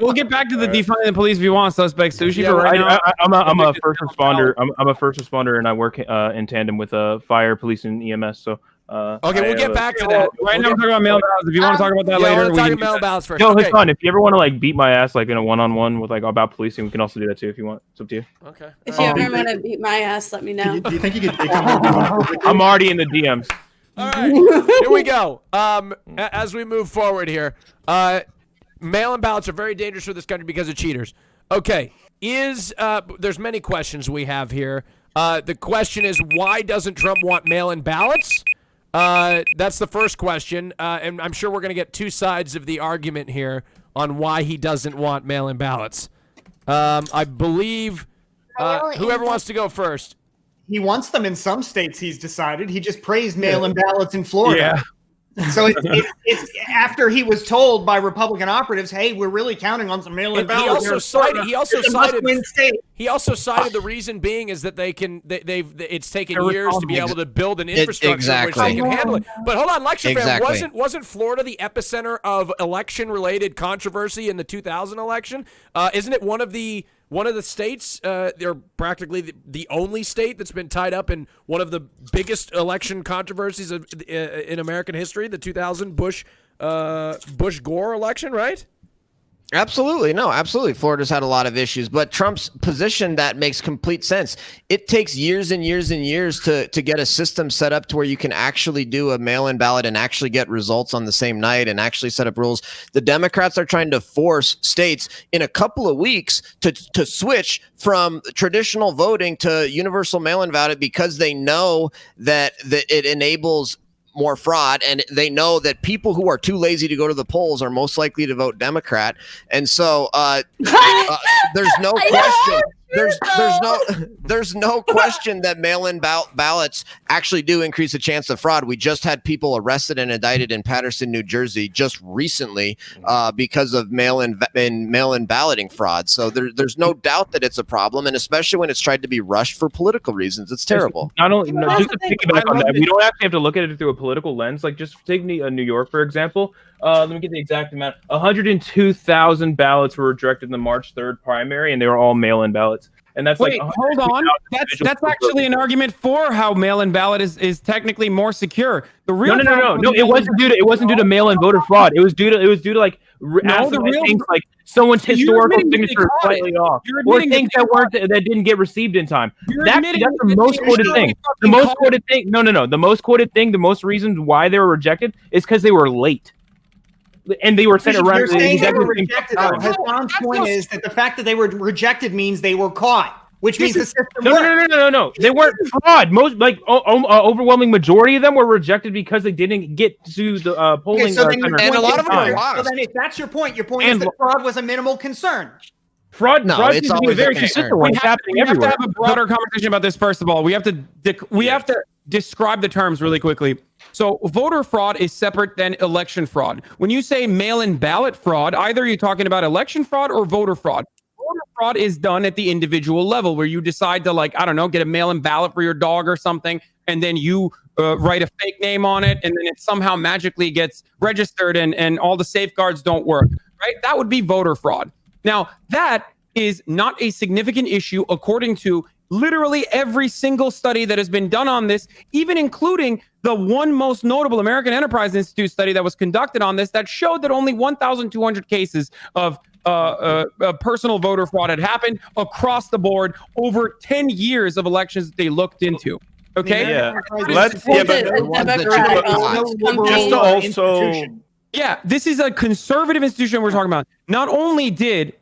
We'll get back to the defunding the police if you want, suspect sushi. Yeah, but right now, I'm a first responder. I'm a first responder, and I work in tandem with fire, police, and EMS. So. Okay, we'll get back to that. Right now, we're talking about mail ballots. If you want to talk about that later, we'll talk about mail ballots first. Yo, okay. it's fun. If you ever want to beat my ass in a one-on-one with about policing, we can also do that too if you want. It's up to you. Okay. If you ever want to beat my ass, let me know. Do you think you could take I'm already in the DMs. All right, here we go. As we move forward here, mail-in ballots are very dangerous for this country because of cheaters. Okay, there's many questions we have here. The question is, why doesn't Trump want mail-in ballots? That's the first question, and I'm sure we're going to get two sides of the argument here on why he doesn't want mail-in ballots. I believe whoever wants to go first. He wants them in some states, he's decided. He just praised mail-in ballots in Florida. Yeah. So it's after he was told by Republican operatives, "Hey, we're really counting on some mail-in ballots." He also cited the reason being is that it's taken years to be able to build an infrastructure which they can handle it. But hold on, lecture fan, wasn't Florida the epicenter of election-related controversy in the 2000 election? Isn't it one of the states, they're practically the only state that's been tied up in one of the biggest election controversies in American history, the 2000 Bush-Gore election, right? Absolutely. No, absolutely. Florida's had a lot of issues, but Trump's position, that makes complete sense. It takes years and years and years to get a system set up to where you can actually do a mail-in ballot and actually get results on the same night and actually set up rules. The Democrats are trying to force states in a couple of weeks to switch from traditional voting to universal mail-in ballot because they know that it enables more fraud, and they know that people who are too lazy to go to the polls are most likely to vote Democrat. And so there's no question. There's no question that mail-in ballots actually do increase the chance of fraud. We just had people arrested and indicted in Paterson, New Jersey, just recently because of mail-in balloting fraud. So there's no doubt that it's a problem, and especially when it's tried to be rushed for political reasons, it's terrible. Not only just to piggyback on that, we don't actually have to look at it through a political lens. Like, just take New York, for example. Let me get the exact amount. 102,000 ballots were rejected in the March 3rd primary, and they were all mail-in ballots. and that's Wait, like hold on. That's actually an argument for how mail-in ballot is technically more secure. The real no. It wasn't due to mail-in voter fraud. It was due to like things like someone's historical signature is slightly off, or things that didn't get received in time. That's the most quoted thing. The most quoted thing. No. The most quoted thing. The most reasons why they were rejected is because they were late. And they were sent around. You're saying they were rejected. Hassan's point is that the fact that they were rejected means they were caught, which means the system worked. No. They weren't fraud. Most overwhelming majority of them were rejected because they didn't get to the polling. And a lot of them were lost. So then, if that's your point is that fraud was a minimal concern. Fraud it's always very consistent. We have to have a broader conversation about this. First of all, we have to describe the terms really quickly. So voter fraud is separate than election fraud. When you say mail-in ballot fraud, either you're talking about election fraud or voter fraud. Voter fraud is done at the individual level where you decide to get a mail-in ballot for your dog or something, and then you write a fake name on it, and then it somehow magically gets registered and all the safeguards don't work, right? That would be voter fraud. Now, that is not a significant issue according to literally every single study that has been done on this, even including the one most notable American Enterprise Institute study that was conducted on this that showed that only 1,200 cases of personal voter fraud had happened across the board over 10 years of elections that they looked into. Okay? Yeah. Yeah, this is a conservative institution we're talking about. Not only did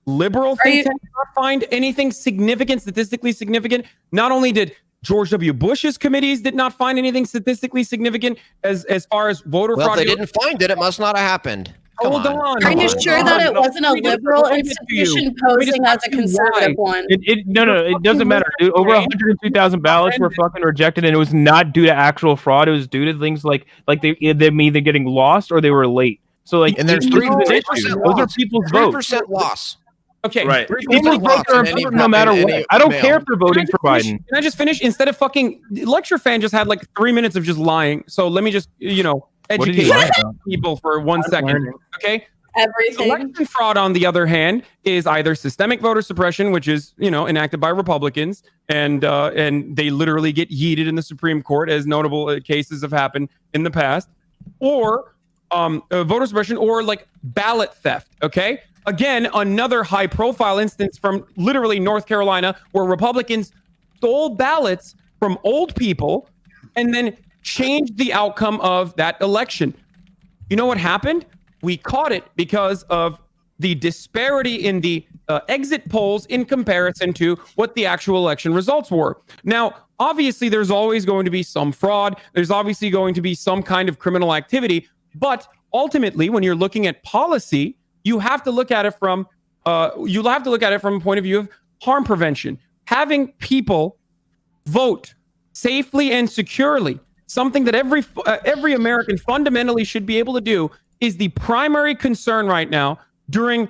liberal think tanks not find anything statistically significant, not only did George W. Bush's committees did not find anything statistically significant as far as voter fraud. Well, if they didn't find it, it must not have happened. Hold on. Are you sure that it wasn't a liberal institution posing as a conservative one? It doesn't matter. Dude. Over 102,000 ballots were fucking rejected, and it was not due to actual fraud. It was due to things like them either getting lost or they were late. So and there's 3% those are people's votes. 3% loss. Okay. Right. People's votes are important no matter what. I don't care if they're voting for Biden. Can I just finish? Instead of lecture fan just had like 3 minutes of just lying. So let me just, educate people for 1 second. Okay. Everything. Election fraud, on the other hand, is either systemic voter suppression, which is, enacted by Republicans, and they literally get yeeted in the Supreme Court, as notable cases have happened in the past, or voter suppression, or like ballot theft. Okay. Again, another high-profile instance from literally North Carolina where Republicans stole ballots from old people and then changed the outcome of that election. You know what happened? We caught it because of the disparity in the exit polls in comparison to what the actual election results were. Now, obviously, there's always going to be some fraud. There's obviously going to be some kind of criminal activity. But ultimately, when you're looking at policy, you have to look at it from a point of view of harm prevention. Having people vote safely and securely, something that every American fundamentally should be able to do, is the primary concern right now during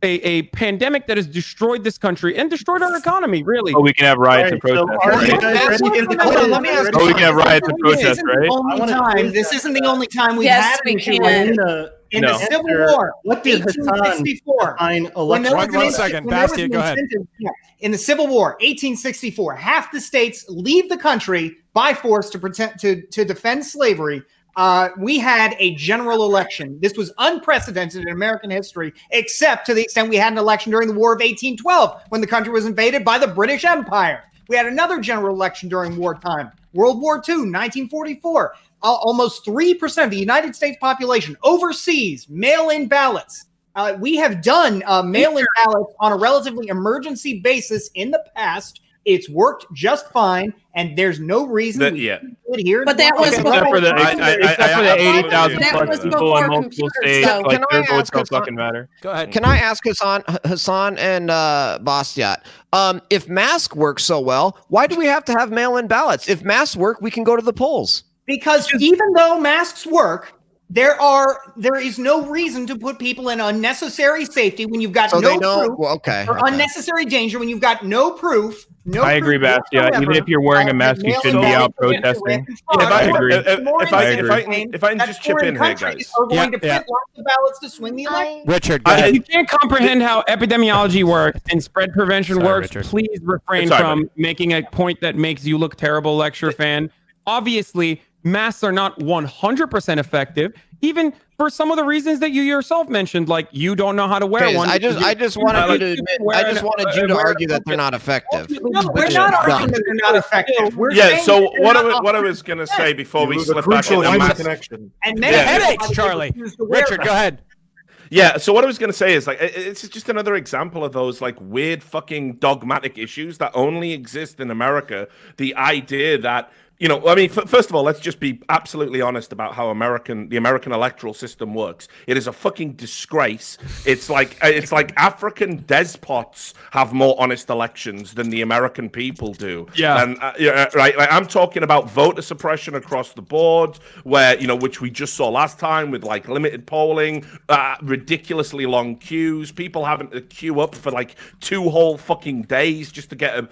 a pandemic that has destroyed this country and destroyed our economy, really. Oh, we can have riots and protests. We can have riots and protests, right? This isn't the only time we've had an issue in the Civil War. What did Hassan define election? 1 second, Bastia, go ahead. In the Civil War, 1864, half the states leave the country by force to defend slavery. We had a general election. This was unprecedented in American history, except to the extent we had an election during the War of 1812, when the country was invaded by the British Empire. We had another general election during wartime. World War II, 1944. Almost 3% of the United States population overseas mail-in ballots. We have done mail-in ballots on a relatively emergency basis in the past. It's worked just fine, and there's no reason we do it here. But that was except for the 80,000 plus people in multiple states. Like, their votes don't fucking matter. Go ahead. Can I ask Hassan and Bastiat, if masks work so well, why do we have to have mail-in ballots? If masks work, we can go to the polls. Because even though masks work, There is no reason to put people in unnecessary safety when you've got So they no know. proof, Well, okay. or unnecessary danger when you've got no proof. I agree, Bastia. Even if you're wearing a mask, you shouldn't be out protesting. I agree. If I can just chip in here, guys. Are going to print lots of ballots to swing the election. Richard, go ahead. If you can't comprehend how epidemiology works and spread prevention works, Richard. please refrain from making a point that makes you look terrible, lecture fan. Obviously, masks are not 100% effective, even for some of the reasons that you yourself mentioned, like you don't know how to wear one. I just wanted you to admit. I just wanted you to argue that they're not effective. No, we're not arguing that they're not effective. We're Yeah. saying So that they're what I not was going to say before we The slip back crucial into human mask. connection. And Yeah. many Headaches, Charlie. Richard, go ahead. Yeah, so what I was going to say is, like, it's just another example of those, like, weird fucking dogmatic issues that only exist in America. The idea that, you know, I mean, first of all, let's just be absolutely honest about how the American electoral system works. It is a fucking disgrace. It's like African despots have more honest elections than the American people do. Yeah. And right. Like, I'm talking about voter suppression across the board, where, you know, which we just saw last time with, like, limited polling, ridiculously long queues, people having to queue up for like 2 whole fucking days just to get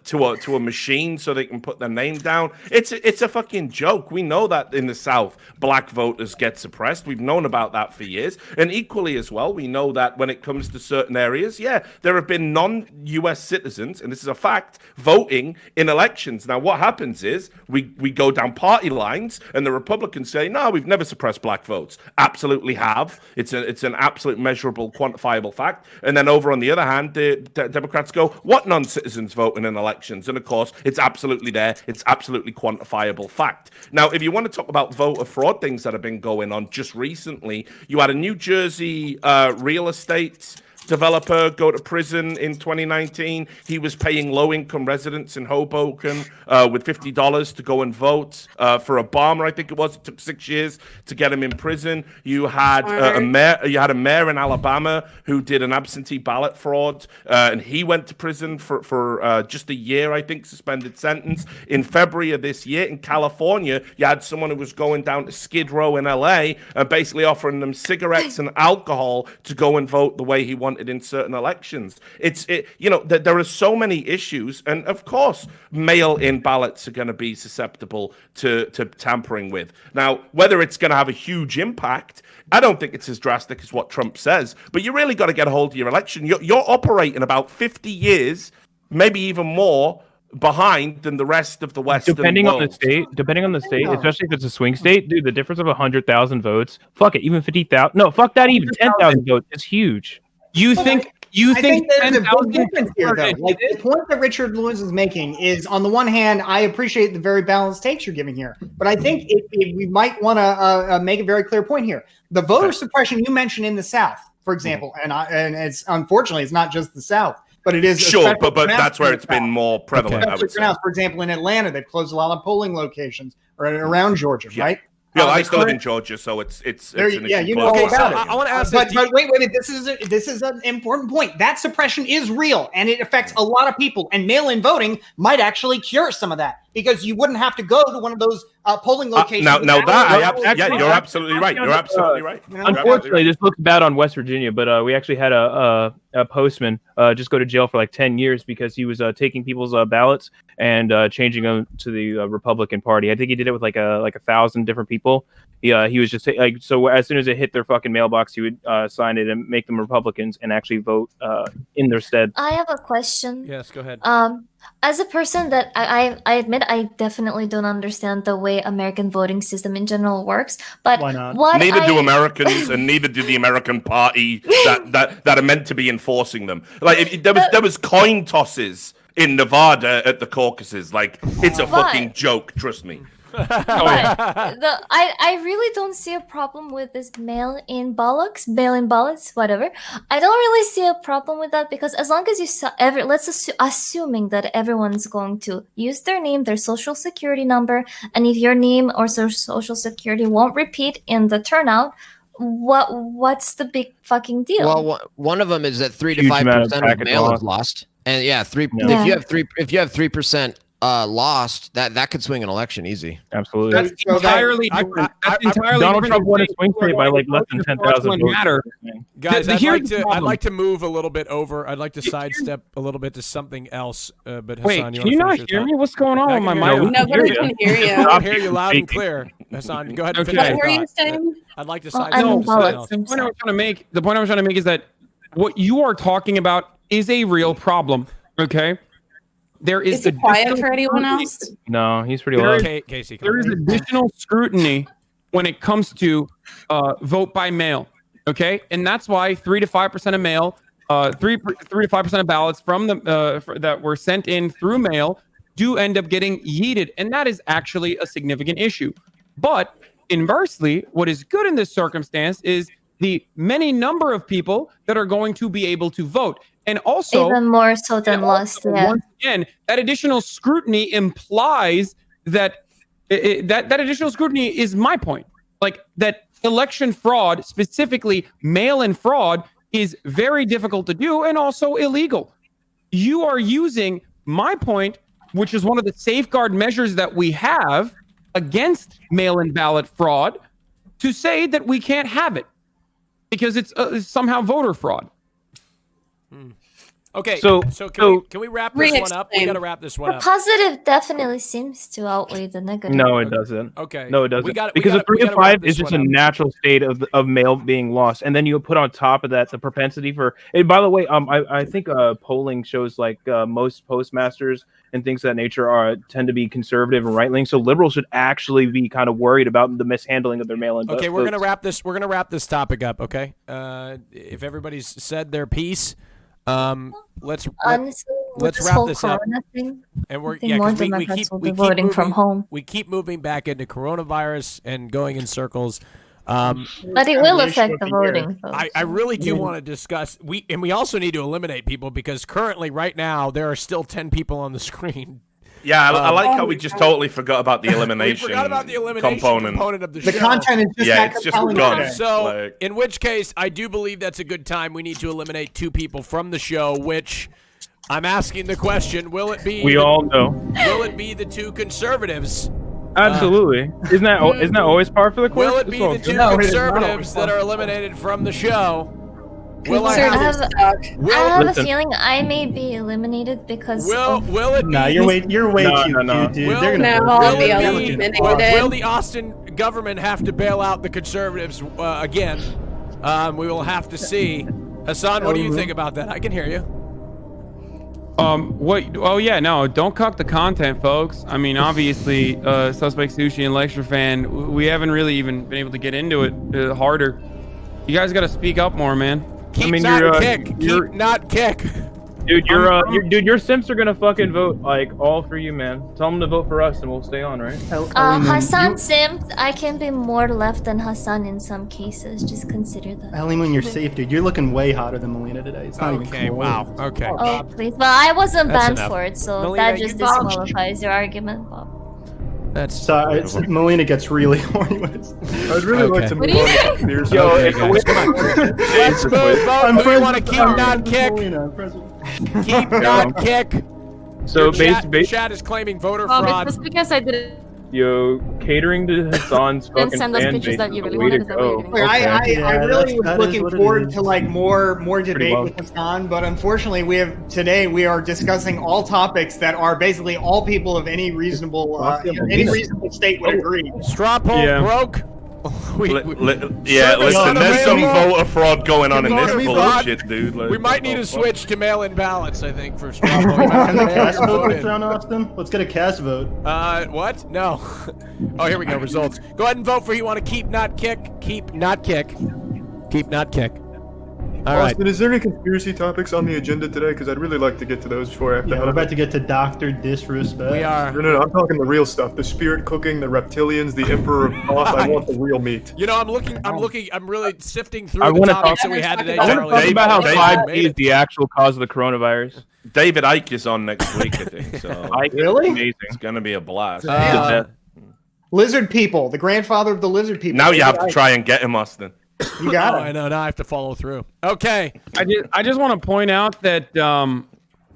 to a machine so they can put their name down. It's a fucking joke. We know that in the South, black voters get suppressed. We've known about that for years. And equally as well, we know that when it comes to certain areas, yeah, there have been non-US citizens, and this is a fact, voting in elections. Now, what happens is we go down party lines, and the Republicans say, no, we've never suppressed black votes. Absolutely have. It's an absolute measurable, quantifiable fact. And then over on the other hand, the Democrats go, what non-citizens voting in elections? And of course, it's absolutely there. It's absolutely quantifiable fact. Now, if you want to talk about voter fraud things that have been going on just recently, you had a New Jersey real estate developer go to prison in 2019. He was paying low-income residents in Hoboken with $50 to go and vote for Obama. I think it was. It took 6 years to get him in prison. You had a mayor in Alabama who did an absentee ballot fraud, and he went to prison for just a year, I think, suspended sentence. In February of this year, in California, you had someone who was going down to Skid Row in LA, basically offering them cigarettes and alcohol to go and vote the way he wanted in certain elections. There are so many issues, and of course mail-in ballots are going to be susceptible to tampering with. Now, whether it's going to have a huge impact, I don't think it's as drastic as what Trump says, but you really got to get a hold of your election. You're operating about 50 years, maybe even more, behind than the rest of the Western depending world. on the state, especially if it's a swing state, dude, the difference of 100,000 votes, fuck it, even 50,000, no, fuck that, even 10,000 votes is huge. You think there's a 10,000 big difference here, though. Like, the point that Richardlewis is making is, on the one hand, I appreciate the very balanced takes you're giving here, but I think we might want to make a very clear point here. The voter suppression you mentioned in the South, for example, and it's unfortunately it's not just the South, but it is sure, but that's where it's been more prevalent. I would say. For example, in Atlanta, they've closed a lot of polling locations around Georgia, right? Yeah, I still live in Georgia, so it's an issue. You know all about it. I want to ask but wait, this is an important point. That suppression is real, and it affects a lot of people. And mail-in voting might actually cure some of that, because you wouldn't have to go to one of those polling locations. You're absolutely right. You're absolutely right. Unfortunately, this looks bad on West Virginia, but we actually had a postman just go to jail for like 10 years because he was taking people's ballots and changing them to the Republican Party. I think he did it with like 1,000 different people. He was just so as soon as it hit their fucking mailbox, he would sign it and make them Republicans and actually vote in their stead. I have a question. Yes, go ahead. As a person that I admit I definitely don't understand the way American voting system in general works, but why not? Neither do Americans, and neither do the American Party that are meant to be enforcing them. Like, there was coin tosses in Nevada at the caucuses. Like, it's a fucking joke. Trust me. But I really don't see a problem with this mail-in ballots, whatever. I don't really see a problem with that, because as long as assuming that everyone's going to use their name, their social security number, and if your name or social security won't repeat in the turnout, what's the big fucking deal? Well, one of them is that 3 to 5% of mail is lost, and if you have 3%. lost, that could swing an election easy. Absolutely. That's entirely different. That's entirely Donald different. Trump won a swing state by like less than 10,000 votes. Guys, Here's the I'd problem. like to move a little bit over. I'd like to sidestep a little bit to something else. But Hassan, Wait, you can you not hear me? What's going on with my mic? Nobody can hear you. I can hear you loud and clear. Hassan, go ahead and finish What were your you thought. saying? I'd like to Well, sidestep I'm to something else. The point I was trying to make is that what you are talking about is a real problem. Okay. There Is it quiet for anyone else? No, he's pretty loud. Casey, there is additional scrutiny when it comes to vote by mail. Okay, and that's why 3 to 5% of mail, 3 to 5% of ballots from the that were sent in through mail do end up getting yeeted, and that is actually a significant issue. But inversely, what is good in this circumstance is the many number of people that are going to be able to vote. And also, Even more so than last. Yeah. once again, that additional scrutiny implies that that additional scrutiny is my point. Like that election fraud, specifically mail-in fraud, is very difficult to do and also illegal. You are using my point, which is one of the safeguard measures that we have against mail-in ballot fraud, to say that we can't have it because it's somehow voter fraud. Okay, So can we wrap this one up? We got to wrap this one The up. positive definitely seems to outweigh the negative. No, it doesn't. Okay. No, it doesn't. We Because gotta- a 3 we to gotta wrap 5 this is just one a up. natural state of mail being lost, and then you put on top of that the propensity for. And by the way, I think polling shows like most postmasters and things of that nature tend to be conservative and right leaning. So liberals should actually be kind of worried about the mishandling of their mail-in. Okay, we're votes. gonna wrap this. We're gonna wrap this topic up. Okay. If everybody's said their piece, let's Honestly, with let's this wrap whole this up. corona thing, And we're I think more 'cause we Democrats keep will we be keep voting from moving- home. We keep moving back into coronavirus and going in circles. But it will affect the voting. I really do want to discuss. We also need to eliminate people because currently, right now, there are still 10 people on the screen. Yeah, I like how we just totally forgot about the elimination, We forgot about the elimination component of the show. The content is just Yeah, not it's just compelling gone. today. So, Like- in which case, I do believe that's a good time. We need to eliminate 2 people from the show, which I'm asking the question, will it be... We all know. Will it be the 2 conservatives? Absolutely. Isn't that always par for the course? Will it be the 2 No, it is not conservatives that are eliminated from the show? Will I Conservatives have, suck. will, I have Listen. a feeling I may be eliminated because will it Nah, be... you're way too No. cute, dude. Will- They're gonna No, vote I'll for be you. eliminated. Will the Austin government have to bail out the conservatives again? We will have to see. Hassan, what do you think about that? I can hear you. What? Oh yeah, no, don't cuck the content, folks. I mean, obviously, Suspect Sushi and Lecture Fan, we haven't really even been able to get into it harder. You guys got to speak up more, man. Keep not kick. Keep not kick. Dude, your simps are gonna fucking vote like all for you, man. Tell them to vote for us, and we'll stay on, right? Hassan simped. I can be more left than Hassan in some cases. Just consider that. When you're safe, dude. You're looking way hotter than Melina today. It's not even Okay, close. wow. Okay. Oh please, well I wasn't That's banned enough. for it, so Melina, that you just dodged. disqualifies your argument, Bob. That's So Melina gets really horny when it's. I'd really like to What move do you on think? to beers. Yo, Okay, if guys, come on. Let's move. Vote. Who you want to keep not kick? Keep not kick. So Your chat is claiming voter Bob, fraud. it's just because I didn't catering to Hassan's fucking send us fan pictures base that you is the really way to wanted. Is that what you're go. gonna I Yeah, really was that is looking what it forward is. to like more debate well. with Hassan, but unfortunately we are discussing all topics that are basically all people of any reasonable state would agree. Straw poll Yeah. broke. Listen, Service there's some unavailable. voter fraud going on in this Voter fraud. bullshit, dude. Like, We might need to switch to mail-in ballots, I think, for straw poll. We might have to Cast vote vote in. this round, Austin. Let's get a cast vote. What? No. Oh, here we go. Results. Go ahead and vote for you want to keep not kick. Keep not kick. Keep not kick. All right. Austin, is there any conspiracy topics on the agenda today? Because I'd really like to get to those before I have to Yeah, head we're out. about to get to Dr. Disrespect. We are. No, I'm talking the real stuff. The spirit cooking, the reptilians, the emperor of Thoth. I want the real meat. You know, I'm really sifting through I the want to topics talk, that we had today, I want to Charlie. talk about how Dave- 5G is the actual cause of the coronavirus. David Icke is on next week, I think. So Ike is Really? amazing. it's gonna be a blast. Lizard people, the grandfather of the lizard people. Now you have to try and get him, Austin. You got Oh, it. I know. Now I have to follow through. Okay. I just want to point out that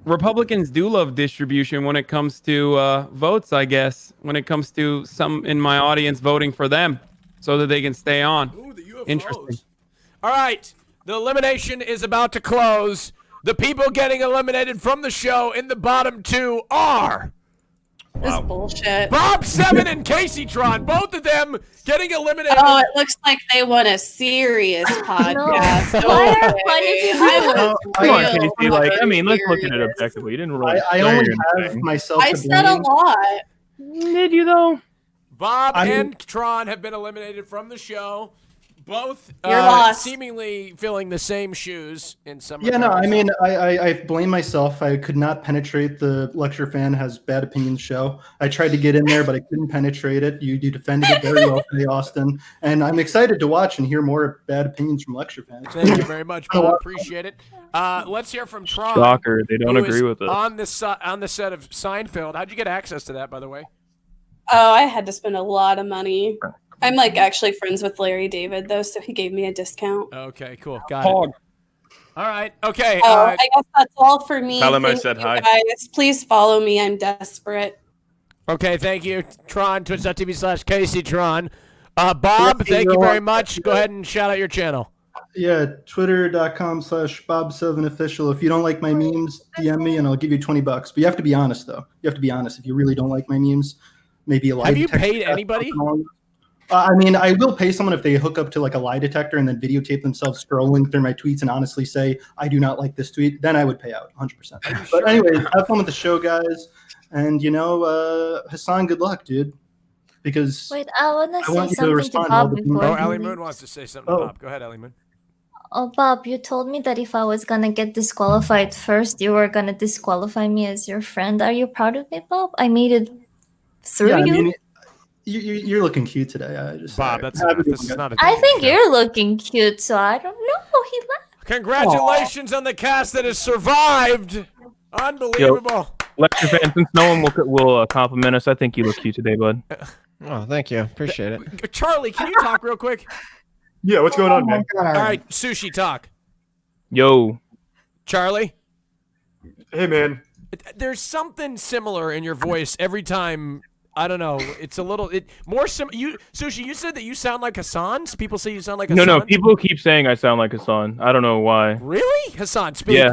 Republicans do love distribution when it comes to votes, I guess. When it comes to some in my audience voting for them so that they can stay on. Ooh, the UFOs. Interesting. All right. The elimination is about to close. The people getting eliminated from the show in the bottom two are... This is bullshit. Bob 7 and Casey Tron, both of them getting eliminated. Oh, it looks like they want a serious podcast. Why are fun Come on, Casey. Like, I mean, let's look at it objectively. You didn't really. I only have myself. I to said a blame. lot. Did you though? Bob and Tron have been eliminated from the show. Both You're lost. seemingly filling the same shoes in some Yeah, no, regards. I mean, I blame myself. I could not penetrate the Lecture Fan Has Bad Opinions show. I tried to get in there, but I couldn't penetrate it. You defended it very well today, Austin. And I'm excited to watch and hear more bad opinions from Lecture Fans. Thank you very much, Bob. Appreciate it. Let's hear from Tron. Shocker, they don't who agree is with us. on the set of Seinfeld. How'd you get access to that, by the way? Oh, I had to spend a lot of money. I'm like actually friends with Larry David though, so he gave me a discount. Okay, cool. Got it. All right. Okay. I guess that's all for me. Tell him I Thank said you, hi. Guys. Please follow me. I'm desperate. Okay, thank you, Tron. Twitch.tv/Casey Tron. Bob, thank you very much. Go ahead and shout out your channel. Yeah, twitter.com/Bob7official. If you don't like my memes, DM me and I'll give you $20. But you have to be honest, though. You have to be honest. If you really don't like my memes, maybe a lie Have you detector paid test, anybody? I mean, I will pay someone if they hook up to like a lie detector and then videotape themselves scrolling through my tweets and honestly say, I do not like this tweet. Then I would pay out 100%. But anyways, have fun with the show, guys. And, Hassan, good luck, dude. Because Wait, I want to say you to something to respond Bob all the before. Oh, he Ellie leaves. Moon wants to say something to Bob. Go ahead, Ellie Moon. Oh, Bob, you told me that if I was gonna get disqualified first, you were gonna disqualify me as your friend. Are you proud of me, Bob? I made it through yeah, I you. mean, you're looking cute today. Bob, that's this is not a I think dating show. you're looking cute, so I don't know. He left. Congratulations on the cast that has survived. Unbelievable. Lecture fan, since no one will compliment us, I think you look cute today, bud. Oh, thank you. Appreciate it. Charlie, can you talk real quick? Yeah, what's going on, man? All right, Sushi, talk. Yo. Charlie? Hey, man. There's something similar in your voice every time. I don't know. It's a little more Sushi, you said that you sound like Hassan? People say you sound like Hassan? No, people keep saying I sound like Hassan. I don't know why. Really? Hassan, speak. Yeah.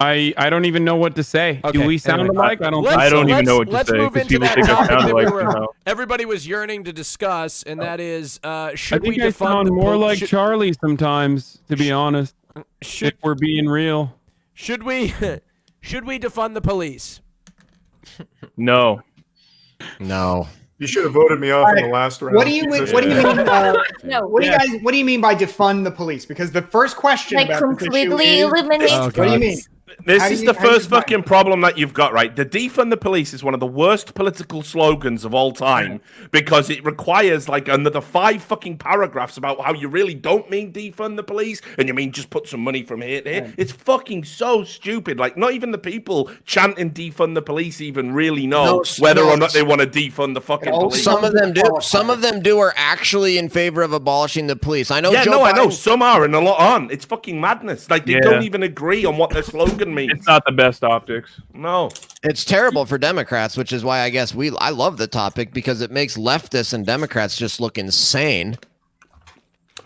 I don't even know what to say. Okay, Do we sound anyway. alike? I don't even know what to say move because into people that think I topic sound that alike somehow. everybody was yearning to discuss, and that is I should we think I defund sound the more pol- like should, Charlie sometimes, to be honest. should, If we're being real. should we should we defund the police? No. No. You should have voted me off in the last round. What do you mean? Jesus. What do you mean? No. What do you mean by defund the police? Because the first question Like about this issue completely is, eliminate. Oh, what do you mean? This How do is you- the how do you first define fucking it? problem that you've got, right? The defund the police is one of the worst political slogans of all time because it requires like another 5 fucking paragraphs about how you really don't mean defund the police and you mean just put some money from here to here. Right. It's fucking so stupid. Like, not even the people chanting defund the police even really know No, whether no, or not they want to defund the fucking all police. Some of them do. Some of them do are actually in favor of abolishing the police. I know. Yeah, Joe no, I know. Biden- Some are and a lot aren't. It's fucking madness. Like, they Yeah. don't even agree on what their slogan means. It's not the best optics. No. It's terrible for Democrats, which is why I guess I love the topic because it makes leftists and Democrats just look insane.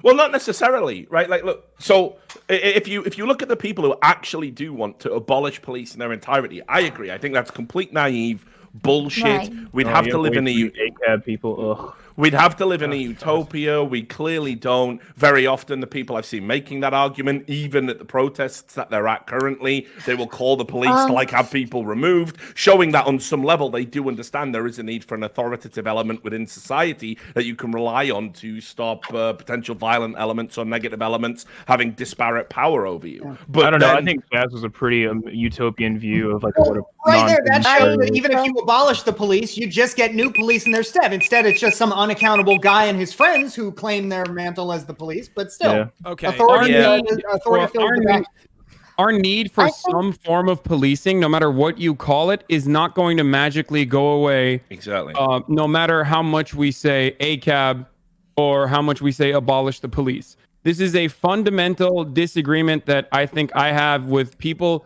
Well, not necessarily, right? Like, look. So, if you look at the people who actually do want to abolish police in their entirety, I agree. I think that's complete naive bullshit. Right. We'd have to live in a ACAB people. Ugh. We'd have to live in a utopia. We clearly don't. Very often, the people I've seen making that argument, even at the protests that they're at currently, they will call the police to like have people removed, showing that on some level they do understand there is a need for an authoritative element within society that you can rely on to stop potential violent elements or negative elements having disparate power over you. But I don't know. then- I think Baz was a pretty utopian view of like what a Right there, that nonsense shows that is. even if you abolish the police, you just get new police in their stead. Instead, it's just some unaccountable guy and his friends who claim their mantle as the police, but still, Yeah. Okay. authority, Yeah. authority fills the back. Our need for I think- some form of policing, no matter what you call it, is not going to magically go away. Exactly. No matter how much we say ACAB or how much we say abolish the police. This is a fundamental disagreement that I think I have with people,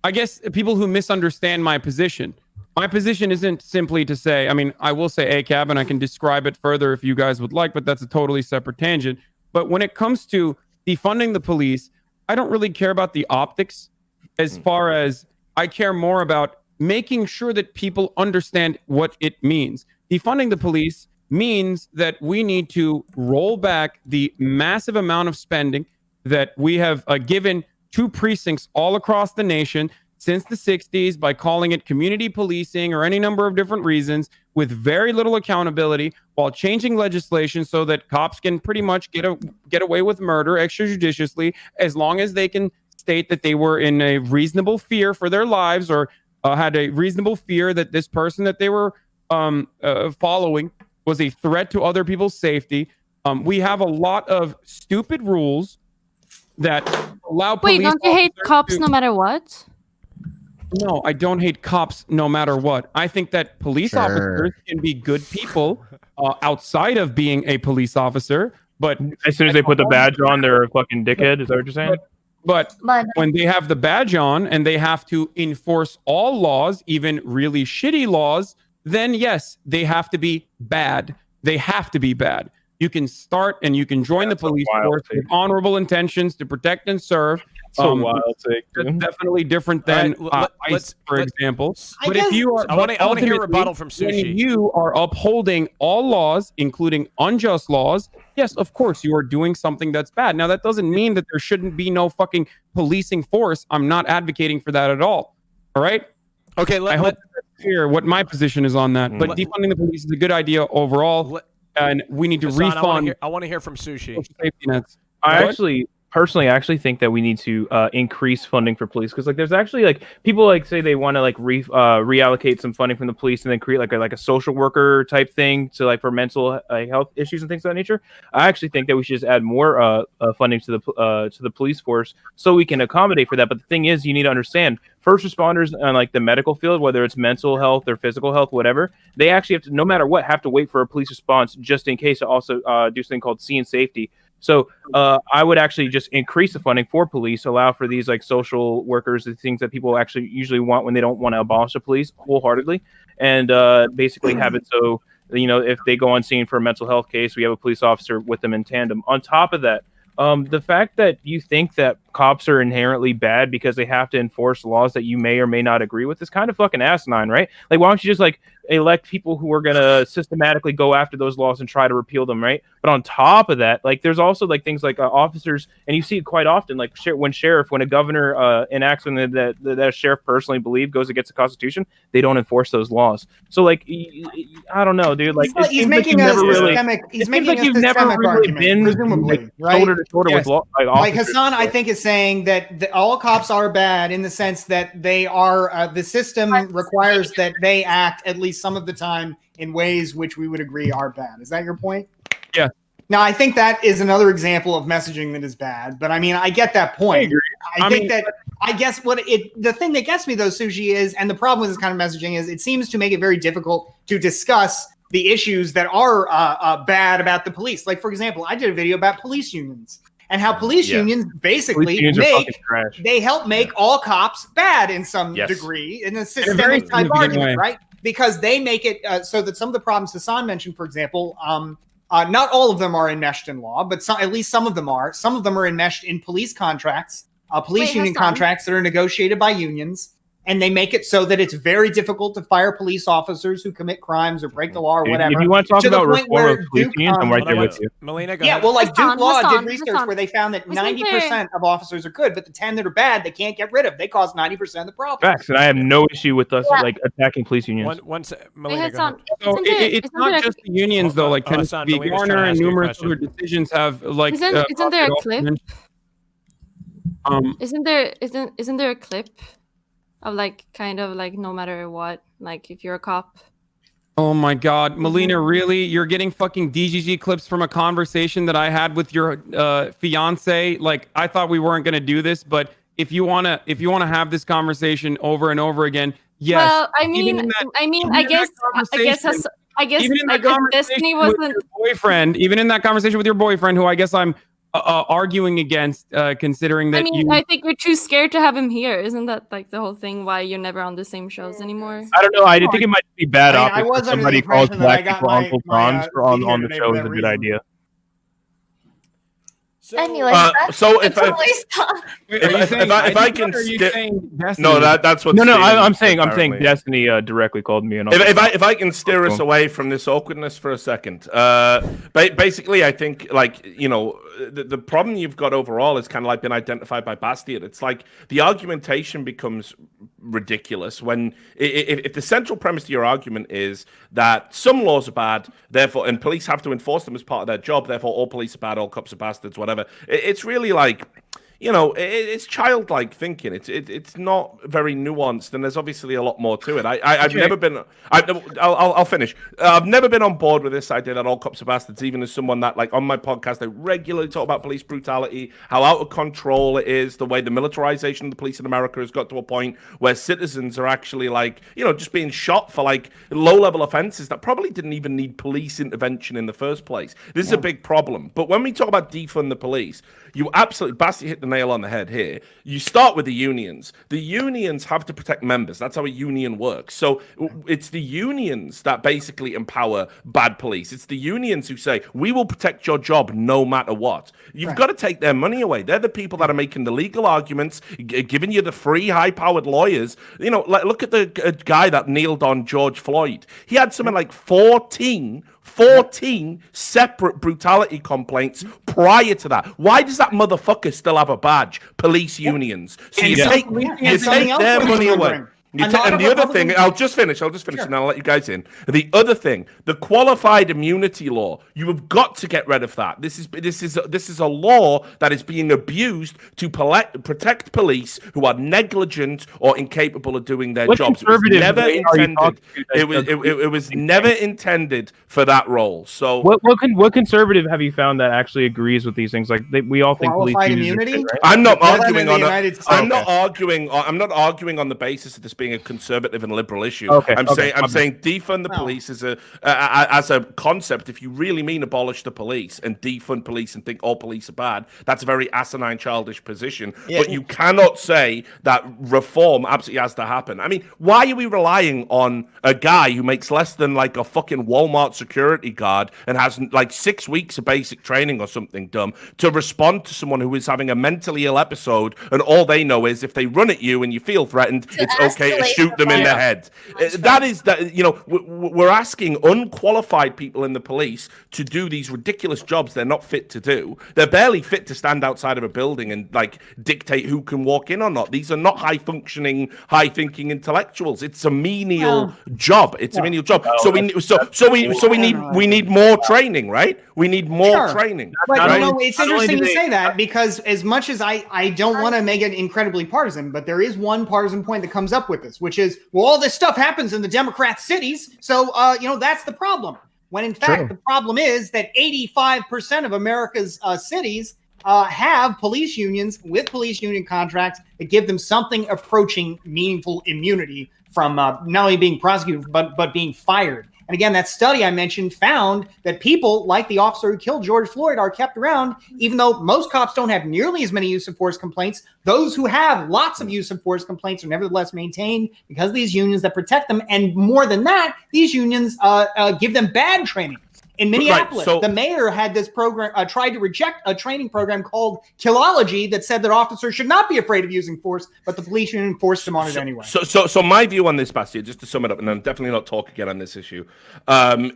I guess people who misunderstand my position. My position isn't simply to say, I mean, I will say ACAB and I can describe it further if you guys would like, but that's a totally separate tangent. But when it comes to defunding the police, I don't really care about the optics as far as I care more about making sure that people understand what it means. Defunding the police means that we need to roll back the massive amount of spending that we have given to precincts all across the nation since the 60s by calling it community policing or any number of different reasons with very little accountability, while changing legislation so that cops can pretty much get away with murder extrajudiciously as long as they can state that they were in a reasonable fear for their lives or had a reasonable fear that this person that they were following was a threat to other people's safety. We have a lot of stupid rules that allow police. Wait, don't you hate cops no matter what? No, I don't hate cops no matter what. I think that police officers can be good people outside of being a police officer, but as soon as they put the badge on, they're a fucking dickhead. Is that what you're saying? But when they have the badge on and they have to enforce all laws, even really shitty laws, then yes, they have to be bad. They have to be bad. You can start and you can join the police force with honorable intentions to protect and serve. Wild take. That's definitely different than ICE, for example. But if you are, I want to hear a rebuttal from when Sushi. you are upholding all laws, including unjust laws, yes, of course, you are doing something that's bad. Now, that doesn't mean that there shouldn't be no fucking policing force. I'm not advocating for that at all. All right? Okay, I hope that's clear what my position is on that. But defunding the police is a good idea overall, and we need to refund. I want to hear from Sushi. Safety nets. I personally think that we need to increase funding for police, because like there's actually like people like say they want to like reallocate some funding from the police and then create like a social worker type thing to like for mental health issues and things of that nature. I actually think that we should just add more funding to the police force so we can accommodate for that. But the thing is, you need to understand, first responders on like the medical field, whether it's mental health or physical health, whatever, they actually have to, no matter what, have to wait for a police response just in case to also do something called scene safety. So I would actually just increase the funding for police, allow for these like social workers, the things that people actually usually want when they don't want to abolish the police wholeheartedly, and basically have it so, you know, if they go on scene for a mental health case, we have a police officer with them in tandem. On top of that, the fact that you think that cops are inherently bad because they have to enforce laws that you may or may not agree with is kind of fucking asinine, right? Like, why don't you just like elect people who are going to systematically go after those laws and try to repeal them, right? But on top of that, like there's also like things like officers, and you see it quite often, like when a governor enacts something that a sheriff personally believes goes against the Constitution, they don't enforce those laws. So like, I don't know, dude. Like he's making a systemic. He's making a systemic argument, presumably, right? Shoulder to shoulder with law, like Hassan, I think is saying that all cops are bad in the sense that they are. The system requires that they act at least some of the time in ways which we would agree are bad. Is that your point? Yeah. Now, I think that is another example of messaging that is bad, but I mean, I get that point. I think the thing that gets me though, Sushi, is, and the problem with this kind of messaging is it seems to make it very difficult to discuss the issues that are bad about the police. Like, for example, I did a video about police unions and how police unions basically help make all cops bad in some degree, in a systemic type argument, right? Because they make it so that some of the problems Hassan mentioned, for example, not all of them are enmeshed in law, but at least some of them are. Some of them are enmeshed in police contracts, union contracts that are negotiated by unions. And they make it so that it's very difficult to fire police officers who commit crimes or break the law or whatever. If you want to talk about reform of police unions, I'm right there with you. Melina, go ahead. Well, like Duke Law did research where they found that 90% of officers are good, but the 10 that are bad, they can't get rid of. They cause 90% of the problem. Facts, and I have no issue with us like attacking police unions. Melina, so it's not just the unions though. Like Tennessee Garner and numerous other decisions have like. Isn't there a clip? Isn't there a clip of like kind of like no matter what, like if you're a cop? Oh my God, Melina, really? You're getting fucking DGG clips from a conversation that I had with your fiance? Like, I thought we weren't gonna do this, but if you wanna have this conversation over and over again, yes. Well, I guess Destiny wasn't boyfriend. Even in that conversation with your boyfriend, who I guess I'm arguing against, considering that I think you're too scared to have him here. Isn't that like the whole thing why you're never on the same shows anymore? I don't know. I think it might be bad I optics was if under the somebody calls impression that I black got people my- Uncle my, Johns being on here the today show for is that a good reason. idea. Anyway, so if I I can steer, no, that's what. No, I'm Steven saying apparently. Destiny directly called me an. If I can steer us away from this awkwardness for a second, basically, I think the problem you've got overall is kind of like been identified by Bastian. It's like the argumentation becomes ridiculous when if the central premise to your argument is that some laws are bad, therefore, and police have to enforce them as part of their job, therefore all police are bad, all cops are bastards, whatever. It's really like, it's childlike thinking. It's not very nuanced, and there's obviously a lot more to it. I've never been. I'll finish. I've never been on board with this idea that all cops are bastards. Even as someone that, like, on my podcast, I regularly talk about police brutality, how out of control it is, the way the militarization of the police in America has got to a point where citizens are actually just being shot for like low-level offenses that probably didn't even need police intervention in the first place. This is a big problem. But when we talk about defund the police, you absolutely, Basti hit the nail on the head here. You start with the unions. The unions have to protect members. That's how a union works. So it's the unions that basically empower bad police. It's the unions who say, we will protect your job no matter what. You've got to take their money away. They're the people that are making the legal arguments, giving you the free, high-powered lawyers. Look at the guy that kneeled on George Floyd. He had something like 14 separate brutality complaints prior to that. Why does that motherfucker still have a badge? Police unions. So you take their money away. And the other thing, I'll just finish, and then I'll let you guys in. The other thing, the qualified immunity law, you have got to get rid of that. This is a law that is being abused to protect police who are negligent or incapable of doing their jobs. It was never intended for that role. So what conservative have you found that actually agrees with these things? Like we all think police qualified immunity. Right? I'm not arguing on. I'm not arguing on the basis of this being a conservative and liberal issue. I'm saying defund the police as a concept. If you really mean abolish the police and defund police and think all police are bad, that's a very asinine, childish position. Yeah. But you cannot say that reform absolutely has to happen. I mean, why are we relying on a guy who makes less than like a fucking Walmart security guard and has like 6 weeks of basic training or something dumb to respond to someone who is having a mentally ill episode, and all they know is if they run at you and you feel threatened, it's okay to shoot them in the head. We're asking unqualified people in the police to do these ridiculous jobs they're not fit to do. They're barely fit to stand outside of a building and like dictate who can walk in or not. These are not high-functioning, high-thinking intellectuals. It's a menial job. It's a menial job. So we need more training, right? We need more training. But right? it's interesting you say that, because as much as I don't want to make it incredibly partisan, but there is one partisan point that comes up with this, which is, well, all this stuff happens in the Democrat cities, so that's the problem. When in fact the problem is that 85% of America's cities have police unions with police union contracts that give them something approaching meaningful immunity from not only being prosecuted but being fired. And again, that study I mentioned found that people like the officer who killed George Floyd are kept around, even though most cops don't have nearly as many use of force complaints. Those who have lots of use of force complaints are nevertheless maintained because of these unions that protect them. And more than that, these unions give them bad training. In Minneapolis, the mayor had this program, tried to reject a training program called Killology that said that officers should not be afraid of using force, but the police union forced them on it anyway. So my view on this, Bastien, just to sum it up, and I'm definitely not talking again on this issue,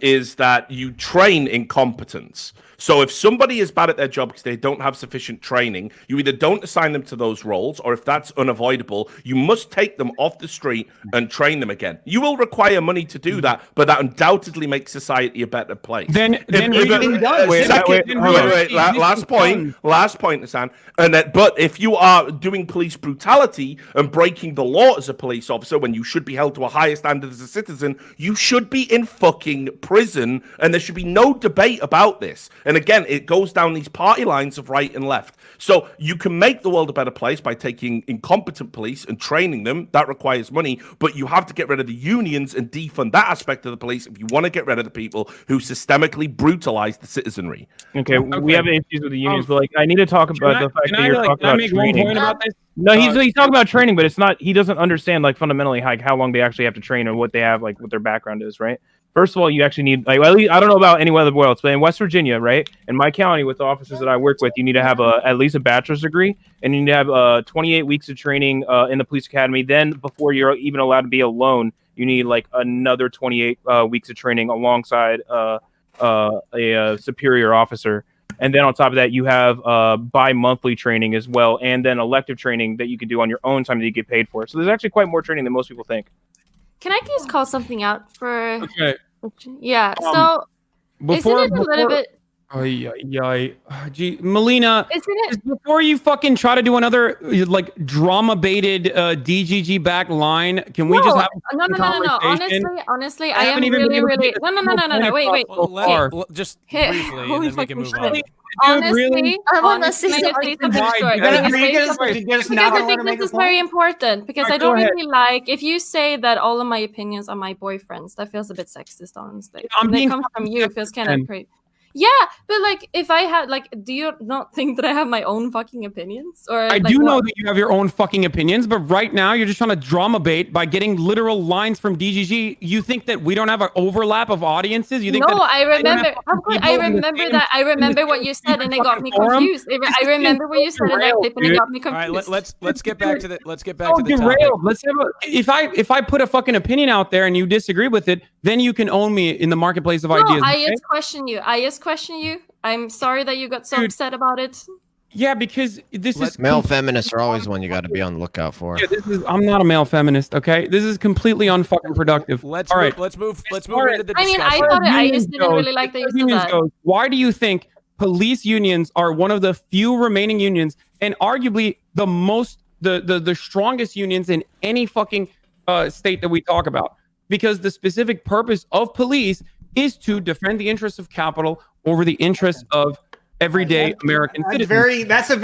is that you train incompetence. So if somebody is bad at their job because they don't have sufficient training, you either don't assign them to those roles, or if that's unavoidable, you must take them off the street and train them again. You will require money to do that, but that undoubtedly makes society a better place. Last point, Hassan. But if you are doing police brutality and breaking the law as a police officer when you should be held to a higher standard as a citizen, you should be in fucking prison, and there should be no debate about this. And again, it goes down these party lines of right and left. So you can make the world a better place by taking incompetent police and training them. That requires money, but you have to get rid of the unions and defund that aspect of the police if you want to get rid of the people who systemically systemically brutalize the citizenry. Okay, we have issues with the unions, but like I need to talk about the fact that you're talking about training. No, he's talking about training, but it's not. He doesn't understand like fundamentally how long they actually have to train and what they have, like what their background is, right? First of all, you actually need like, at least, I don't know about anywhere else, but in West Virginia, right, in my county with the officers that I work with, you need to have at least a bachelor's degree, and you need to have 28 weeks of training in the police academy. Then before you're even allowed to be alone, you need like another 28 weeks of training alongside a superior officer. And then on top of that, you have bi-monthly training as well, and then elective training that you can do on your own time that you get paid for. So there's actually quite more training than most people think. Can I just call something out for? Okay. Yeah. So isn't it a little bit? Gee, Melina, before you fucking try to do another like drama-baited DGG back line, can we just have a No. Honestly, I am really. No. Wait. Just briefly, and then we can move on. Honestly, I want to say something short. Because I think this is very important. Because I don't really like if you say that all of my opinions are my boyfriend's. That feels a bit sexist, honestly. When it comes from you, it feels kind of crazy. Yeah, but like, if I had like, do you not think that I have my own fucking opinions? Or I do know that you have your own fucking opinions, but right now you're just trying to drama bait by getting literal lines from DGG. You think that we don't have an overlap of audiences? You think? No, I remember. Of course, I remember that. I remember what you said, and it got me confused. I remember what you said in that clip, and it got me confused. All right, let's get back to the topic. Let's have if I put a fucking opinion out there and you disagree with it, then you can own me in the marketplace of ideas. I just question you. I'm sorry that you got so upset about it. Yeah, because this is male feminists are always one you got to be on the lookout for. Yeah, I'm not a male feminist. Okay, this is completely unfucking productive. Let's move into the discussion. I mean, I just didn't really like that you said that. Why do you think police unions are one of the few remaining unions, and arguably the strongest unions in any fucking state that we talk about? Because the specific purpose of police is to defend the interests of capital over the interests of everyday American citizens. That's a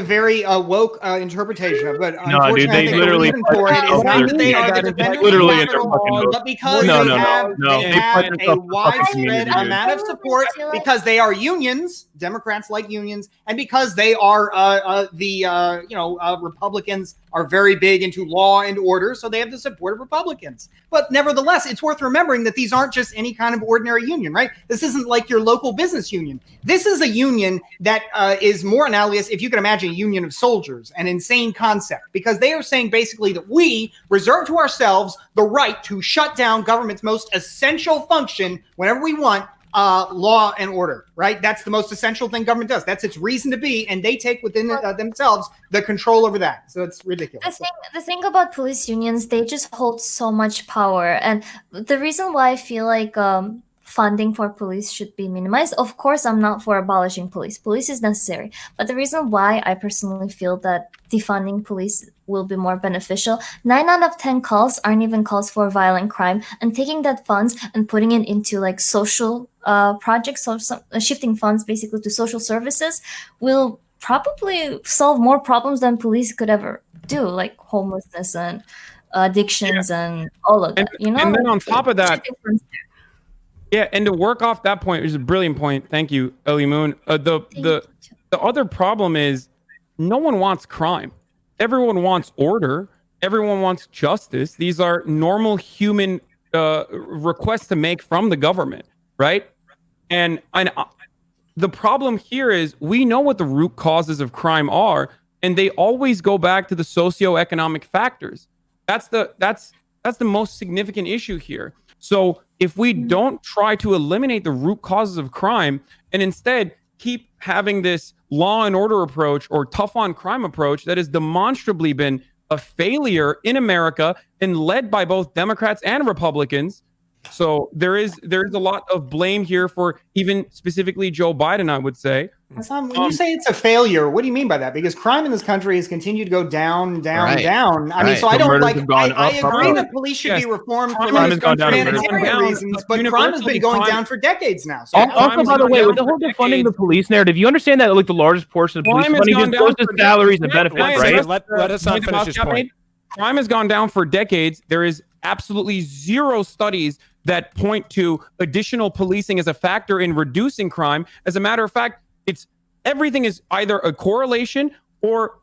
very woke interpretation of it. No, dude, they literally for it is not that they are the defenders of capital, but because they have a widespread amount of support because they are unions. Democrats like unions, and because they are Republicans are very big into law and order, so they have the support of Republicans. But nevertheless, it's worth remembering that these aren't just any kind of ordinary union, right? This isn't like your local business union. This is a union that is more analogous, if you can imagine, a union of soldiers, an insane concept, because they are saying basically that we reserve to ourselves the right to shut down government's most essential function whenever we want, law and order, right? That's the most essential thing government does. That's its reason to be, and they take within themselves the control over that. So it's ridiculous. The thing about police unions, they just hold so much power, and the reason why I feel like funding for police should be minimized. Of course, I'm not for abolishing police. Police is necessary, but the reason why I personally feel that defunding police will be more beneficial. 9 out of 10 calls aren't even calls for violent crime, and taking that funds and putting it into like social projects, so shifting funds basically to social services will probably solve more problems than police could ever do, like homelessness and addictions and all of that. You know, and then on top of that. Yeah, and to work off that point, which is a brilliant point. Thank you, Ellie Moon. The other problem is no one wants crime. Everyone wants order. Everyone wants justice. These are normal human requests to make from the government, right? And the problem here is we know what the root causes of crime are, and they always go back to the socioeconomic factors. That's the most significant issue here. So if we don't try to eliminate the root causes of crime and instead keep having this law and order approach or tough on crime approach that has demonstrably been a failure in America and led by both Democrats and Republicans. So there is a lot of blame here for even specifically Joe Biden, I would say. When you say it's a failure, what do you mean by that? Because crime in this country has continued to go down. I mean, so I don't like. I agree that police should be reformed for humanitarian reasons, but crime has been going down for decades now. So also, by the way, with the whole defunding the police narrative, you understand that like the largest portion of police money just goes to salaries and benefits, right? Let us finish this point. Crime has gone down for decades. There is absolutely zero studies that point to additional policing as a factor in reducing crime. As a matter of fact, everything is either a correlation or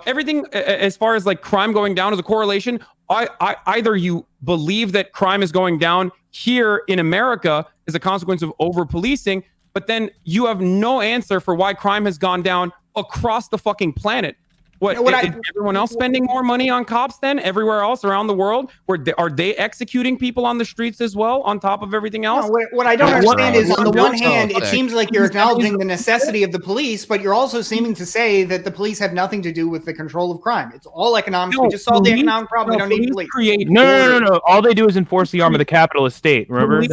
everything as far as like crime going down is a correlation. Either you believe that crime is going down here in America as a consequence of over policing, but then you have no answer for why crime has gone down across the fucking planet. Is everyone else spending more money on cops then everywhere else around the world? Are they executing people on the streets as well on top of everything else? No, what I don't understand is, on the one hand, it seems like you're acknowledging the necessity of the police, but you're also seeming to say that the police have nothing to do with the control of crime. It's all economics. We just solved the economic problem. We don't need police. No. All they do is enforce the arm of the capitalist state. Remember?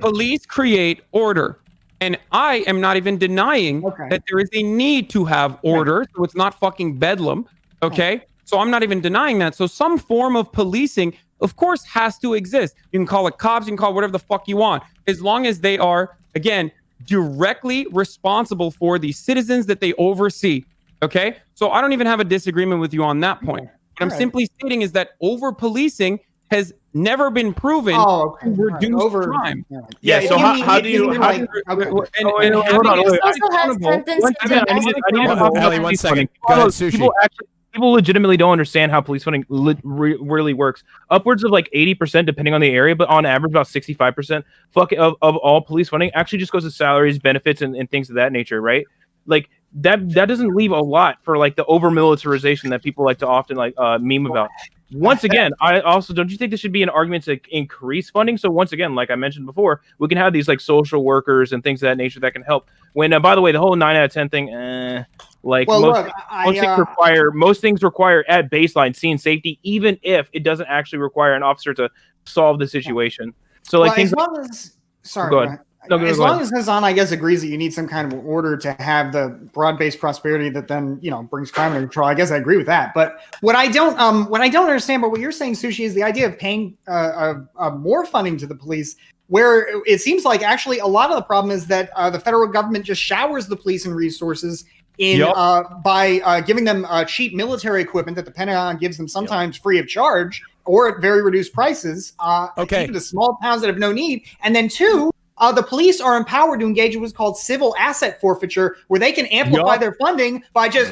Police create order. And I am not even denying that there is a need to have order, so it's not fucking bedlam, okay? So I'm not even denying that. So some form of policing, of course, has to exist. You can call it cops, you can call it whatever the fuck you want, as long as they are, again, directly responsible for the citizens that they oversee, okay? So I don't even have a disagreement with you on that point. What I'm simply stating is that over-policing has never been proven to reduce crime. Yeah, so how do you... Hold on. Ellie, 1 second. Go ahead, Sushi. People legitimately don't understand how police funding really works. Upwards of like 80%, depending on the area, but on average about 65% of all police funding actually just goes to salaries, benefits, and things of that nature, right? Like that doesn't leave a lot for like the over militarization that people like to often like meme about. Once again, I also don't you think this should be an argument to increase funding? So once again, like I mentioned before, we can have these like social workers and things of that nature that can help. When by the way, the whole 9 out of 10 thing, most things require at baseline scene safety, even if it doesn't actually require an officer to solve the situation. So like things. Go ahead. As long as Hassan, I guess, agrees that you need some kind of order to have the broad-based prosperity that then, brings crime under control, I guess I agree with that. But what I don't understand about what you're saying, Sushi, is the idea of paying more funding to the police, where it seems like actually a lot of the problem is that the federal government just showers the police in resources by giving them cheap military equipment that the Pentagon gives them sometimes free of charge or at very reduced prices, even to small towns that have no need. And then two, the police are empowered to engage in what's called civil asset forfeiture, where they can amplify their funding by just